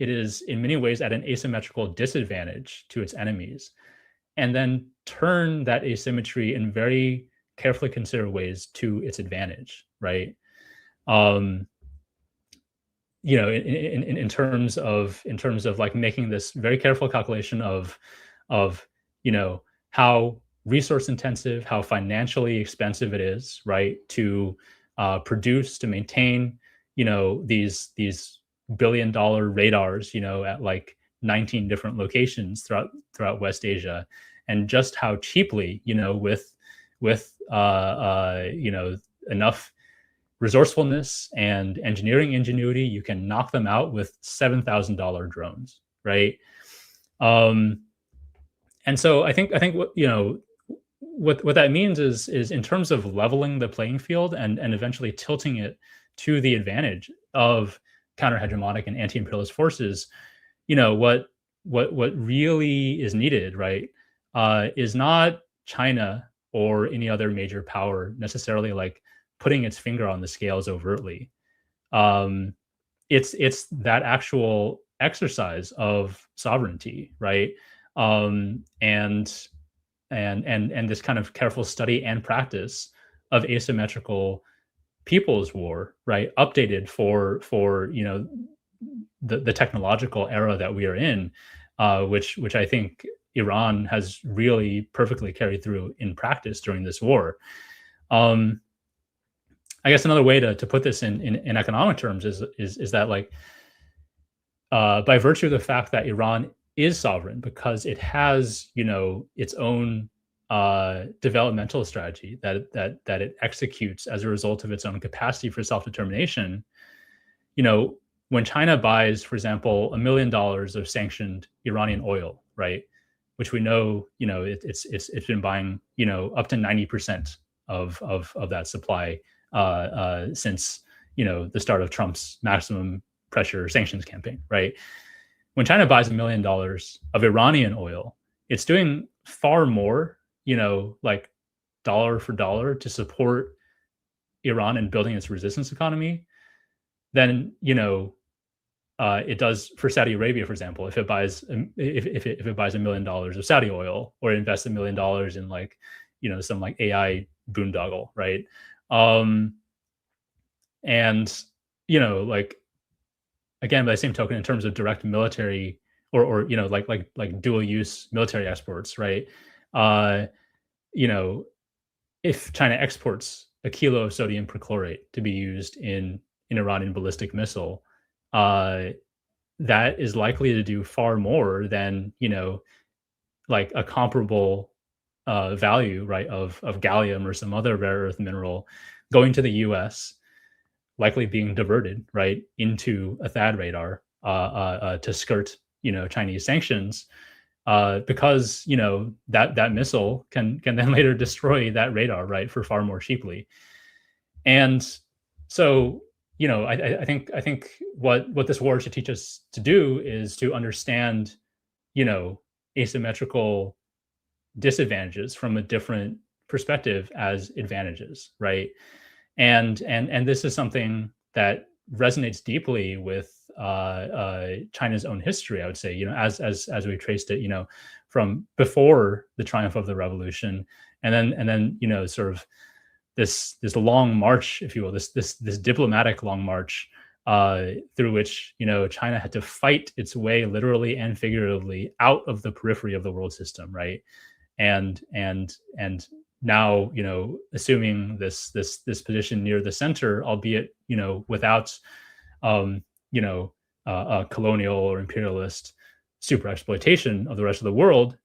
it is in many ways at an asymmetrical disadvantage to its enemies, and then turn that asymmetry in very carefully considered ways to its advantage, right? In terms of like making this very careful calculation of how resource intensive, how financially expensive it is, right, to produce, to maintain these billion-dollar radars at like 19 different locations throughout West Asia, and just how cheaply with enough resourcefulness and engineering ingenuity, you can knock them out with $7,000 drones, right? And so I think what that means is in terms of leveling the playing field and eventually tilting it to the advantage of counter-hegemonic and anti-imperialist forces, what really is needed, right, is not China or any other major power necessarily like putting its finger on the scales overtly. It's that actual exercise of sovereignty, right? And this kind of careful study and practice of asymmetrical people's war, right? Updated for the technological era that we are in, which I think Iran has really perfectly carried through in practice during this war. Um, I guess another way to put this in economic terms is that, like, by virtue of the fact that Iran is sovereign because it has, its own developmental strategy that it executes as a result of its own capacity for self-determination. you know, when China buys, for example, $1 million of sanctioned Iranian oil, right, which we know, it's been buying, up to 90% of that supply since the start of Trump's maximum pressure sanctions campaign, right? When China buys $1 million of Iranian oil, it's doing far more, like dollar for dollar to support Iran and building its resistance economy than it does for Saudi Arabia, for example. If it buys if it buys $1 million of Saudi oil, or invests $1 million in, like, some like AI boondoggle, right? And like, again, by the same token, in terms of direct military or like dual use military exports, right? Uh, you know, if China exports a kilo of sodium perchlorate to be used in an Iranian ballistic missile, uh, that is likely to do far more than, like a comparable value, right, of gallium or some other rare earth mineral going to the U.S., likely being diverted, right, into a THAAD radar to skirt, Chinese sanctions, because that missile can then later destroy that radar, right, for far more cheaply. And so, I think what this war should teach us to do is to understand, asymmetrical disadvantages from a different perspective as advantages, right? And this is something that resonates deeply with China's own history, I would say, as we traced it, from before the triumph of the revolution, and then sort of this long march, if you will, this diplomatic long march through which China had to fight its way, literally and figuratively, out of the periphery of the world system, right? And now, assuming this position near the center, albeit without colonial or imperialist super exploitation of the rest of the world.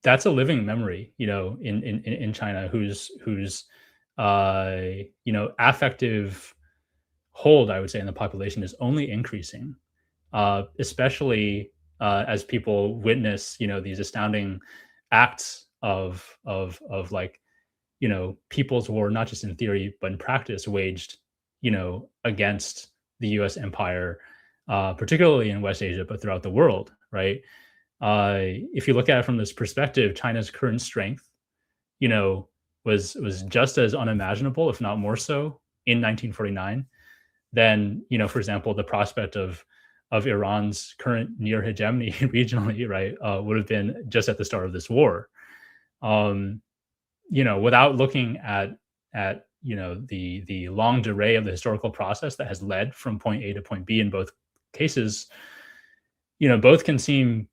That's a living memory, in China, whose affective hold, I would say, in the population is only increasing, especially as people witness, these astounding acts of like, people's war, not just in theory but in practice, waged, against the U.S. empire, particularly in West Asia, but throughout the world, right? If you look at it from this perspective, China's current strength, was just as unimaginable, if not more so, in 1949 than, for example, the prospect of Iran's current near hegemony regionally, right, would have been just at the start of this war. Without looking at the long delay of the historical process that has led from point A to point B in both cases, both can seem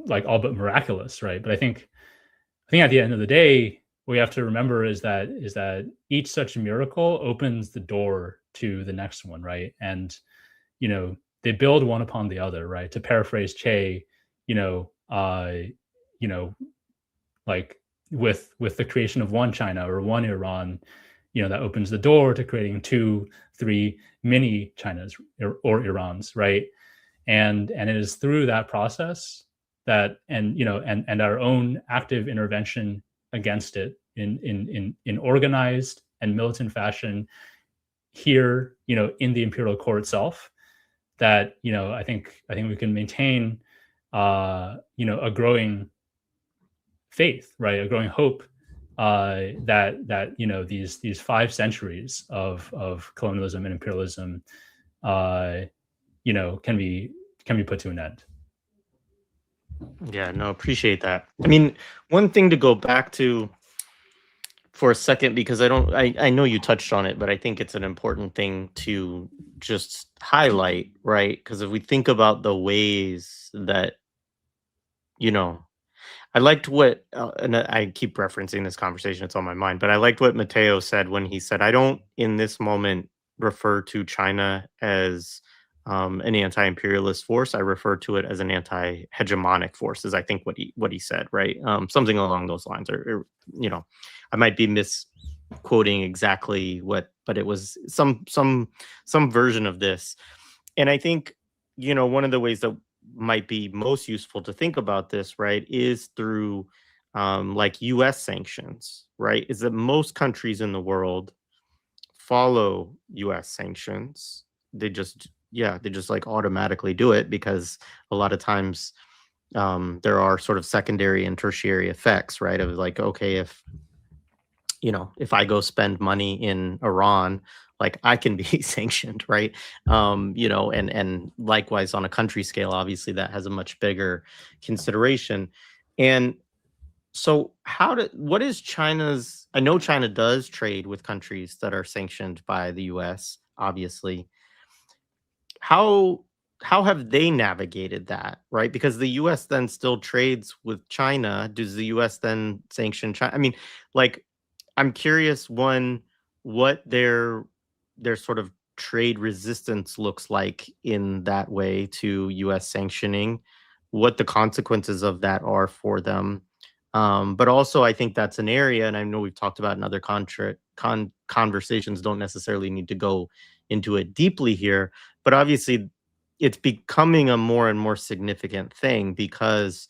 like all but miraculous, right? But I think at the end of the day, what we have to remember is that each such miracle opens the door to the next one, right? And they build one upon the other, right? To paraphrase Che, like with the creation of one China or one Iran, that opens the door to creating 2, 3 mini Chinas or Irans, right? And it is through that process that, and our own active intervention against it in organized and militant fashion here, in the imperial core itself, that I think we can maintain a growing faith, right, a growing hope that these 5 centuries of colonialism and imperialism can be put to an end. Yeah, no, appreciate that. I mean, one thing to go back to for a second, because I know you touched on it, but I think it's an important thing to just highlight, right? Because if we think about the ways that, you know, I liked what, and I keep referencing this conversation, it's on my mind, but I liked what Matteo said when he said, I don't in this moment refer to China as an anti-imperialist force. I refer to it as an anti-hegemonic force, is I think what he said, right? Something along those lines, or I might be misquoting exactly what, but it was some version of this. And I think, one of the ways that might be most useful to think about this, right, is through like US sanctions, right? Is that most countries in the world follow US sanctions. They just like automatically do it because a lot of times there are sort of secondary and tertiary effects, right? Of like, okay, if I go spend money in Iran, like I can be sanctioned, right? And likewise on a country scale, obviously that has a much bigger consideration. And so what is China's, I know China does trade with countries that are sanctioned by the US, obviously. How how have they navigated that, right? Because the US then still trades with China. Does the US then sanction China? I mean, like I'm curious, one, what their sort of trade resistance looks like in that way to US sanctioning, what the consequences of that are for them. But also, I think that's an area, and I know we've talked about in other conversations, don't necessarily need to go into it deeply here, but obviously it's becoming a more and more significant thing because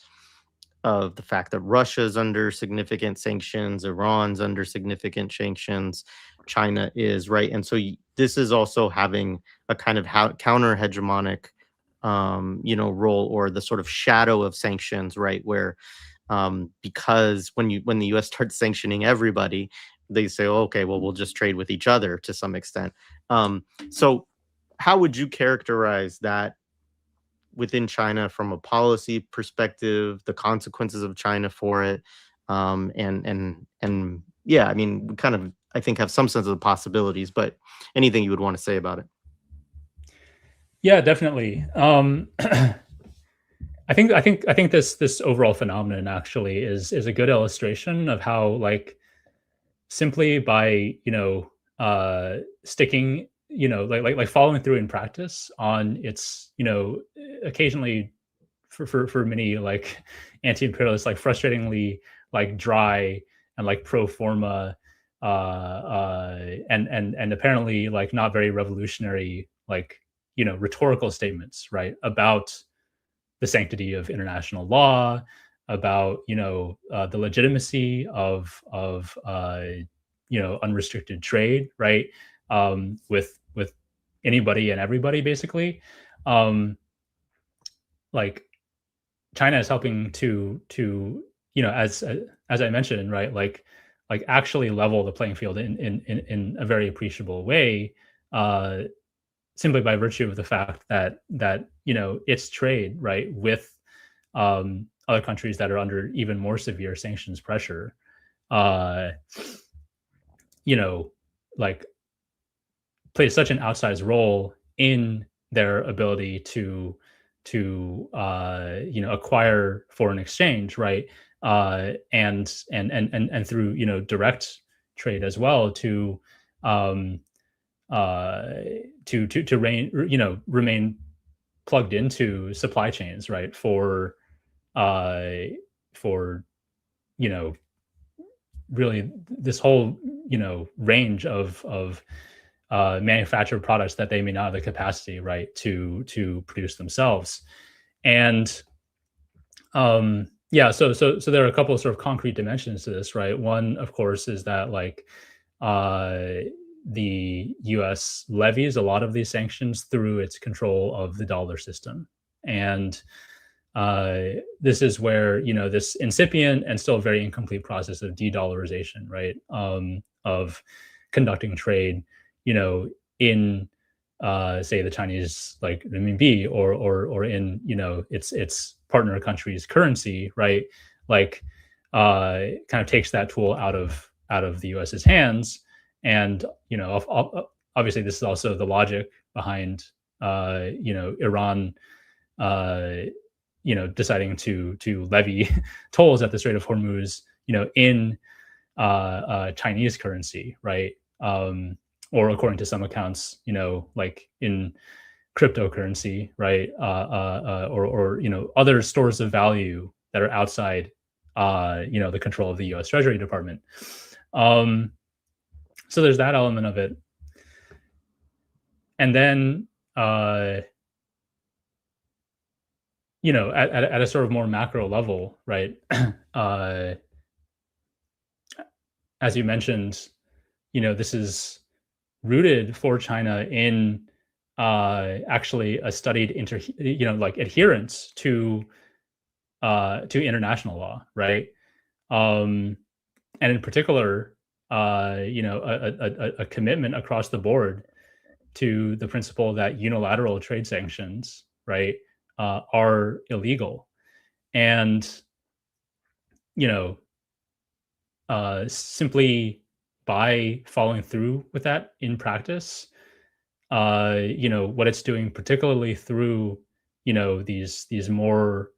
of the fact that Russia's under significant sanctions, Iran's under significant sanctions, China is, right? And so this is also having a kind of counter hegemonic, role, or the sort of shadow of sanctions, right? Where because when the U.S. starts sanctioning everybody, they say, oh, okay, well, we'll just trade with each other to some extent. So, how would you characterize that within China from a policy perspective, the consequences of China for it, and yeah, I mean, we kind of I think have some sense of the possibilities, but anything you would want to say about it? Yeah, definitely. I think this overall phenomenon actually is a good illustration of how, like, simply by sticking, like following through in practice on its, occasionally for many, like, anti-imperialists, like frustratingly like dry and like pro forma and apparently like not very revolutionary, like, rhetorical statements, right, about the sanctity of international law, about the legitimacy of unrestricted trade, right, with anybody and everybody, basically. um like, China is helping to as I mentioned, right, like actually level the playing field in a very appreciable way, uh simply by virtue of the fact that its trade, right, with other countries that are under even more severe sanctions pressure, uh you know like, plays such an outsized role in their ability to acquire foreign exchange, right, and through direct trade as well, um uh remain plugged into supply chains, right, uh for you know really this whole range of manufactured products that they may not have the capacity, right, to produce themselves. And yeah, so there are a couple of sort of concrete dimensions to this, right? One, of course, is that, like, uh the US levies a lot of these sanctions through its control of the dollar system. And this is where this incipient and still very incomplete process of de-dollarization, right? Of conducting trade, in say the Chinese like renminbi or in its partner country's currency, right? Like kind of takes that tool out of the US's hands, and obviously this is also the logic behind Iran deciding to levy tolls at the Strait of Hormuz, in Chinese currency, right? Or according to some accounts, like in cryptocurrency, right? Or other stores of value that are outside, the control of the U.S. Treasury Department. So there's that element of it, and then at a sort of more macro level, right? As you mentioned, this is rooted for China in actually a studied like adherence to international law, right? And in particular, a commitment across the board to the principle that unilateral trade sanctions, right, are illegal, and simply by following through with that in practice, what it's doing, particularly through these more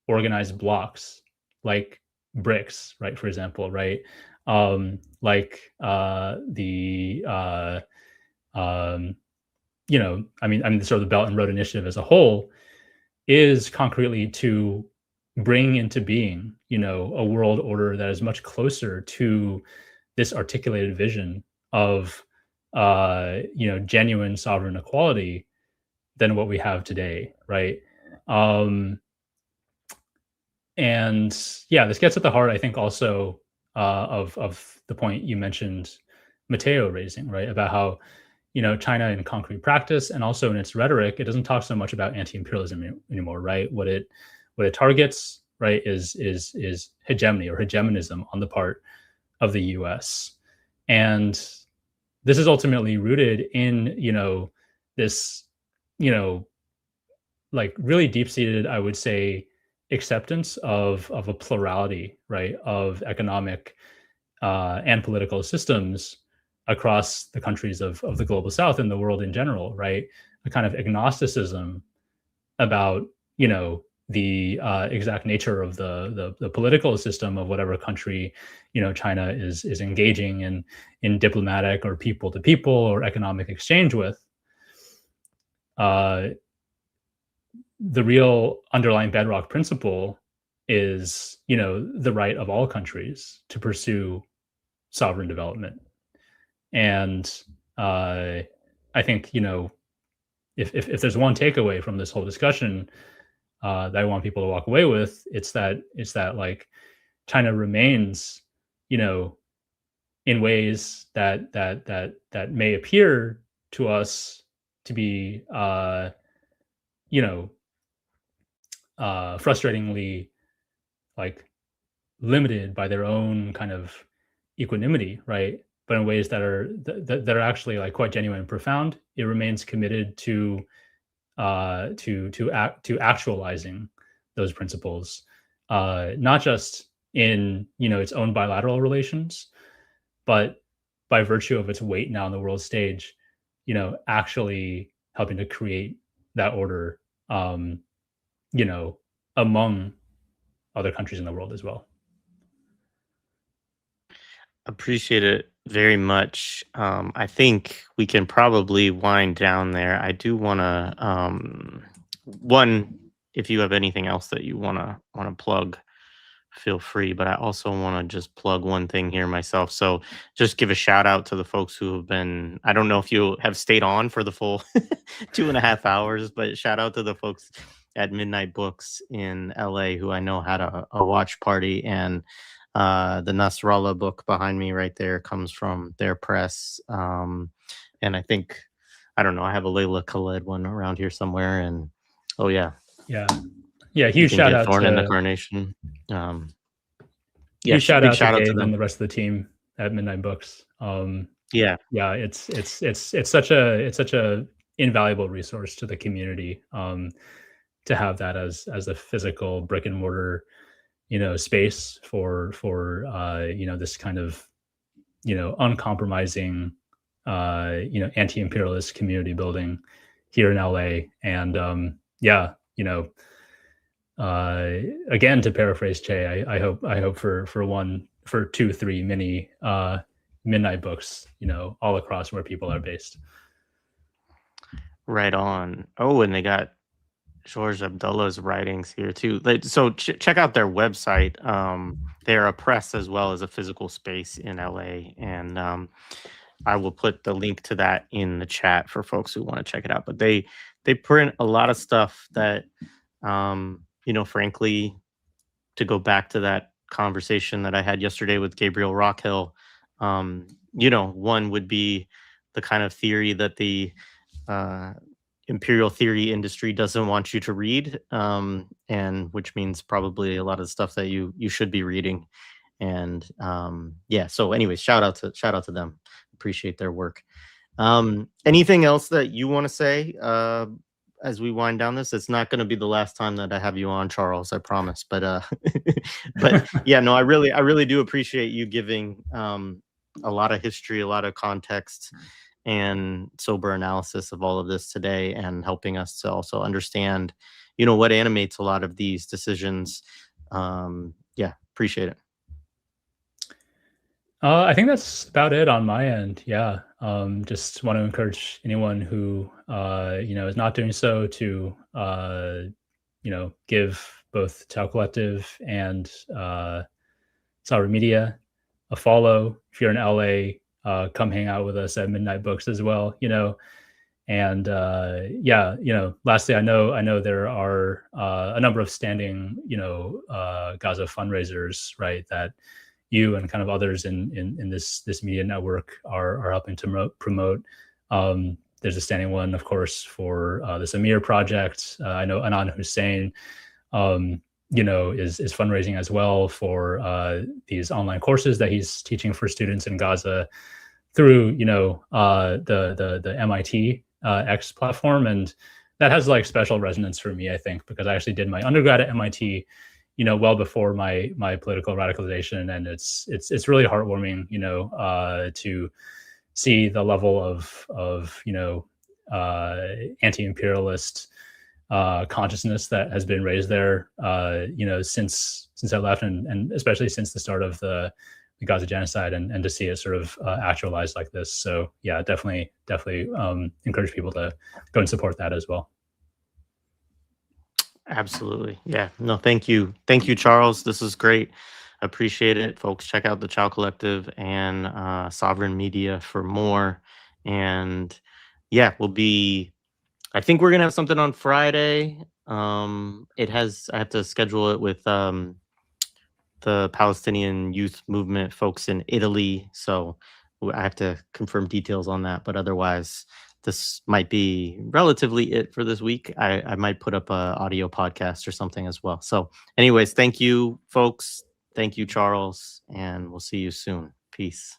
organized blocks like BRICS, right? For example, right? Like the sort of the Belt and Road Initiative as a whole is concretely to bring into being, a world order that is much closer to this articulated vision of, genuine sovereign equality than what we have today, right? And yeah, this gets at the heart, I think, also of the point you mentioned, Matteo raising, right, about how China in concrete practice and also in its rhetoric, it doesn't talk so much about anti-imperialism anymore, right? What it targets, right, is hegemony or hegemonism on the part of the U.S. And this is ultimately rooted in this like really deep-seated, I would say, acceptance of a plurality, right, of economic and political systems across the countries of the global south and the world in general, right? A kind of agnosticism about the exact nature of the political system of whatever country China is engaging in diplomatic or people to people or economic exchange with. The real underlying bedrock principle is the right of all countries to pursue sovereign development. And I think if there's one takeaway from this whole discussion that I want people to walk away with, it's that like China remains, in ways that may appear to us to be, frustratingly like limited by their own kind of equanimity, right? But in ways that are actually like quite genuine and profound. It remains committed to actualizing those principles, not just in its own bilateral relations, but by virtue of its weight now on the world stage, actually helping to create that order, among other countries in the world as well. Appreciate it very much. I think we can probably wind down there. I do want to, one, if you have anything else that you want to plug, feel free. But I also want to just plug one thing here myself. So just give a shout out to the folks who have been. I don't know if you have stayed on for the full 2.5 hours, but shout out to the folks at Midnight Books in LA who I know had a watch party, and the Nasrallah book behind me right there comes from their press. And I think, I don't know, I have a Layla Khaled one around here somewhere. And oh, yeah. Yeah. Yeah, you huge can shout get out thorn in the to carnation. Yeah, huge shout big out to shout out to Gabe and them. the rest of the team at Midnight Books. Yeah, Yeah, it's such a invaluable resource to the community, to have that as a physical brick and mortar, space for this kind of, uncompromising, anti-imperialist community building here in LA. And yeah, again, to paraphrase Che, I hope for 2, 3 mini midnight books, all across where people are based. right on. Oh, and they got George Abdullah's writings here too. So check out their website. They're a press as well as a physical space in LA, and I will put the link to that in the chat for folks who want to check it out. But they print a lot of stuff that, frankly, to go back to that conversation that I had yesterday with Gabriel Rockhill, one would be the kind of theory that the uh, imperial theory industry doesn't want you to read, and which means probably a lot of stuff that you should be reading. And yeah, so anyways, shout out to them. Appreciate their work. Anything else that you want to say as we wind down this? It's not going to be the last time that I have you on, Charles, I promise. But but yeah, no, I really do appreciate you giving a lot of history, a lot of context, and sober analysis of all of this today, and helping us to also understand, what animates a lot of these decisions. Yeah, appreciate it. I think that's about it on my end. Yeah. Just want to encourage anyone who, is not doing so to, give both Tau Collective and Sour Media a follow. If you're in LA, come hang out with us at Midnight Books as well, And yeah, lastly, I know there are a number of standing, Gaza fundraisers, right, that you and kind of others in this media network are helping to promote. There's a standing one, of course, for this Amir project. I know Anan Hussein, is fundraising as well for these online courses that he's teaching for students in Gaza through, the MIT X platform. And that has like special resonance for me, I think, because I actually did my undergrad at MIT, well before my political radicalization. And it's really heartwarming, to see the level of anti-imperialist consciousness that has been raised there, since I left, and especially since the start of the Gaza genocide, and to see it sort of actualized like this. So yeah, definitely encourage people to go and support that as well. Absolutely. Yeah. No, thank you. Thank you, Charles. This is great. Appreciate it. Folks, check out the Qiao Collective and Sovereign Media for more. And yeah, I think we're going to have something on Friday. I have to schedule it with the Palestinian youth movement folks in Italy. So I have to confirm details on that. But otherwise, this might be relatively it for this week. I might put up a audio podcast or something as well. So anyways, thank you, folks. Thank you, Charles. And we'll see you soon. Peace.